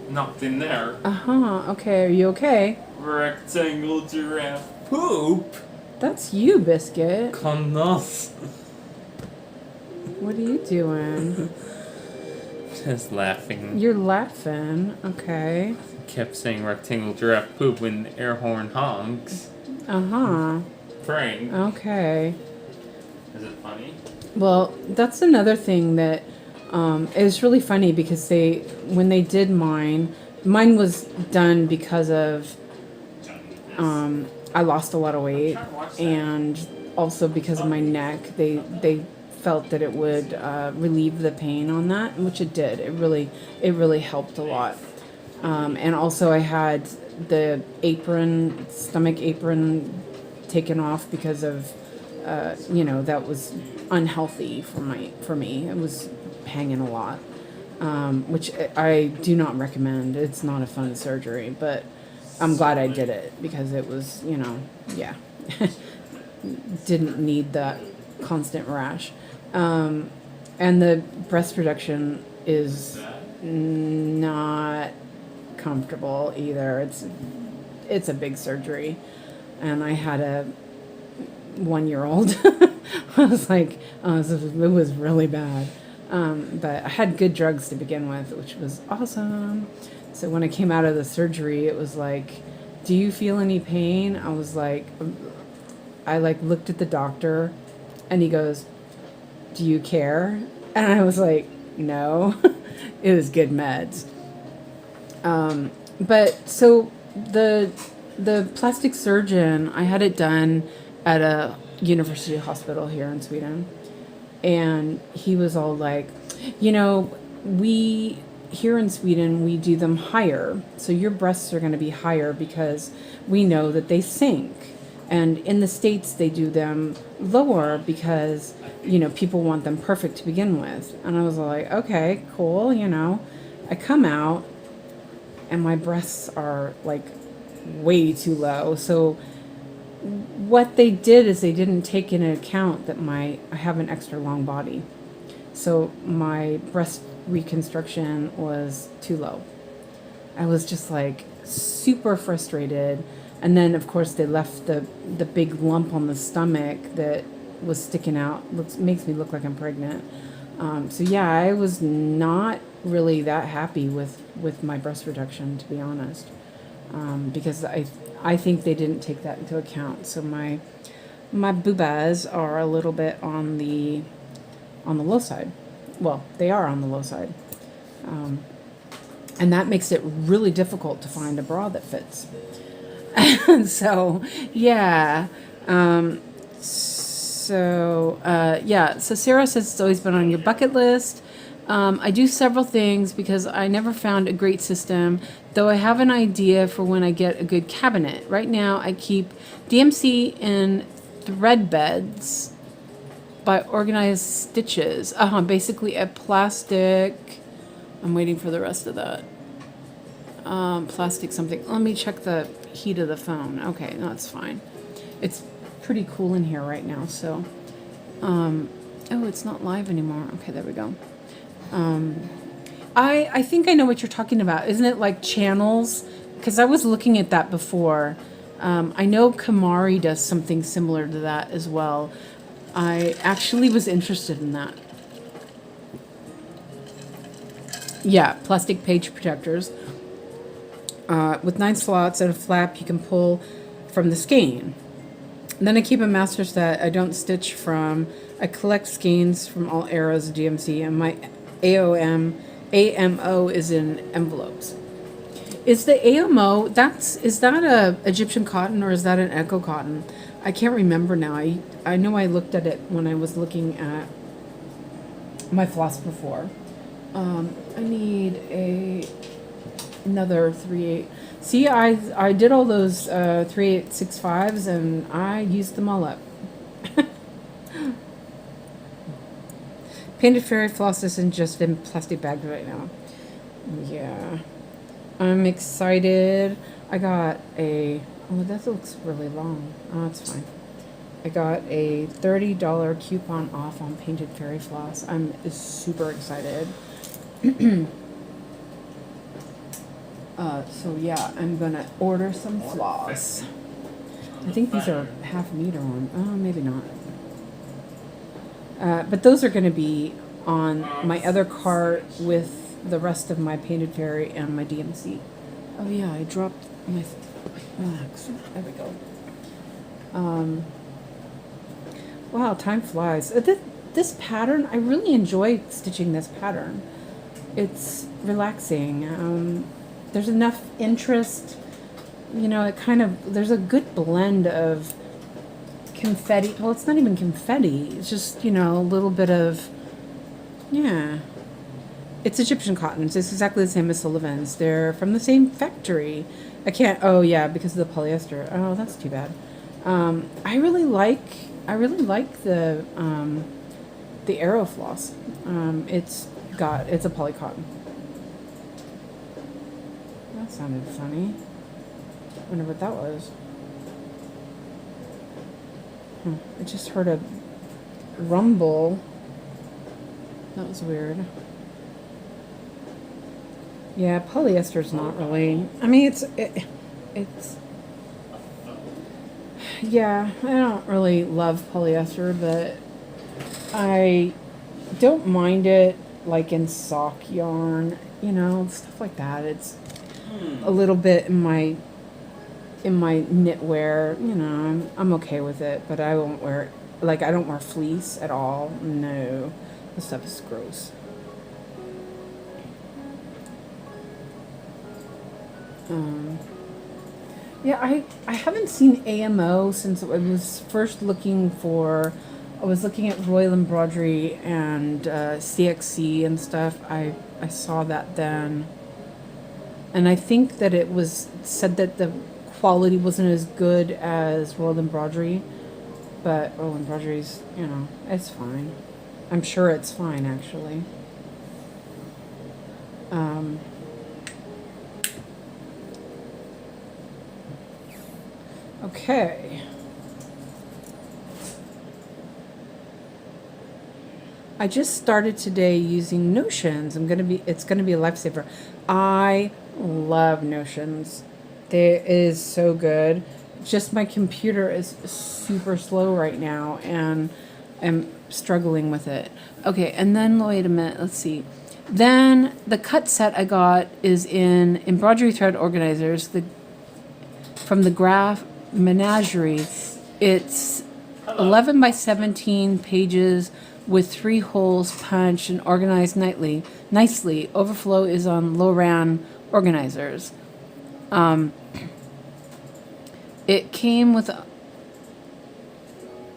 S2: Knocked in there.
S1: Okay, are you okay?
S2: Rectangle giraffe poop.
S1: That's you, Biscuit.
S3: Condos.
S1: What are you doing?
S3: Just laughing.
S1: You're laughing. Okay.
S3: Kept saying rectangle giraffe poop when the air horn honks. Prank.
S1: Okay.
S2: Is it funny?
S1: Well, that's another thing that it was really funny because when they did mine was done because of I lost a lot of weight and also because of my neck. They felt that it would relieve the pain on that, which it did. It really helped a lot. And also I had the stomach apron taken off because of that was unhealthy for me. It was hanging a lot, which I do not recommend. It's not a fun surgery, but I'm glad I did it because it was, yeah, didn't need that constant rash. And the breast reduction is not comfortable either. It's a big surgery, and I had a 1-year-old. I was like, it was really bad. But I had good drugs to begin with, which was awesome. So when I came out of the surgery, it was like, do you feel any pain? I was like, I looked at the doctor and he goes, do you care? And I was like, no. It was good meds. But so the plastic surgeon, I had it done at a university hospital here in Sweden. And he was all like, we here in Sweden, we do them higher. So your breasts are going to be higher because we know that they sink. And in the States, they do them lower because, people want them perfect to begin with. And I was like, okay, cool, I come out and my breasts are like way too low. So what they did is they didn't take into account that I have an extra long body. So my breast reconstruction was too low. I was just like super frustrated. And then of course they left the big lump on the stomach that was sticking out. Makes me look like I'm pregnant. So yeah, I was not really that happy with my breast reduction, to be honest. Because I think they didn't take that into account. So my boobas are a little bit on the low side. Well, they are on the low side. And that makes it really difficult to find a bra that fits. So, yeah. So Sarah says it's always been on your bucket list. I do several things because I never found a great system, though I have an idea for when I get a good cabinet. Right now, I keep DMC in thread beds by organized stitches. Basically a plastic. I'm waiting for the rest of that. Plastic something. Let me check the heat of the phone. Okay, no, it's fine. It's pretty cool in here right now, so. Oh, it's not live anymore. Okay, there we go. I think I know what you're talking about. Isn't it like channels? Because I was looking at that before. I know Kamari does something similar to that as well. I actually was interested in that. Yeah, plastic page protectors. With 9 slots and a flap you can pull from the skein. And then I keep a master set I don't stitch from. I collect skeins from all eras of DMC, and my AMO is in envelopes. Is the AMO, is that a Egyptian cotton or is that an eco cotton? I can't remember now. I know I looked at it when I was looking at my floss before. I need another 3/8. See, I did all those 3/865s and I used them all up. Painted fairy floss isn't just in plastic bags right now. Yeah. I'm excited. I got oh, that looks really long. Oh, it's fine. I got a $30 coupon off on painted fairy floss. I'm super excited. So yeah, I'm gonna order some floss. I think these are half meter on. Oh, maybe not. But those are gonna be on my other cart with the rest of my painted fairy and my DMC. Oh yeah, I dropped my wax. There we go. Wow, time flies. This pattern, I really enjoy stitching this pattern. It's relaxing. There's enough interest, there's a good blend of confetti. Well, it's not even confetti. It's just, a little bit of, yeah. It's Egyptian cottons. It's exactly the same as Sullivan's. They're from the same factory. Oh yeah, because of the polyester. Oh, that's too bad. I really like the Aero floss. It's a poly cotton. That sounded funny. I wonder what that was. I just heard a rumble. That was weird. Yeah, polyester's not really. I mean, it's. Yeah, I don't really love polyester, but I don't mind it, like in sock yarn, stuff like that. It's a little bit in my knitwear, I'm okay with it, but I won't wear it like I don't wear fleece at all. No, this stuff is gross. Yeah, I haven't seen AMO since I was first looking for. I was looking at Royal Embroidery and CXC and stuff. I saw that then, and I think that it was said that the quality wasn't as good as Royal Embroidery, but Royal Embroidery's, you know, it's fine. I'm sure it's fine actually. Okay. I just started today using Notions. It's gonna be a lifesaver. I love Notions. It is so good. Just my computer is super slow right now and I'm struggling with it. Okay, and then wait a minute, let's see. Then the cut set I got is in embroidery thread organizers, from the Graph Menagerie. It's 11 by 17 pages with 3 holes punched and organized nicely. Overflow is on Loran organizers. It came with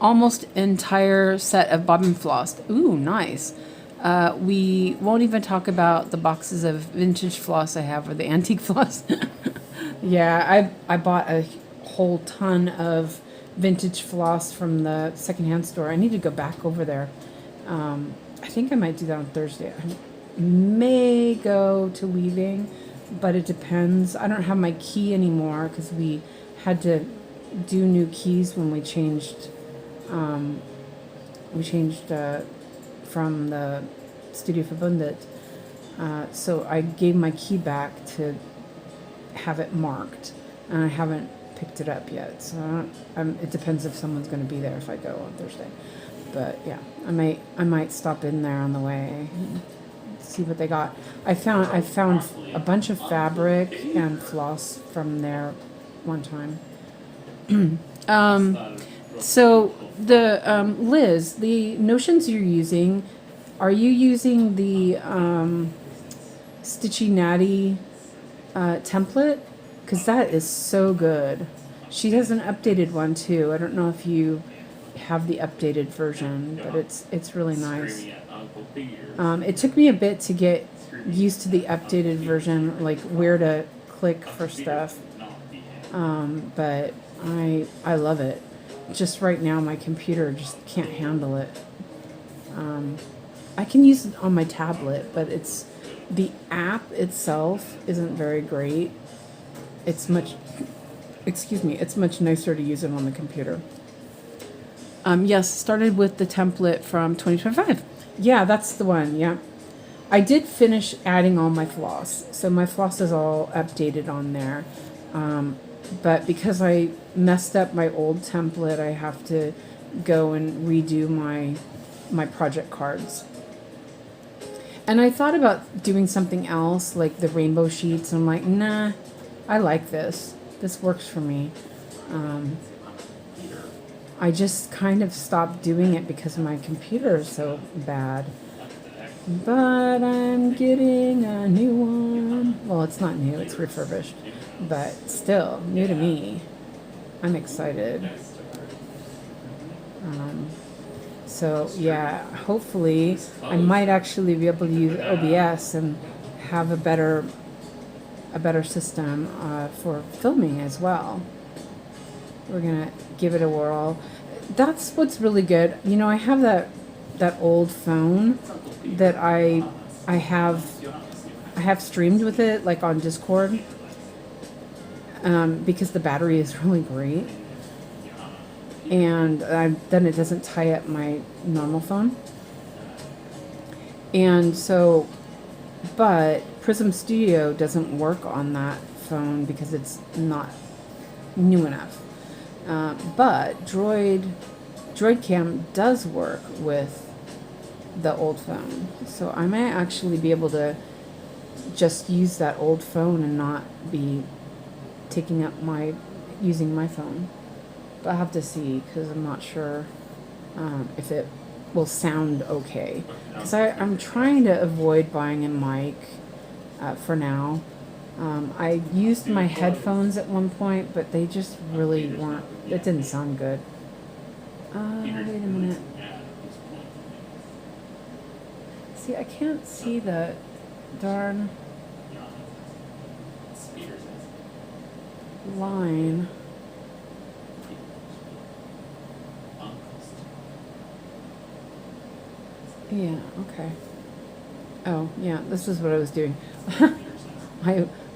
S1: almost entire set of bobbin floss. Ooh, nice. We won't even talk about the boxes of vintage floss I have or the antique floss. Yeah, I bought a whole ton of vintage floss from the secondhand store. I need to go back over there. I think I might do that on Thursday. I may go to Weaving, but it depends. I don't have my key anymore because we had to do new keys when we changed. From the Studio Verbundet. So I gave my key back to have it marked, and I haven't picked it up yet. So it depends if someone's going to be there if I go on Thursday. But yeah, I might stop in there on the way and see what they got. I found a bunch of fabric and floss from there one time. So the Liz, the Notions you're using, are you using the Stitchy Natty template? Because that is so good. She has an updated one too. I don't know if you have the updated version, but it's really nice. It took me a bit to get used to the updated version, like where to click for stuff. But I love it. Just right now my computer just can't handle it. I can use it on my tablet, but the app itself isn't very great. It's much nicer to use it on the computer. Yes, started with the template from 2025. Yeah, that's the one. Yeah, I did finish adding all my floss, so my floss is all updated on there. But because I messed up my old template, I have to go and redo my project cards. And I thought about doing something else, like the rainbow sheets. I'm like, nah, I like this. This works for me. I just kind of stopped doing it because my computer is so bad. But I'm getting a new one. Well, it's not new, it's refurbished. But still, new to me. I'm excited. So yeah, hopefully I might actually be able to use OBS and have a better system for filming as well. We're gonna give it a whirl. That's what's really good. You know, I have that old phone that I have streamed with it, like on Discord, because the battery is really great. And then it doesn't tie up my normal phone. And so, but Prism Studio doesn't work on that phone because it's not new enough. But Droidcam does work with the old phone. So I might actually be able to just use that old phone and not be taking up using my phone. But I'll have to see because I'm not sure if it will sound okay. Because I'm trying to avoid buying a mic for now. I used my headphones at one point, but they just really weren't, it didn't sound good. Wait a minute. See, I can't see the darn line. Yeah, okay. Oh, yeah, this is what I was doing.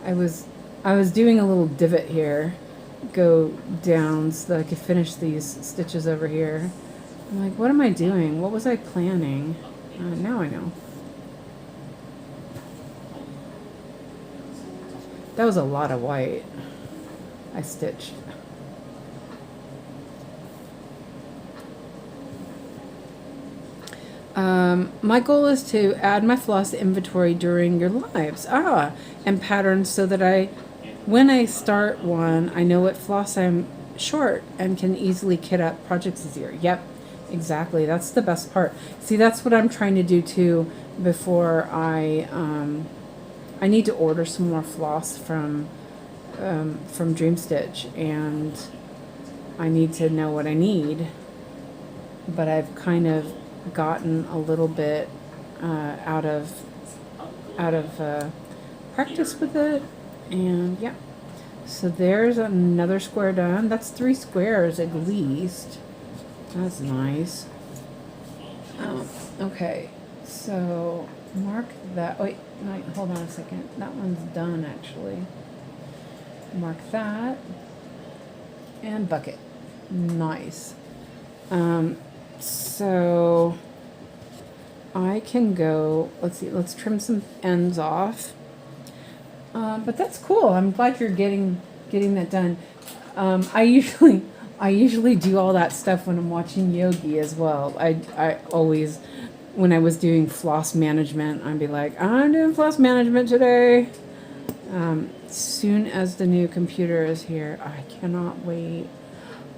S1: I was doing a little divot here, go down so that I could finish these stitches over here. I'm like, what am I doing? What was I planning? Now I know. That was a lot of white I stitched. My goal is to add my floss inventory during your lives. And patterns so that when I start one, I know what floss I'm short and can easily kit up projects easier. Yep, exactly. That's the best part. See, that's what I'm trying to do too before I need to order some more floss from Dream Stitch, and I need to know what I need. But I've kind of gotten a little bit out of practice with it, and yeah. So there's another square done. That's 3 squares at least. That's nice. Okay, so mark that. Wait, hold on a second. That one's done actually. Mark that and bucket. Nice. So I can go, let's see, let's trim some ends off. But that's cool. I'm glad you're getting that done. I usually do all that stuff when I'm watching Yogi as well. I always, when I was doing floss management, I'd be like, I'm doing floss management today. Soon as the new computer is here, I cannot wait.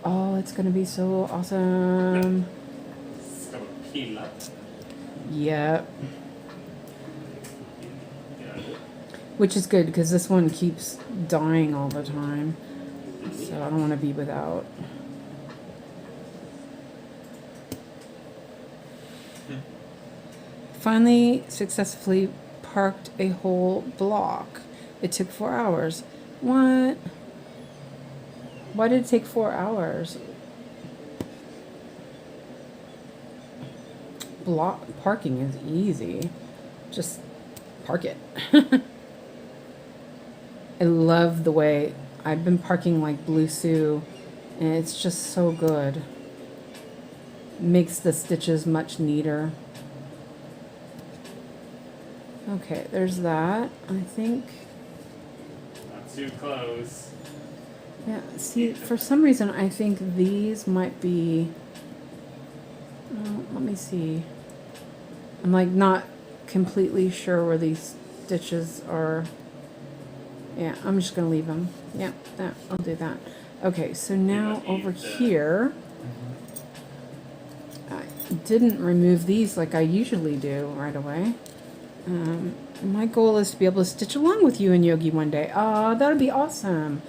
S1: Oh, it's gonna be so awesome. Yep. Which is good because this one keeps dying all the time. So I don't want to be without. Finally, successfully parked a whole block. It took 4 hours. What? Why did it take 4 hours? Block parking is easy. Just park it. I love the way I've been parking like Blue Sue, and it's just so good. Makes the stitches much neater. Okay, there's that. I think.
S2: Not too close.
S1: Yeah, see, for some reason I think these might be. Let me see. I'm like not completely sure where these stitches are. Yeah, I'm just gonna leave them. Yeah, I'll do that. Okay, so now over here, I didn't remove these like I usually do right away. My goal is to be able to stitch along with you and Yogi one day. That'd be awesome.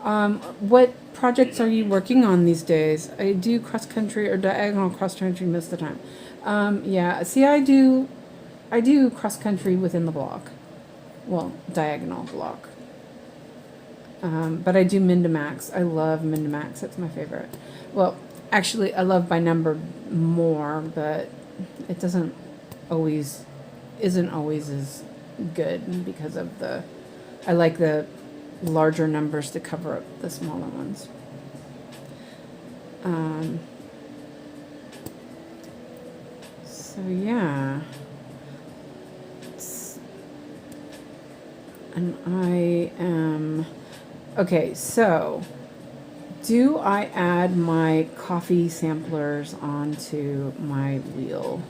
S1: What projects are you working on these days? I do cross country or diagonal cross country most of the time. Yeah, see, I do cross country within the block. Well, diagonal block. But I do min to max. I love min to max. That's my favorite. Well, actually, I love by number more, but it isn't always as good because of I like the larger numbers to cover up the smaller ones. So yeah. And I am, okay, so do I add my coffee samplers onto my wheel?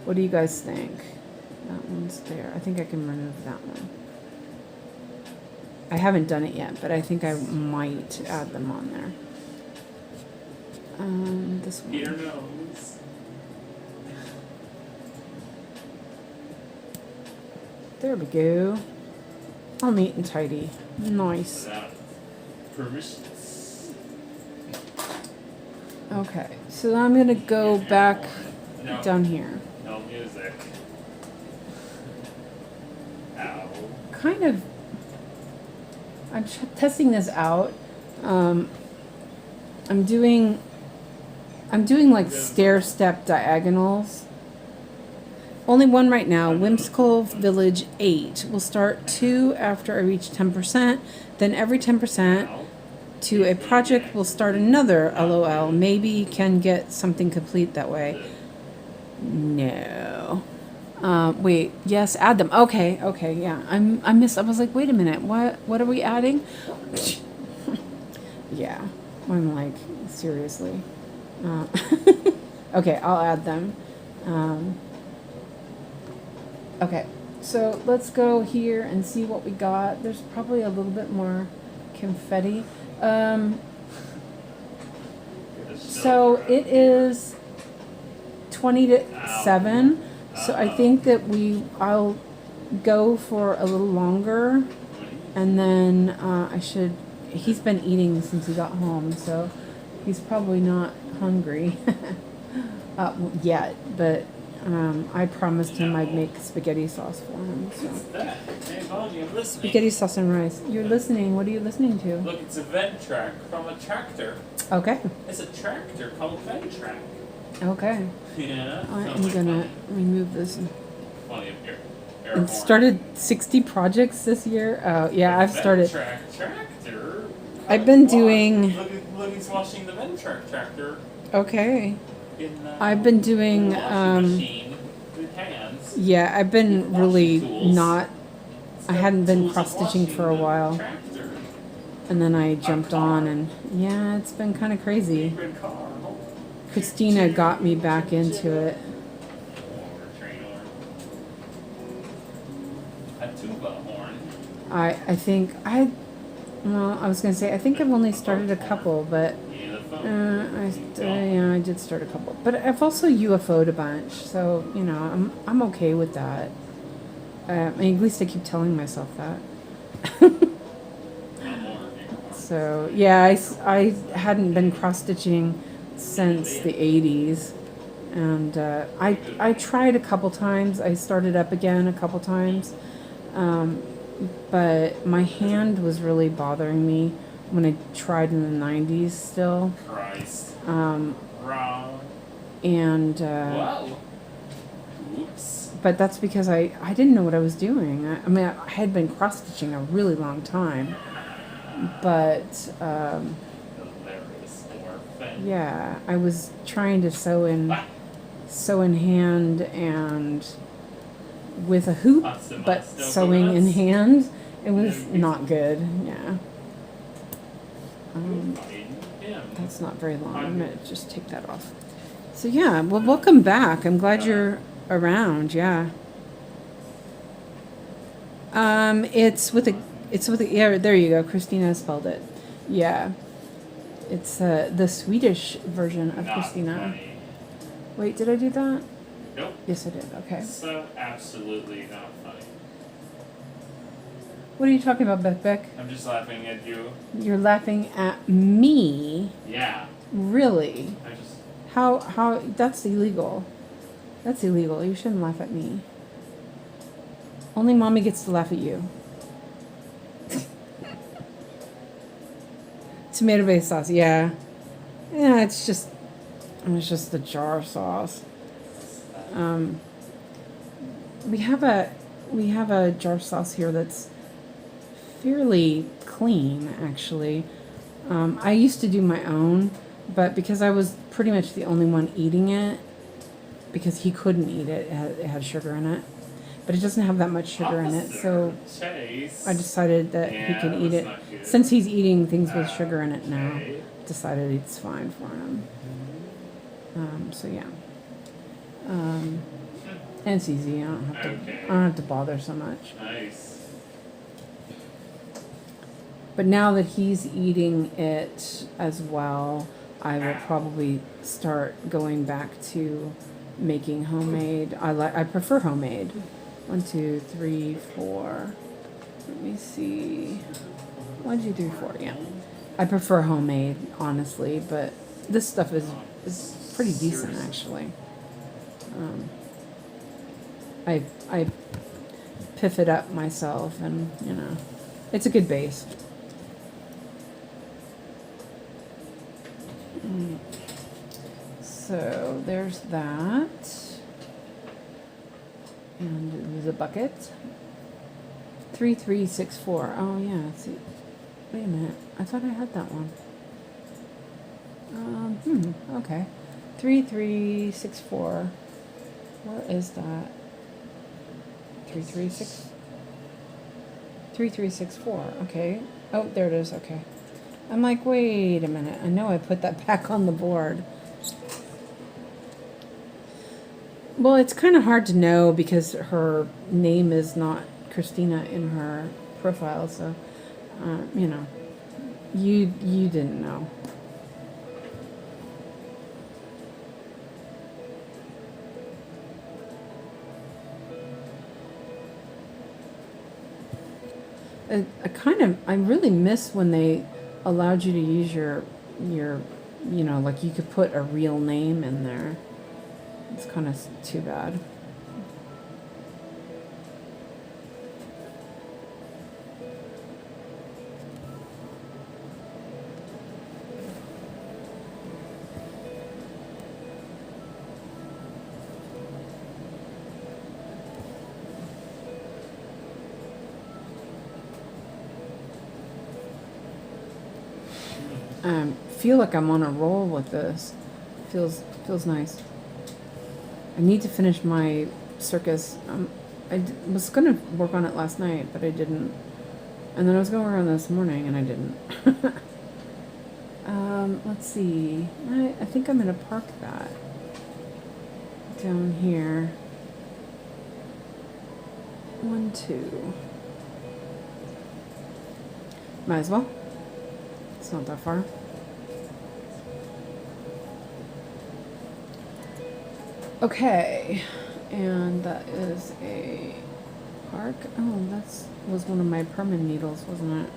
S1: What do you guys think? That one's there. I think I can remove that one. I haven't done it yet, but I think I might add them on there. This one.
S2: Peter knows.
S1: There we go. All neat and tidy. Nice.
S2: Without permissions.
S1: Okay, so I'm gonna go back
S2: No.
S1: down here.
S2: No music. Ow.
S1: Kind of. I'm testing this out. I'm doing like stair step diagonals. Only one right now. Whimsical Village 8. We'll start 2 after I reach 10%. Then every 10% to a project we'll start another LOL. Maybe can get something complete that way. No. Wait, yes, add them. Okay, yeah. I was like, wait a minute, what are we adding? Yeah. I'm like, seriously. Okay, I'll add them. Okay, so let's go here and see what we got. There's probably a little bit more confetti. So it is 20 to 7. So I think that I'll go for a little longer, and then he's been eating since he got home, so he's probably not hungry yet, but I promised him I'd make spaghetti sauce for him. So.
S2: Hey, Bonnie, I'm listening.
S1: Spaghetti sauce and rice. You're listening. What are you listening to?
S2: Look, it's a vent track from a tractor.
S1: Okay.
S2: It's a tractor called vent track.
S1: Okay.
S2: Yeah.
S1: I am gonna remove this.
S2: Funny of air
S1: It
S2: horn.
S1: started 60 projects this year. Oh yeah, I've started.
S2: Tractor.
S1: I've been doing.
S2: Look, he's washing the vent tractor.
S1: Okay.
S2: In,
S1: I've been doing.
S2: washing machine with hands.
S1: Yeah, I've been
S2: With
S1: really
S2: washing tools.
S1: not. I hadn't been
S2: Tools of
S1: cross stitching
S2: washing
S1: for a
S2: the
S1: while,
S2: tractor.
S1: and then I jumped on, and yeah, it's been kind of crazy.
S2: Favorite car.
S1: Christina got me back into it.
S2: A tuba horn.
S1: I think I was gonna say I think I've only started a couple, but I did start a couple. But I've also UFO'd a bunch, so you know I'm okay with that. At least I keep telling myself that. So yeah, I hadn't been cross stitching since the 80s, and I tried a couple times. I started up again a couple times. But my hand was really bothering me when I tried in the 90s still.
S2: Christ.
S1: And
S2: Wow. Oops.
S1: but that's because I didn't know what I was doing. I mean, I had been cross stitching a really long time, but
S2: Hilarious orphan.
S1: yeah, I was trying to sew in hand and with a hoop, but sewing in hand, it was not good. Yeah. That's not very long. I'm gonna just take that off. So yeah, well, welcome back. I'm glad you're around. Yeah. It's with a yeah. There you go. Christina spelled it. Yeah. It's the Swedish version of Christina.
S2: Funny.
S1: Wait, did I do that?
S2: Nope.
S1: Yes, I did. Okay.
S2: So absolutely not funny.
S1: What are you talking about, Beck?
S2: I'm just laughing at you.
S1: You're laughing at me.
S2: Yeah.
S1: Really?
S2: I just.
S1: How? That's illegal. That's illegal. You shouldn't laugh at me. Only mommy gets to laugh at you. Tomato-based sauce, yeah. Yeah, it's just the jar sauce. We have a jar sauce here that's fairly clean, actually. I used to do my own, but because I was pretty much the only one eating it, because he couldn't eat it, it had sugar in it. But it doesn't have that much sugar in it, so
S2: Chase.
S1: I decided that he can eat
S2: that's
S1: it.
S2: not good.
S1: Since he's eating things with sugar in it now,
S2: Okay.
S1: decided it's fine for him. So yeah. And it's easy. I don't have to bother so much.
S2: Nice.
S1: But now that he's eating it as well, I will probably start going back to making homemade. I prefer homemade. 1, 2, 3, 4. Let me see. 1, 2, 3, 4. Yeah, I prefer homemade, honestly, but this stuff is pretty decent actually. I piff it up myself, and you know, it's a good base. So there's that. And there's a bucket. 3, 3, 6, 4. Oh yeah, let's see. Wait a minute. I thought I had that one. Okay. 3, 3, 6, 4. Where is that? 3, 3, 6. 3, 3, 6, 4. Okay. Oh, there it is. Okay. I'm like, wait a minute. I know I put that back on the board. Well, it's kind of hard to know because her name is not Christina in her profile, so you know, you didn't know. I really miss when they allowed you to use your, you know, like you could put a real name in there. It's kind of too bad. Feel like I'm on a roll with this. Feels nice. I need to finish my circus. Was going to work on it last night, but I didn't. And then I was going to work on it this morning, and I didn't. Let's see. I think I'm going to park that down here. 1, 2. Might as well. It's not that far. Okay, and that is a arc. Oh, was one of my permanent needles, wasn't it?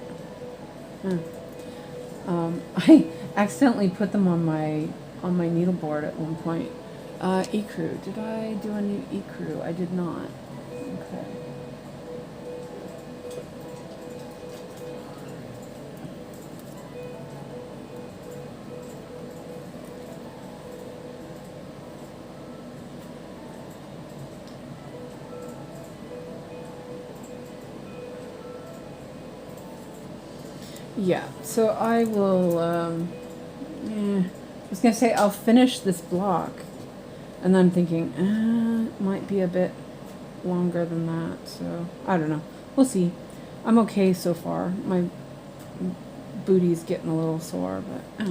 S1: Yeah. I accidentally put them on my needleboard at one point. 𝐸crew. Did I do a new 𝐸crew? I did not. Okay. Yeah, so I will, I was going to say I'll finish this block, and then I'm thinking, it might be a bit longer than that, so I don't know. We'll see. I'm okay so far. My booty's getting a little sore, but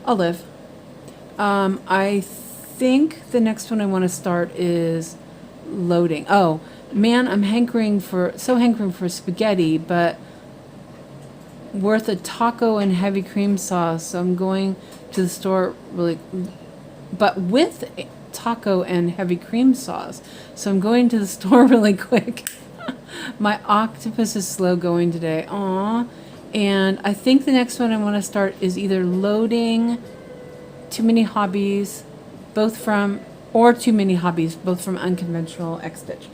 S1: I'll live. I think the next one I want to start is loading. Oh, man, I'm so hankering for spaghetti, but worth a taco and heavy cream sauce, so I'm going to the store but with taco and heavy cream sauce, so I'm going to the store really quick. My octopus is slow going today. Aww. And I think the next one I want to start is either loading Too Many Hobbies, Too Many Hobbies, both from Unconventional X-Stitch.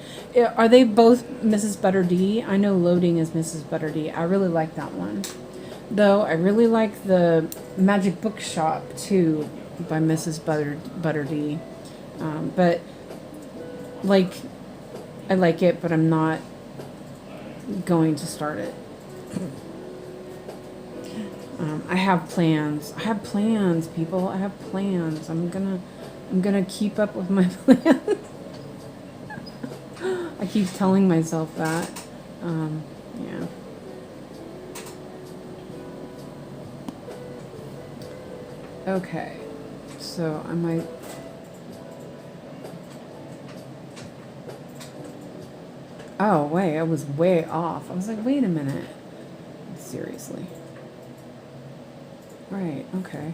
S1: Are they both Mrs. Butter D? I know loading is Mrs. Butter D. I really like that one. Though I really like the Magic Bookshop too by Mrs. Butter D. But like, I like it, but I'm not going to start it. I have plans. People. I have plans. I'm gonna keep up with my plans. I keep telling myself that. Yeah. Okay. So I might. Oh, wait. I was way off. I was like, wait a minute. Seriously. Right. Okay.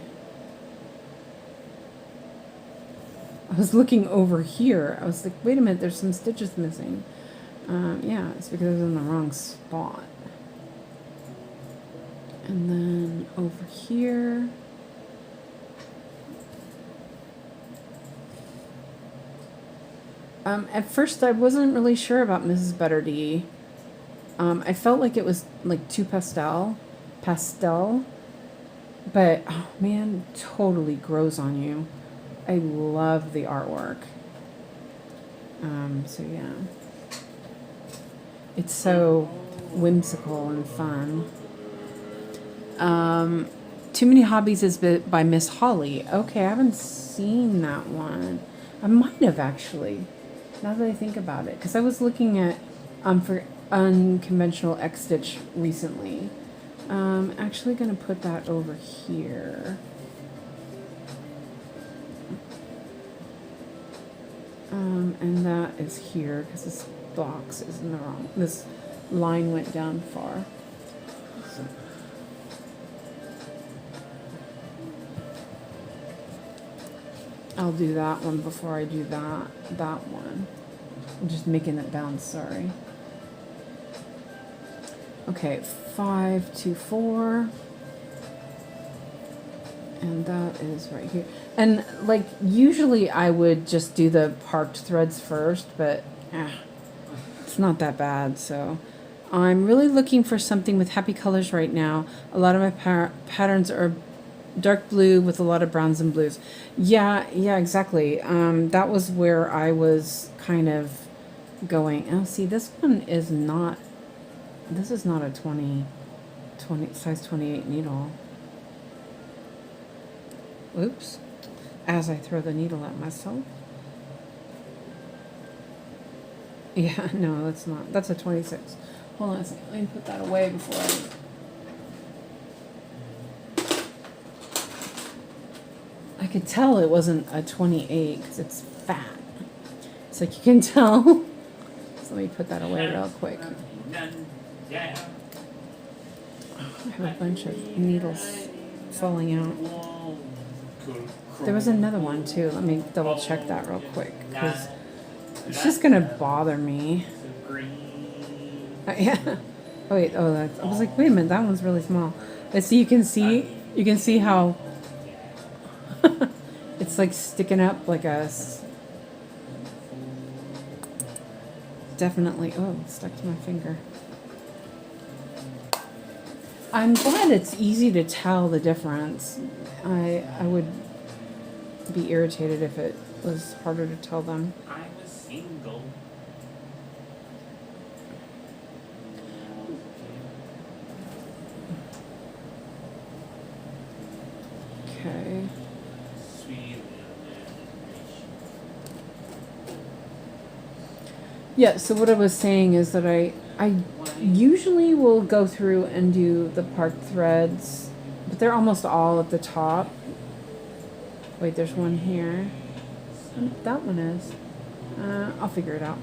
S1: I was looking over here. I was like, wait a minute, there's some stitches missing. Yeah, it's because I was in the wrong spot. And then over here. At first I wasn't really sure about Mrs. Butterdy. I felt like it was like too pastel, but oh man, totally grows on you. I love the artwork. So yeah, it's so whimsical and fun. Too Many Hobbies is by Miss Holly. Okay, I haven't seen that one. I might have actually, now that I think about it, because I was looking at for unconventional X stitch recently. Actually gonna put that over here. And that is here because this box is in the wrong. This line went down far. So. I'll do that one before I do that one. I'm just making it bounce, sorry. Okay, 5, 2, 4. And that is right here. And like usually I would just do the parked threads first, but it's not that bad. So I'm really looking for something with happy colors right now. A lot of my patterns are dark blue with a lot of browns and blues. Yeah, exactly. That was where I was kind of going. Oh, see, this one is not, this is not a 20 size 28 needle. Oops. As I throw the needle at myself. Yeah, no, that's not. That's a 26. Hold on a second. Let me put that away before I could tell it wasn't a 28 because it's fat. It's like you can tell. So let me put that away real quick. I have a bunch of needles falling out. There was another one too. Let me double check that real quick because it's just gonna bother me. Yeah. Oh wait. Oh, that's. I was like, wait a minute. That one's really small. But see, you can see how it's like sticking up like a. Definitely. Oh, it stuck to my finger. I'm glad it's easy to tell the difference. I would be irritated if it was harder to tell them.
S2: I'm a single.
S1: Okay.
S2: Sweet.
S1: Yeah, so what I was saying is that I usually will go through and do the parked threads, but they're almost all at the top. Wait, there's one here. I don't know what that one is. I'll figure it out.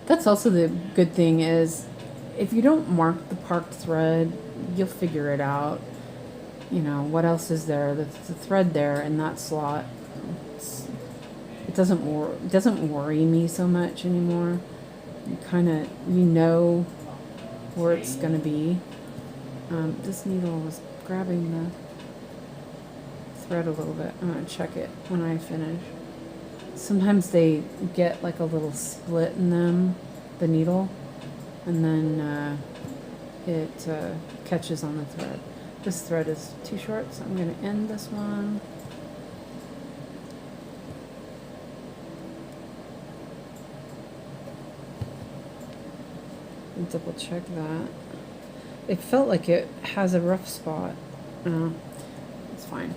S1: That's also the good thing is if you don't mark the parked thread, you'll figure it out. You know, what else is there? That's the thread there in that slot. It doesn't worry me so much anymore. You know where it's gonna be. This needle was grabbing the thread a little bit. I'm gonna check it when I finish. Sometimes they get like a little split in them, the needle, and then it catches on the thread. This thread is too short, so I'm gonna end this one. And double check that. It felt like it has a rough spot. It's fine.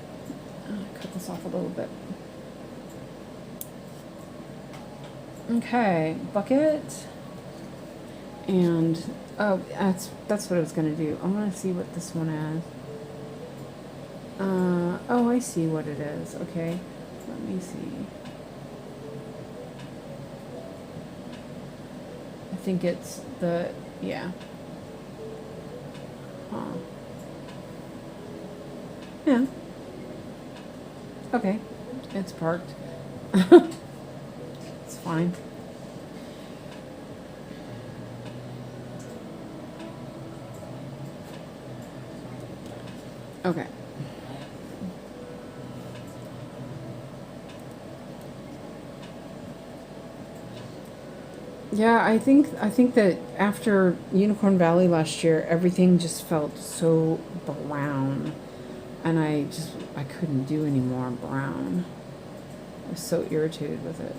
S1: Cut this off a little bit. Okay, bucket. And oh, that's what I was gonna do. I want to see what this one is. Oh, I see what it is. Okay, let me see. I think it's the, yeah. Huh. Yeah. Okay. It's parked. It's fine. Okay. Yeah, I think that after Unicorn Valley last year, everything just felt so brown, and I couldn't do any more brown. I was so irritated with it.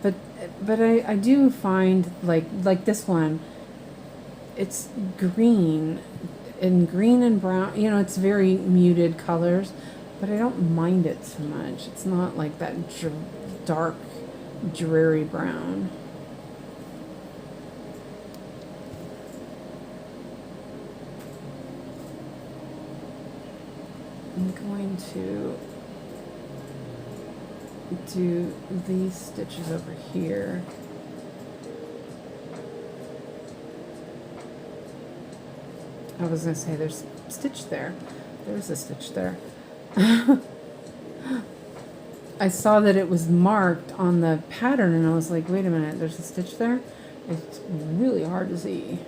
S1: But I do find like this one, it's green and brown. You know, it's very muted colors, but I don't mind it so much. It's not like that dark, dreary brown. I'm going to do these stitches over here. I was going to say there's a stitch there. There's a stitch there. I saw that it was marked on the pattern and I was like, wait a minute, there's a stitch there? It's really hard to see.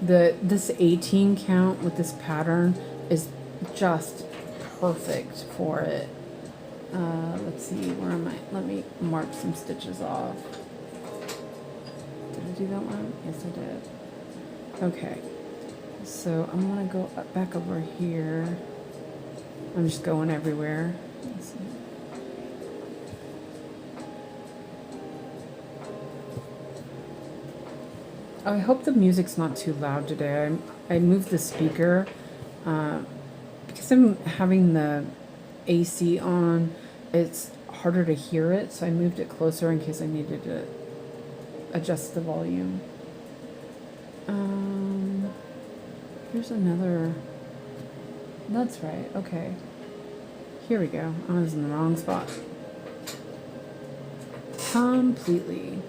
S1: This 18 count with this pattern is just perfect for it. Let's see, where am I? Let me mark some stitches off. Did I do that one? Yes, I did. Okay, so I'm gonna go back over here. I'm just going everywhere. Let's see. I hope the music's not too loud today. I moved the speaker because I'm having the AC on. It's harder to hear it, so I moved it closer in case I needed to adjust the volume. Here's another. That's right. Okay. Here we go. I was in the wrong spot. Completely.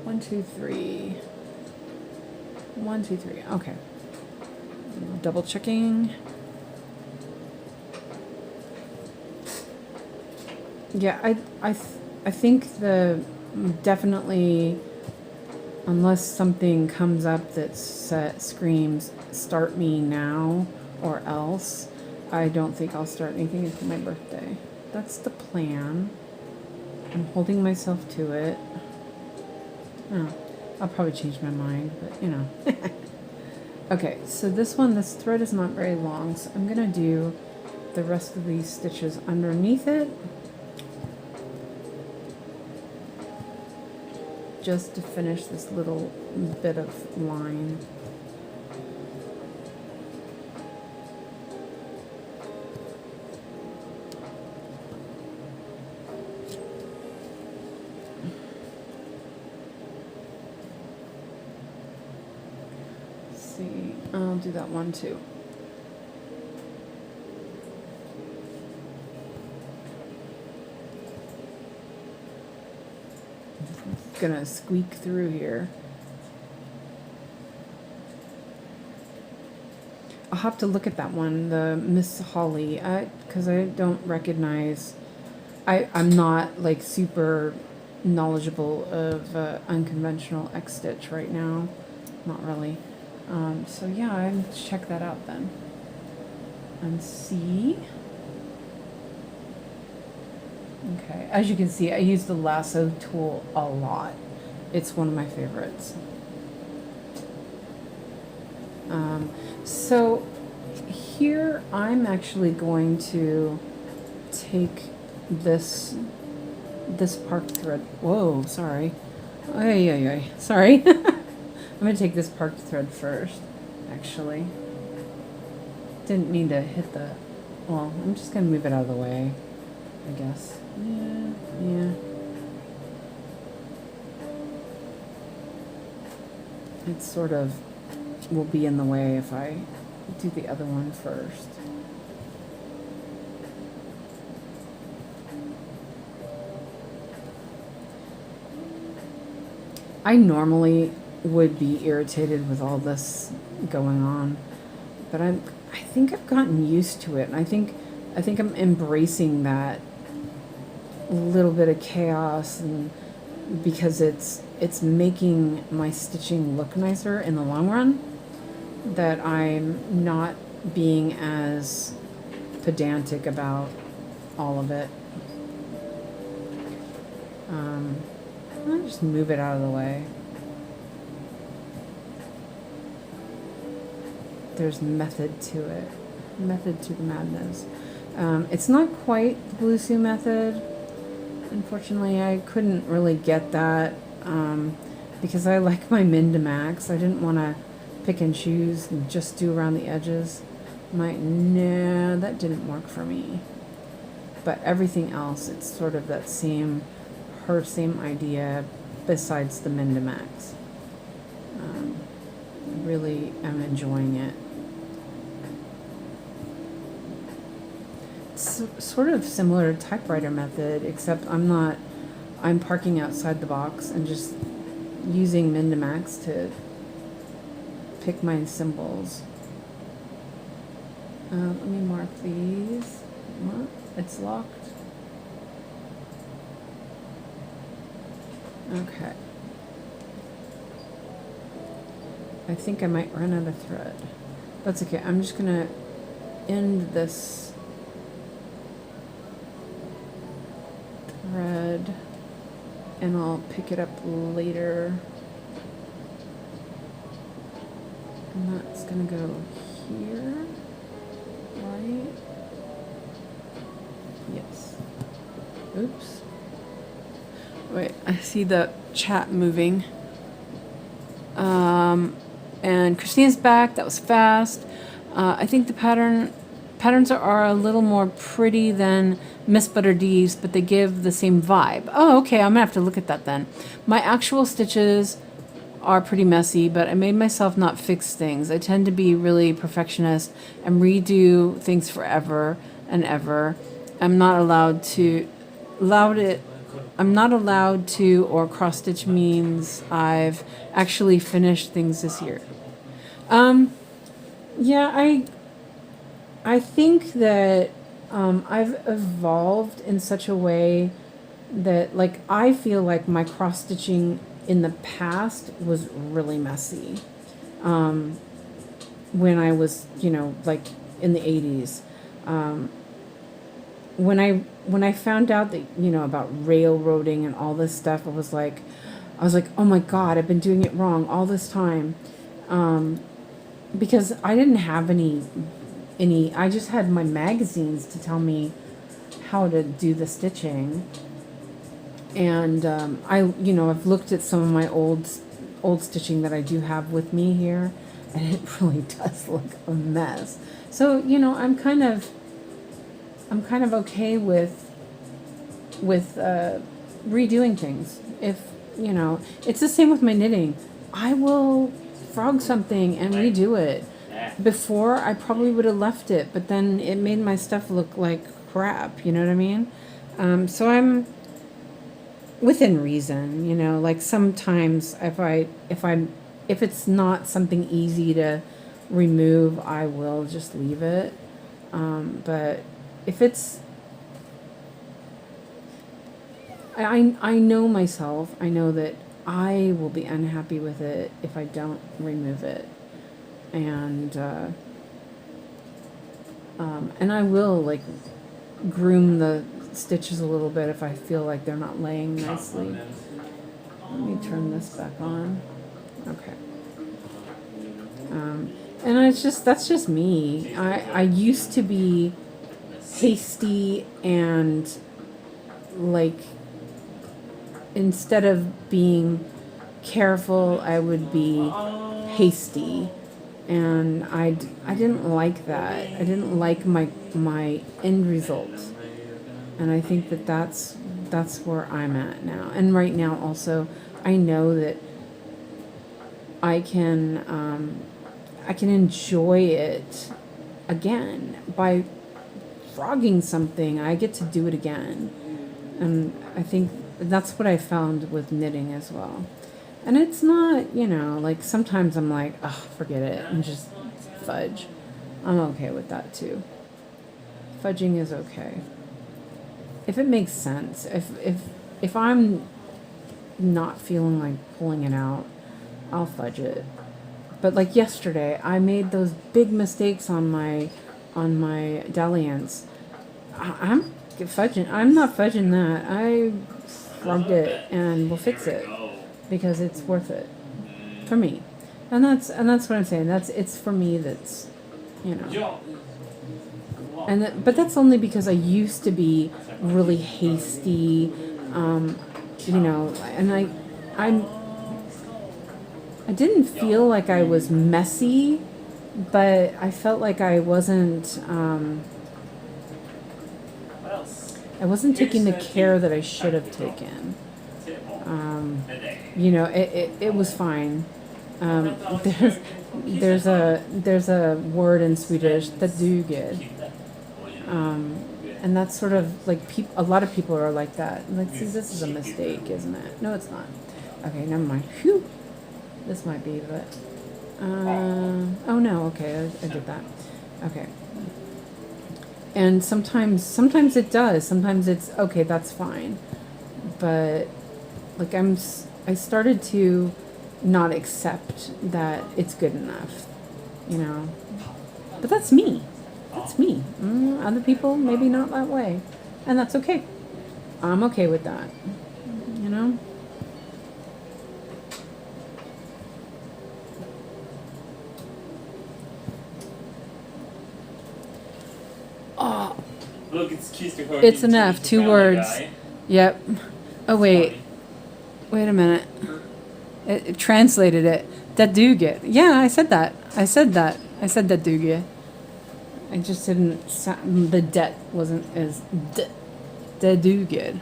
S1: One, two, three. 1, 2, 3. Okay. Double checking. Yeah, I think the definitely, unless something comes up that screams start me now or else, I don't think I'll start anything until my birthday. That's the plan. I'm holding myself to it. Oh, I'll probably change my mind, but you know. Okay, so this thread is not very long, so I'm gonna do the rest of these stitches underneath it, just to finish this little bit of line. See, I'll do that one too. Gonna squeak through here. I'll have to look at that one, the Miss Holly, because I don't recognize. I'm not like super knowledgeable of unconventional X stitch right now, not really. So yeah, I'm check that out then and see. Okay, as you can see, I use the lasso tool a lot. It's one of my favorites. So here I'm actually going to take this park thread. Whoa, sorry. Sorry. I'm going to take this parked thread first, actually. Didn't mean to hit the... Well, I'm just going to move it out of the way, I guess. Yeah. It sort of will be in the way if I do the other one first. I normally would be irritated with all this going on, but I think I've gotten used to it, and I think I'm embracing that little bit of chaos, and because it's making my stitching look nicer in the long run, that I'm not being as pedantic about all of it. I'll just move it out of the way. There's method to it. Method to the madness. It's not quite the Blue Sue method. Unfortunately, I couldn't really get that because I like my min to max. I didn't want to pick and choose and just do around the edges. No, that didn't work for me. But everything else, it's sort of that same idea besides the min to max. I really am enjoying it. It's sort of similar to typewriter method, except I'm parking outside the box and just using min to max to pick my symbols. Let me mark these. What? It's locked. Okay. I think I might run out of thread. That's okay. I'm just gonna end this thread and I'll pick it up later. And that's gonna go here, right? Yes. Oops. Wait, I see the chat moving. And Christina's back. That was fast. I think the patterns are a little more pretty than Miss Butter D's, but they give the same vibe. Oh, okay. I'm gonna have to look at that then. My actual stitches are pretty messy, but I made myself not fix things. I tend to be really perfectionist and redo things forever and ever. I'm not allowed to, or cross stitch means I've actually finished things this year. Yeah, I think that I've evolved in such a way that, like, I feel like my cross stitching in the past was really messy. When I was, like in the 80s. When I found out that, about railroading and all this stuff, I was like, oh my God, I've been doing it wrong all this time. Because I didn't have any, I just had my magazines to tell me how to do the stitching. And I've looked at some of my old stitching that I do have with me here, and it really does look a mess. So, I'm kind of okay with redoing things. If, it's the same with my knitting. I will frog something and redo it. Before, I probably would have left it, but then it made my stuff look like crap, you know what I mean? So I'm within reason, like sometimes if it's not something easy to remove, I will just leave it. But if it's, I know myself, I know that I will be unhappy with it if I don't remove it. And I will, like, groom the stitches a little bit if I feel like they're not laying nicely. Let me turn this back on. Okay. And that's just me. I used to be hasty and, like, instead of being careful, I would be hasty. And I didn't like that. I didn't like my end result. And I think that's where I'm at now. And right now also, I know that I can enjoy it again by frogging something. I get to do it again. And I think that's what I found with knitting as well. And it's not, you know, like sometimes I'm like, oh, forget it and just fudge. I'm okay with that too. Fudging is okay. If it makes sense. If I'm not feeling like pulling it out, I'll fudge it. But like yesterday, I made those big mistakes on my dalliance. I'm fudging. I'm not fudging that. I shrugged it and we'll fix it because it's worth it for me. And that's what I'm saying. It's for me. That's, you know. But that's only because I used to be really hasty, you know, and I didn't feel like I was messy, but I felt like I wasn't taking the care that I should have taken. You know, it was fine. There's a word in Swedish, 𝐿 and that's sort of like a lot of people are like that. Like, see, this is a mistake, isn't it? No, it's not. Okay, never mind. Phew. This might be, but oh no, okay, I did that. Okay. And sometimes it does. Sometimes it's okay, that's fine. But like I started to not accept that it's good enough, you know. But that's me. That's me. Other people maybe not that way, and that's okay. I'm okay with that, you know. Oh,
S2: look, it's
S1: it's enough. 2 words. Yep. Oh wait a minute. It translated it. 𝐿. Yeah, I said that. I said 𝐿. I just didn't sound, the det wasn't as 𝐿.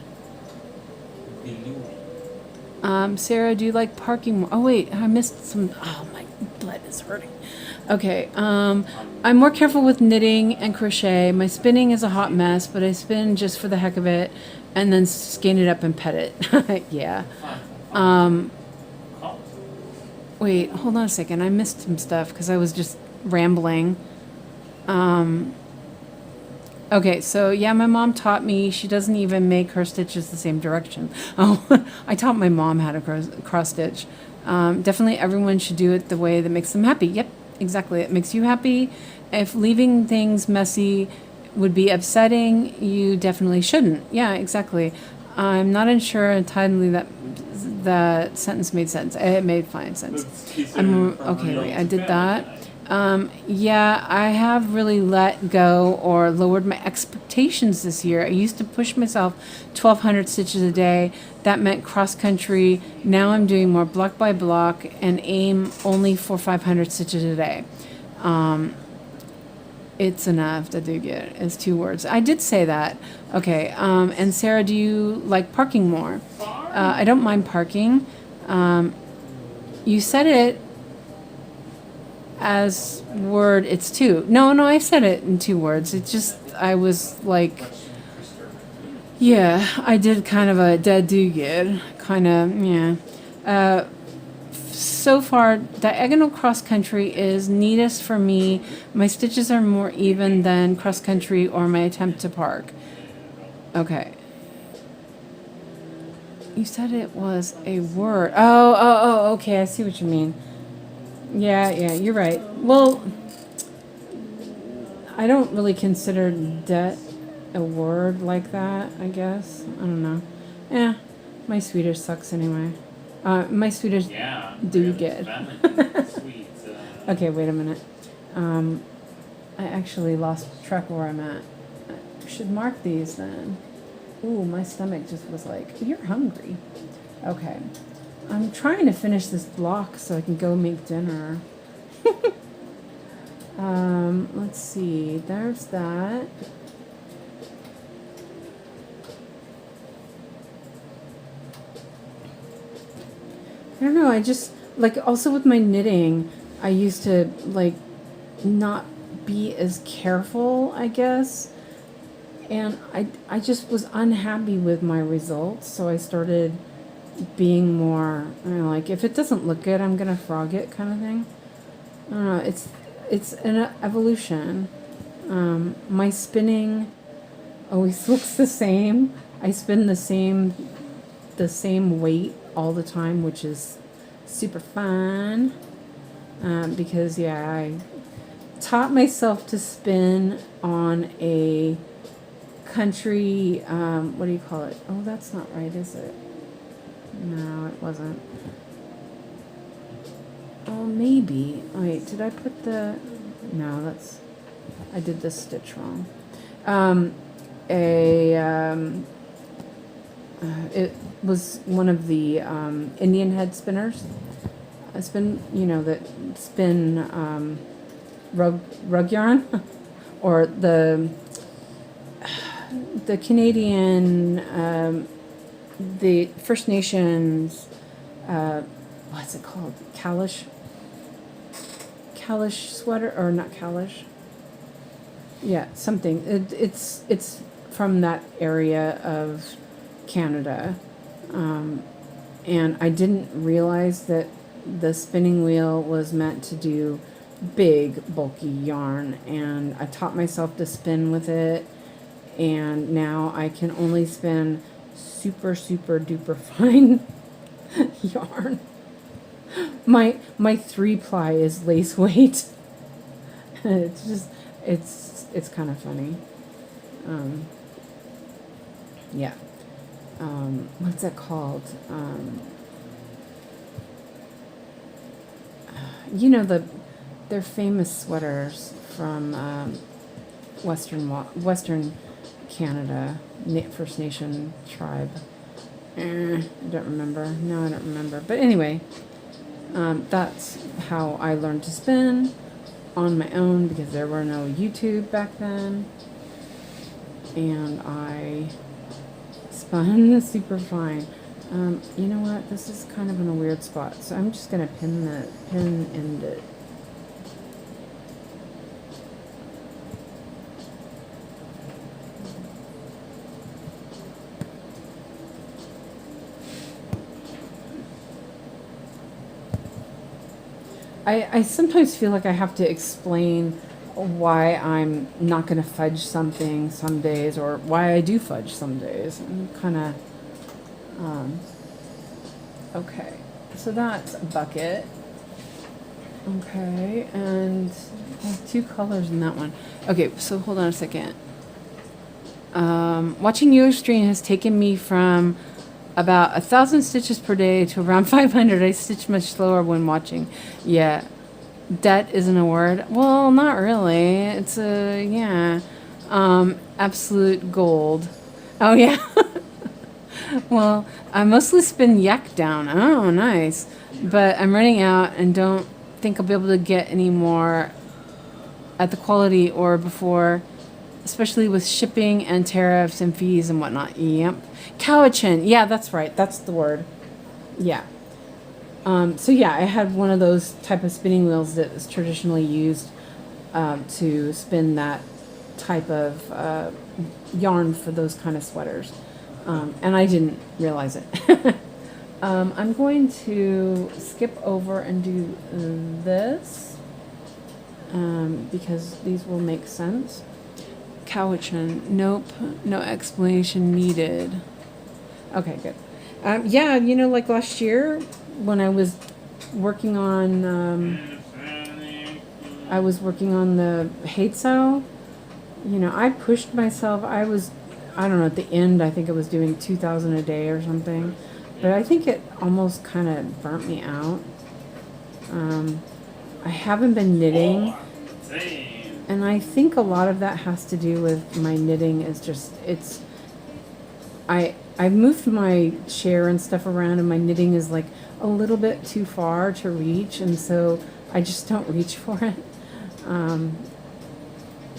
S1: Sarah, do you like parking more? Oh wait, I missed some. Oh, my blood is hurting. Okay. I'm more careful with knitting and crochet. My spinning is a hot mess, but I spin just for the heck of it, and then skein it up and pet it. Yeah. Wait, hold on a second. I missed some stuff because I was just rambling. Okay, so yeah, my mom taught me. She doesn't even make her stitches the same direction. Oh, I taught my mom how to cross stitch. Definitely everyone should do it the way that makes them happy. Yep, exactly. It makes you happy. If leaving things messy would be upsetting, you definitely shouldn't. Yeah, exactly. I'm not sure entirely that sentence made sense. It made fine sense. Okay, wait, I did that. Yeah, I have really let go or lowered my expectations this year. I used to push myself 1,200 stitches a day. That meant cross country. Now I'm doing more block by block and aim only for 500 stitches a day. It's enough to do it. It's 2 words. I did say that. Okay. And Sarah, do you like parking more? I don't mind parking. You said it as word, it's 2. No, I said it in 2 words. It just, I was like, yeah, I did kind of a 𝐿, kind of, yeah. So far, diagonal cross country is neatest for me. My stitches are more even than cross country or my attempt to park. Okay. You said it was a word. Oh, okay, I see what you mean. Yeah, you're right. Well, I don't really consider det a word like that, I guess. I don't know. Yeah, my Swedish sucks anyway. My Swedish do good. Okay, wait a minute. I actually lost track of where I'm at. I should mark these then. Ooh, my stomach just was like, you're hungry. Okay. I'm trying to finish this block so I can go make dinner. Let's see. There's that. I don't know. I just, like, also with my knitting, I used to, like, not be as careful, I guess. And I just was unhappy with my results, so I started being more, I don't know, like if it doesn't look good, I'm gonna frog it kind of thing. I don't know. It's an evolution. My spinning always looks the same. I spin the same weight all the time, which is super fun. Because yeah, I taught myself to spin on a country, what do you call it? Oh, that's not right, is it? No, it wasn't. Oh, maybe. Wait, did I put the... No, that's... I did this stitch wrong. It was one of the Indian head spinners. I spin, you know, that spin rug yarn, or the Canadian, the First Nations, what's it called? Kalish sweater, or not Kalish? Yeah, something. It's from that area of Canada, and I didn't realize that the spinning wheel was meant to do big, bulky yarn, and I taught myself to spin with it, and now I can only spin super, super duper fine yarn. My 3-ply is lace weight. It's just, it's kind of funny. Yeah. What's that called? You know, they're famous sweaters from Western Canada, First Nation tribe. I don't remember. No, I don't remember. But anyway, that's how I learned to spin on my own, because there were no YouTube back then. And I spun super fine. You know what? This is kind of in a weird spot, so I'm just gonna pin end it. I sometimes feel like I have to explain why I'm not going to fudge something some days, or why I do fudge some days. I'm kind of, okay, so that's a bucket. Okay, and I have 2 colors in that one. Okay, so hold on a second. Watching your stream has taken me from about 1,000 stitches per day to around 500. I stitch much slower when watching. Yeah. Debt isn't a word. Well, not really. It's a, yeah. Absolute gold. Oh, yeah. Well, I mostly spin yak down. Oh, nice. But I'm running out and don't think I'll be able to get any more at the quality or before, especially with shipping and tariffs and fees and whatnot. Yep. 𝐂𝐫𝐞. Yeah, that's right. That's the word. Yeah. So yeah, I had one of those type of spinning wheels that is traditionally used to spin that type of yarn for those kind of sweaters. And I didn't realize it. I'm going to skip over and do this because these will make sense. 𝐂𝐫𝐞. Nope, no explanation needed. Okay, good. Yeah, you know, like last year when I was working on, the 𝐒𝐈𝐓𝐃, you know, I pushed myself. I don't know, at the end, I think I was doing 2,000 a day or something, but I think it almost kind of burnt me out. I haven't been knitting, and I think a lot of that has to do with my knitting is just, I moved my chair and stuff around, and my knitting is like a little bit too far to reach, and so I just don't reach for it.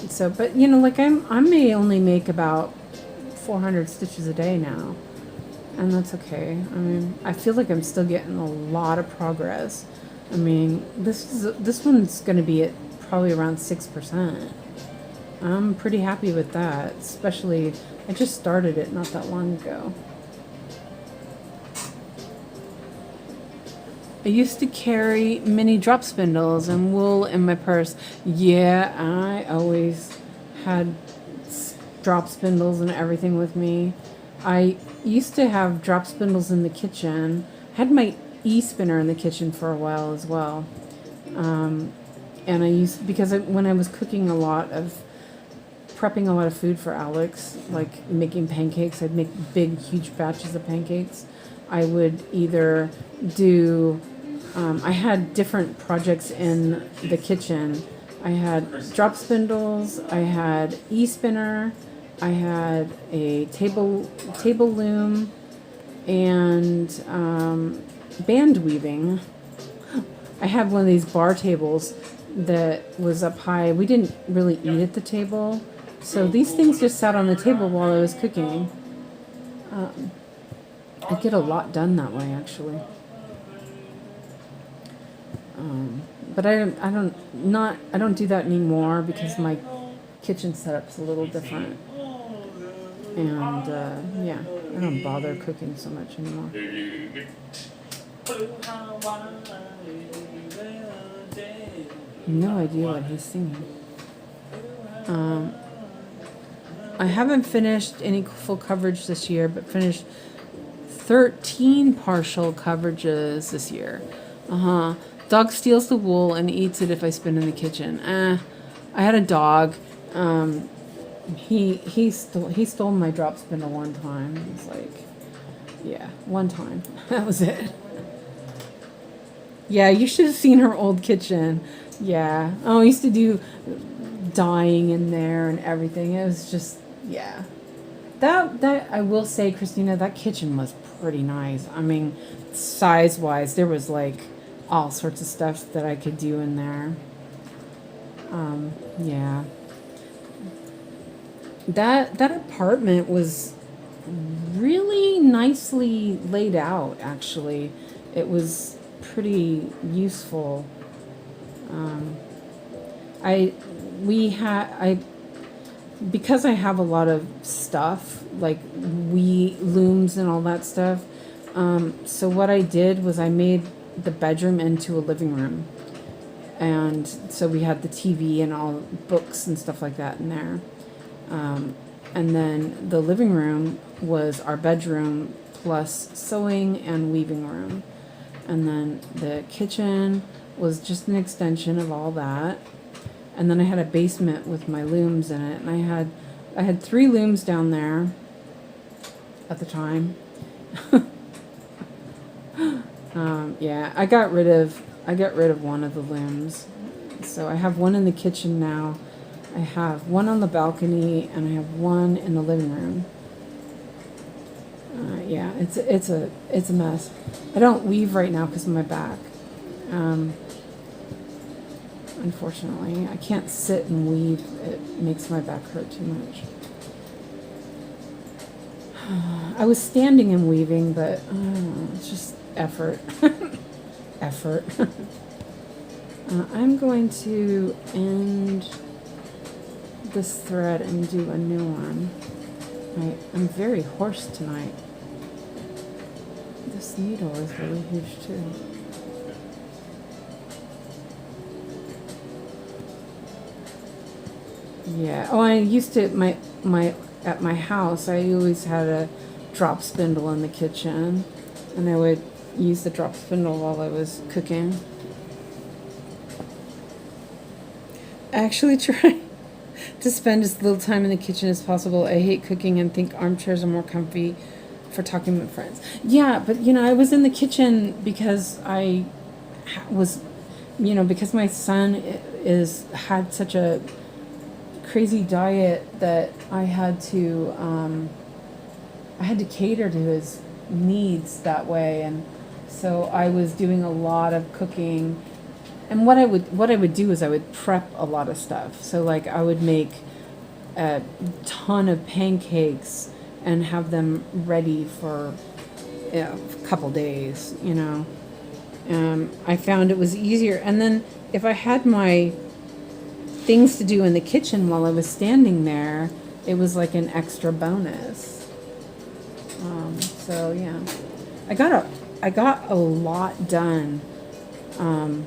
S1: So, but you know, like I may only make about 400 stitches a day now, and that's okay. I mean, I feel like I'm still getting a lot of progress. I mean, this one's going to be at probably around 6%. I'm pretty happy with that, especially I just started it not that long ago. I used to carry mini drop spindles and wool in my purse. Yeah, I always had drop spindles and everything with me. I used to have drop spindles in the kitchen. Had my e-spinner in the kitchen for a while as well. And I used, because when I was cooking prepping a lot of food for Alex, like making pancakes, I'd make big, huge batches of pancakes. I would either do, I had different projects in the kitchen. I had drop spindles, I had e-spinner, I had a table loom, and band weaving. I had one of these bar tables that was up high. We didn't really eat at the table, so these things just sat on the table while I was cooking. I get a lot done that way, actually. But I don't do that anymore because my kitchen setup's a little different. And yeah, I don't bother cooking so much anymore. No idea what he's singing. I haven't finished any full coverage this year, but finished 13 partial coverages this year. Dog steals the wool and eats it if I spin in the kitchen. I had a dog. He stole my drop spindle one time. It was like, yeah, one time. That was it. Yeah, you should have seen her old kitchen. Yeah. Oh, I used to do dyeing in there and everything. It was just, yeah. That I will say, Christina, that kitchen was pretty nice. I mean, size-wise, there was like all sorts of stuff that I could do in there. Yeah. That apartment was really nicely laid out, actually. It was pretty useful. Because I have a lot of stuff, like looms and all that stuff, so what I did was I made the bedroom into a living room. And so we had the TV and all books and stuff like that in there. And then the living room was our bedroom plus sewing and weaving room. And then the kitchen was just an extension of all that. And then I had a basement with my looms in it. And I had 3 looms down there at the time. Yeah, I got rid of one of the looms. So I have one in the kitchen now. I have one on the balcony, and I have one in the living room. Yeah, it's a mess. I don't weave right now because of my back. Unfortunately, I can't sit and weave. It makes my back hurt too much. I was standing and weaving, but it's just effort. Effort. I'm going to end this thread and do a new one. I'm very hoarse tonight. This needle is really huge too. Yeah. Oh, I used to at my house. I always had a drop spindle in the kitchen, and I would use the drop spindle while I was cooking. I actually try to spend as little time in the kitchen as possible. I hate cooking and think armchairs are more comfy for talking with friends. Yeah, but I was in the kitchen because I was, because my son had such a crazy diet that I had to cater to his needs that way, and so I was doing a lot of cooking. And what I would do is I would prep a lot of stuff. So like I would make a ton of pancakes and have them ready for a couple days, I found it was easier. And then if I had my things to do in the kitchen while I was standing there, it was like an extra bonus. So yeah, I got a lot done I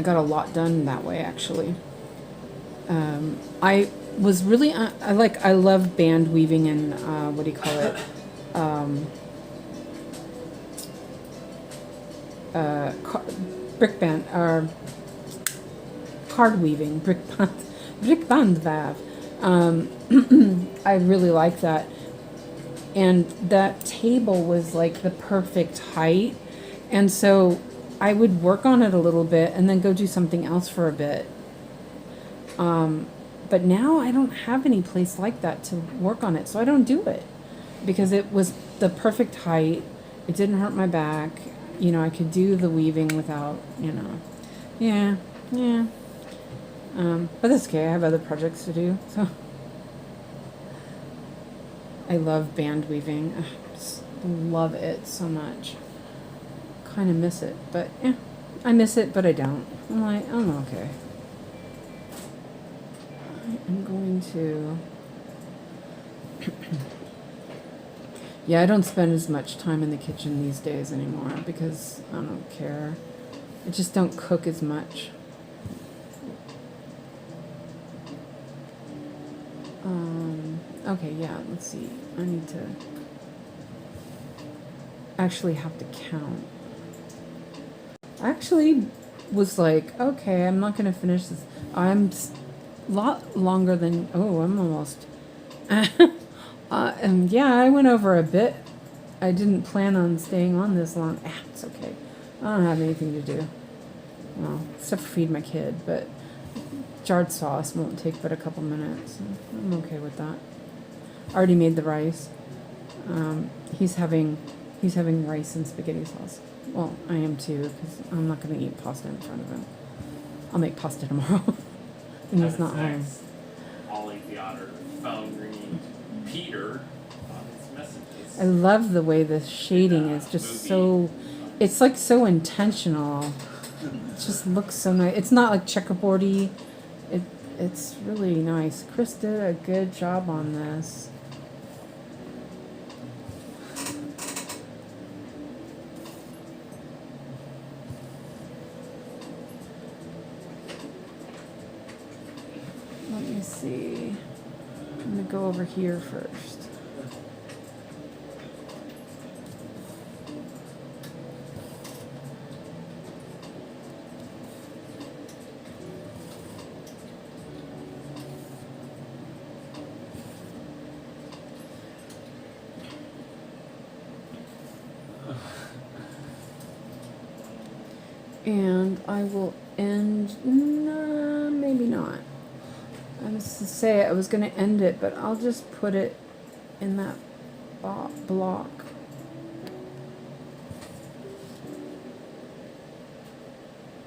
S1: got a lot done that way, actually. I was really, I love band weaving and, what do you call it? Brick band, or card weaving, brick bandväv. I really like that. And that table was like the perfect height. And so I would work on it a little bit and then go do something else for a bit. But now I don't have any place like that to work on it, so I don't do it. Because it was the perfect height. It didn't hurt my back. You know, I could do the weaving without, you know. Yeah. But that's okay. I have other projects to do, so. I love band weaving. I just love it so much. Kind of miss it, but yeah. I miss it, but I don't. I'm like, I'm okay. I'm going to... Yeah, I don't spend as much time in the kitchen these days anymore because I don't care. I just don't cook as much. Okay, yeah, let's see. I need to actually have to count. I actually was like, okay, I'm not going to finish this. I'm a lot longer than, oh, I'm almost... and yeah, I went over a bit. I didn't plan on staying on this long. It's okay. I don't have anything to do. Well, except for feed my kid, but jarred sauce won't take but a couple minutes. I'm okay with that. I already made the rice. He's having rice and spaghetti sauce. Well, I am too, because I'm not going to eat pasta in front of him. I'll make pasta tomorrow. And he's not home.
S2: Ollie the otter phone ringing Peter on his messages.
S1: I love the way the shading is just so, it's like so intentional. It just looks so nice. It's not like checkerboardy. It's really nice. Chris did a good job on this. Let me see. I'm gonna go over here first. And I will end, no, maybe not. I was to say I was going to end it, but I'll just put it in that block.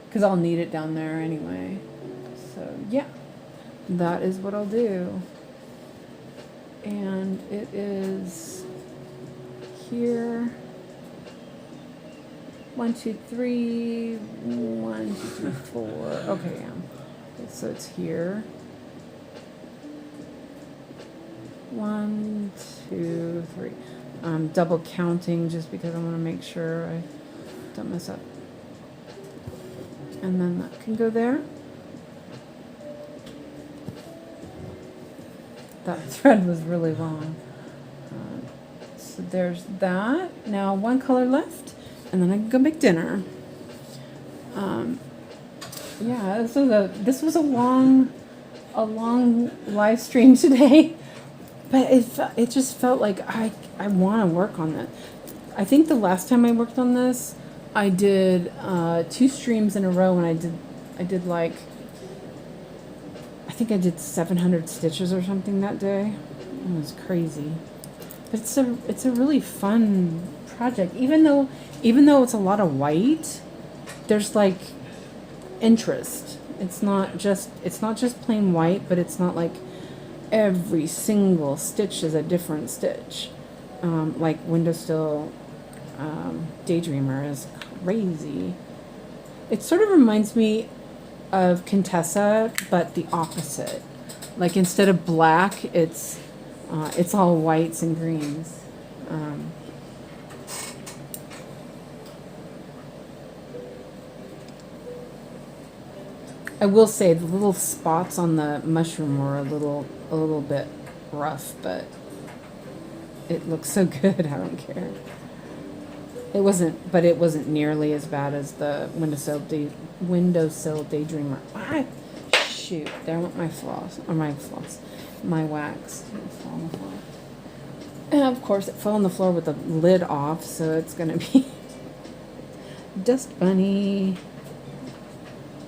S1: Because I'll need it down there anyway. So, yeah, that is what I'll do. And it is here. 1, 2, 3, 1, 2, 3, 4. Okay, yeah. Okay, so it's here. 1, 2, 3. I'm double counting just because I want to make sure I don't mess up. And then that can go there. That thread was really long. So there's that. Now one color left. And then I can go make dinner. Yeah, so this was a long live stream today, but it just felt like I want to work on that. I think the last time I worked on this, I did 2 streams in a row, and I did like, I think I did 700 stitches or something that day. It was crazy, but it's a really fun project. Even though it's a lot of white, there's like interest. It's not just plain white, but it's not like every single stitch is a different stitch. Like Windowsill Daydreamer is crazy. It sort of reminds me of Contessa, but the opposite. Like instead of black, it's all whites and greens. I will say the little spots on the mushroom were a little bit rough, but it looks so good. I don't care. It wasn't nearly as bad as the windowsill daydreamer. Ah, shoot! There went my my wax. It fell on the floor. And of course, it fell on the floor with the lid off, so it's gonna be dust bunny.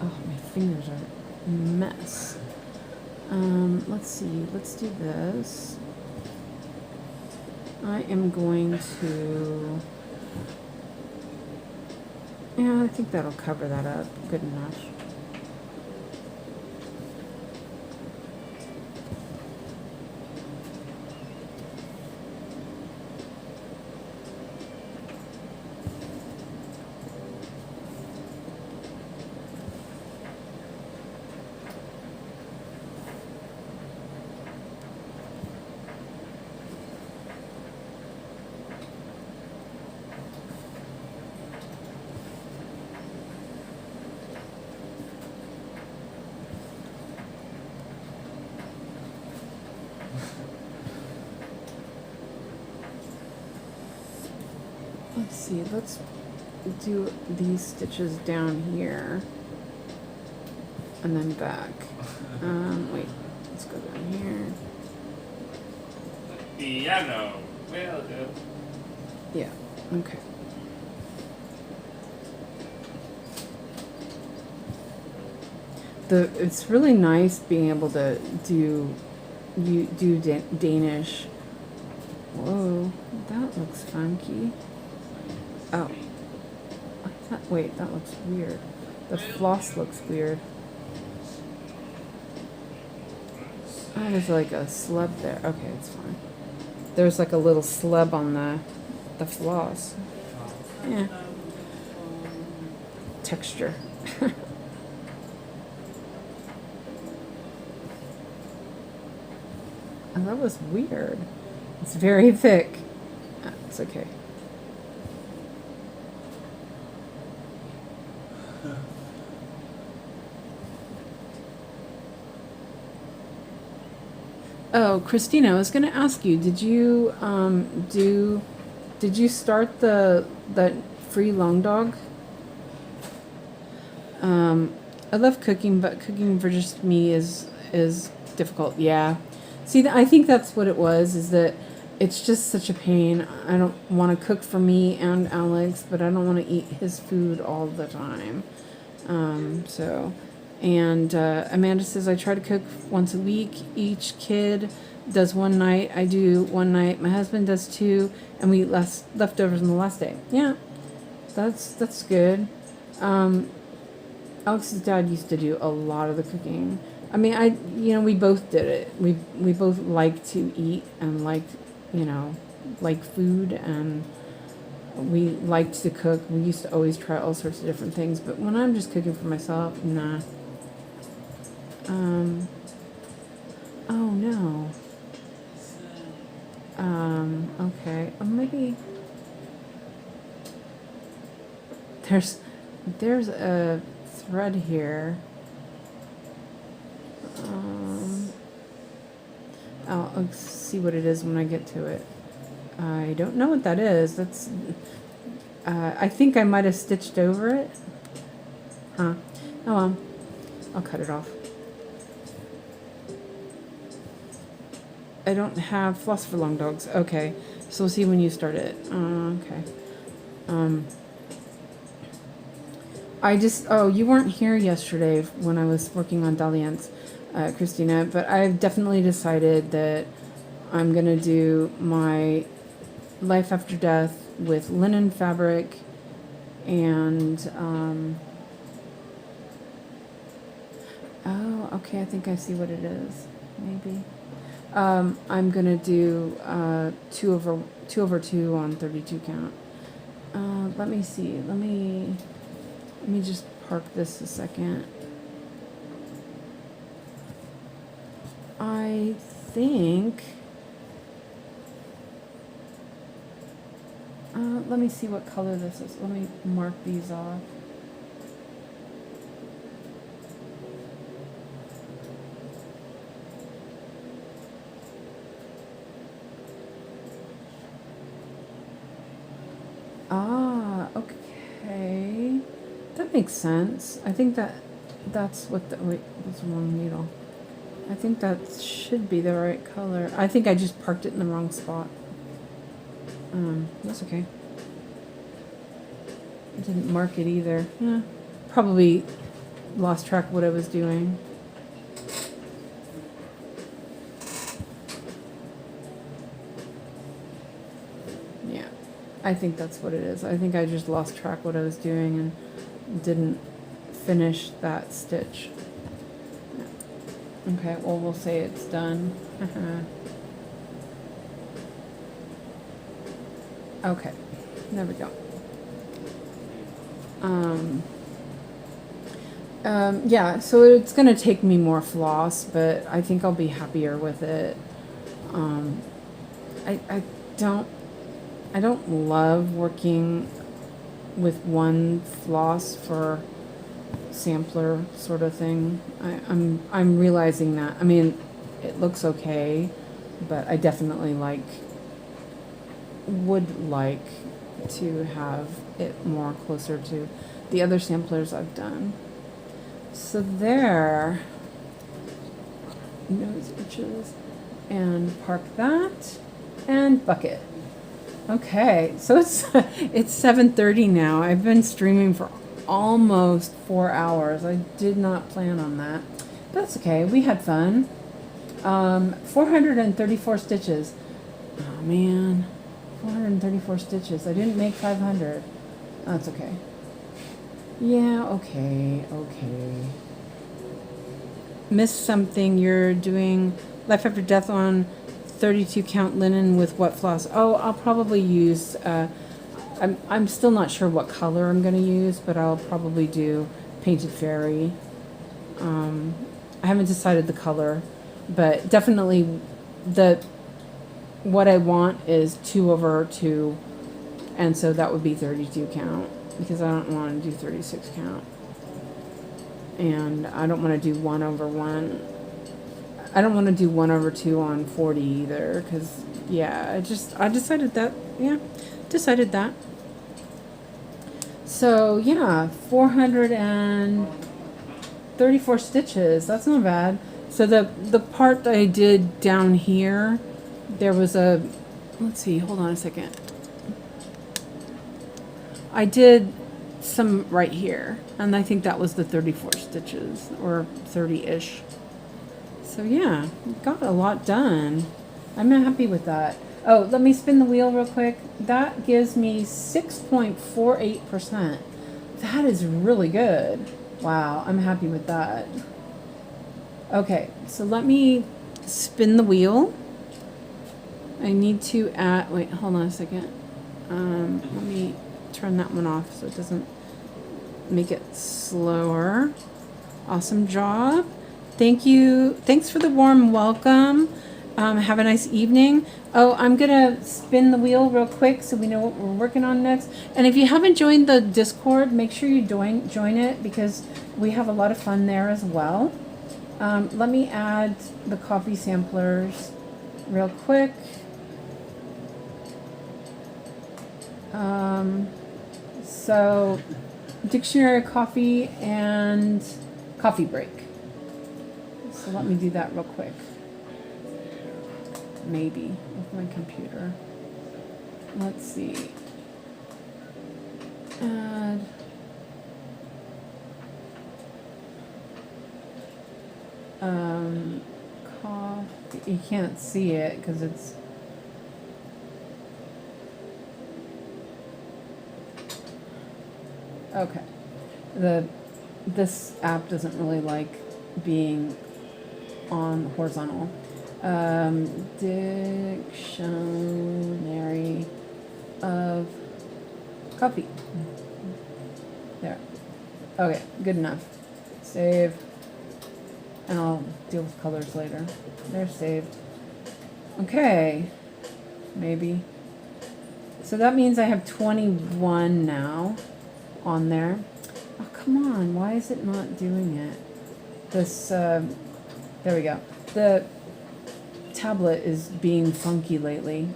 S1: Oh, my fingers are a mess. Let's see. Let's do this. I am going to. Yeah, I think that'll cover that up. Good enough. Let's see, let's do these stitches down here and then back. Wait, let's go down here.
S2: Piano. Will do.
S1: Yeah, okay. It's really nice being able to do Danish. Whoa, that looks funky. Oh. Wait, that looks weird. The floss looks weird. Oh, there's like a slub there. Okay, it's fine. There's like a little slub on the floss. Yeah. Texture. Oh, that was weird. It's very thick. It's okay. Oh, Christina, I was going to ask you, did you start that free long dog? I love cooking, but cooking for just me is difficult. Yeah. See, I think that's what it was, is that it's just such a pain. I don't want to cook for me and Alex, but I don't want to eat his food all the time. And Amanda says, I try to cook once a week. Each kid does one night. I do one night. My husband does two, and we eat leftovers on the last day. Yeah, that's good. Alex's dad used to do a lot of the cooking. I mean, we both did it. We both like to eat and like food, and we liked to cook. We used to always try all sorts of different things. But when I'm just cooking for myself, nah. Oh no. Okay. Maybe there's a thread here. I'll see what it is when I get to it. I don't know what that is. That's. I think I might have stitched over it. Huh. Oh well. I'll cut it off. I don't have floss for long dogs. Okay. So we'll see when you start it. Okay. You weren't here yesterday when I was working on Dalians, Christina, but I've definitely decided that I'm going to do my life after death with linen fabric and, oh, okay, I think I see what it is, maybe. I'm going to do 2 over 2 on 32 count. Let me see. Let me just park this a second. I think. Let me see what color this is. Let me mark these off. Ah, okay. That makes sense. I think that's what the, wait, that's the wrong needle. I think that should be the right color. I think I just parked it in the wrong spot. That's okay. I didn't mark it either. Yeah, probably lost track of what I was doing. Yeah, I think that's what it is. I think I just lost track of what I was doing and didn't finish that stitch. Okay, well, we'll say it's done. Okay, there we go. Yeah, so it's gonna take me more floss, but I think I'll be happier with it. I don't love working with one floss for sampler sort of thing. I'm realizing that. I mean, it looks okay, but I definitely would like to have it more closer to the other samplers I've done. So there, nose inches, and park that, and bucket. Okay, so it's 7:30 now. I've been streaming for almost 4 hours. I did not plan on that. That's okay. We had fun. 434 stitches. Oh man, 434 stitches. I didn't make 500. That's okay. Yeah, okay. Missed something. You're doing Life After Death on 32 count linen with what floss? Oh, I'll probably use, I'm still not sure what color I'm going to use, but I'll probably do Painted Fairy. I haven't decided the color, but definitely what I want is 2/2, and so that would be 32 count, because I don't want to do 36 count. And I don't want to do 1/1. I don't want to do 1/2 on 40 either, because yeah, I decided that. Yeah, decided that. So yeah, 434 stitches. That's not bad. So the part that I did down here, there was a, let's see, hold on a second. I did some right here, and I think that was the 34 stitches, or 30-ish. So yeah, got a lot done. I'm happy with that. Oh, let me spin the wheel real quick. That gives me 6.48%. That is really good. Wow, I'm happy with that. Okay, so let me spin the wheel. I need to add, wait, hold on a second. Let me turn that one off so it doesn't make it slower. Awesome job. Thank you. Thanks for the warm welcome. Have a nice evening. Oh, I'm going to spin the wheel real quick so we know what we're working on next. And if you haven't joined the Discord, make sure you join it, because we have a lot of fun there as well. Let me add the coffee samplers real quick. So, dictionary of coffee and coffee break. So let me do that real quick. Maybe with my computer. Let's see. Add. Coffee. You can't see it because it's. Okay. This app doesn't really like being on horizontal. Dictionary of coffee. There. Okay, good enough. Save. And I'll deal with colors later. They're saved. Okay. Maybe. So that means I have 21 now on there. Oh, come on. Why is it not doing it? This, there we go. The tablet is being funky lately.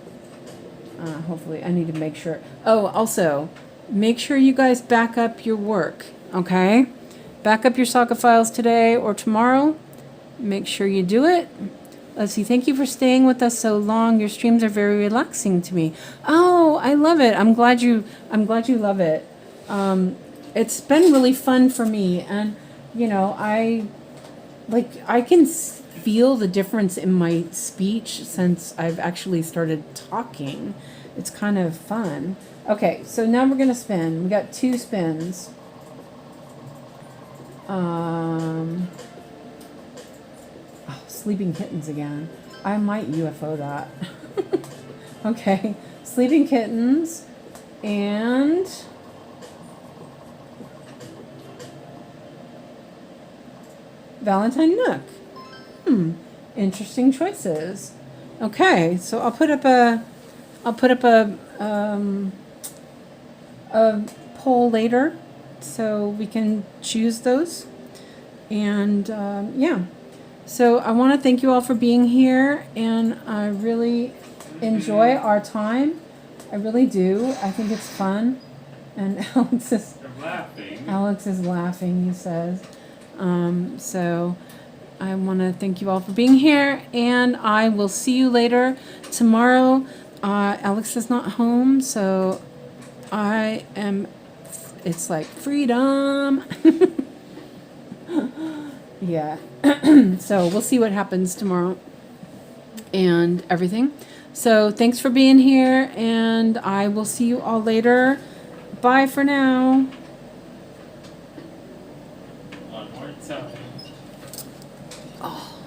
S1: Hopefully, I need to make sure. Oh, also, make sure you guys back up your work, okay? Back up your Soccer files today or tomorrow. Make sure you do it. Let's see. Thank you for staying with us so long. Your streams are very relaxing to me. Oh, I love it. I'm glad you love it. It's been really fun for me, and you know, I can feel the difference in my speech since I've actually started talking. It's kind of fun. Okay, so now we're gonna spin. We got 2 spins. Sleeping kittens again. I might UFO that. Okay, sleeping kittens and Valentine Nook. Interesting choices. Okay, so I'll put up a poll later so we can choose those. And yeah. So I want to thank you all for being here, and I really enjoy our time. I really do. I think it's fun. And Alex is laughing, he says. So I want to thank you all for being here, and I will see you later tomorrow. Alex is not home, so it's like freedom. Yeah. So we'll see what happens tomorrow and everything. So thanks for being here, and I will see you all later. Bye for now.
S2: One more time.
S1: Oh.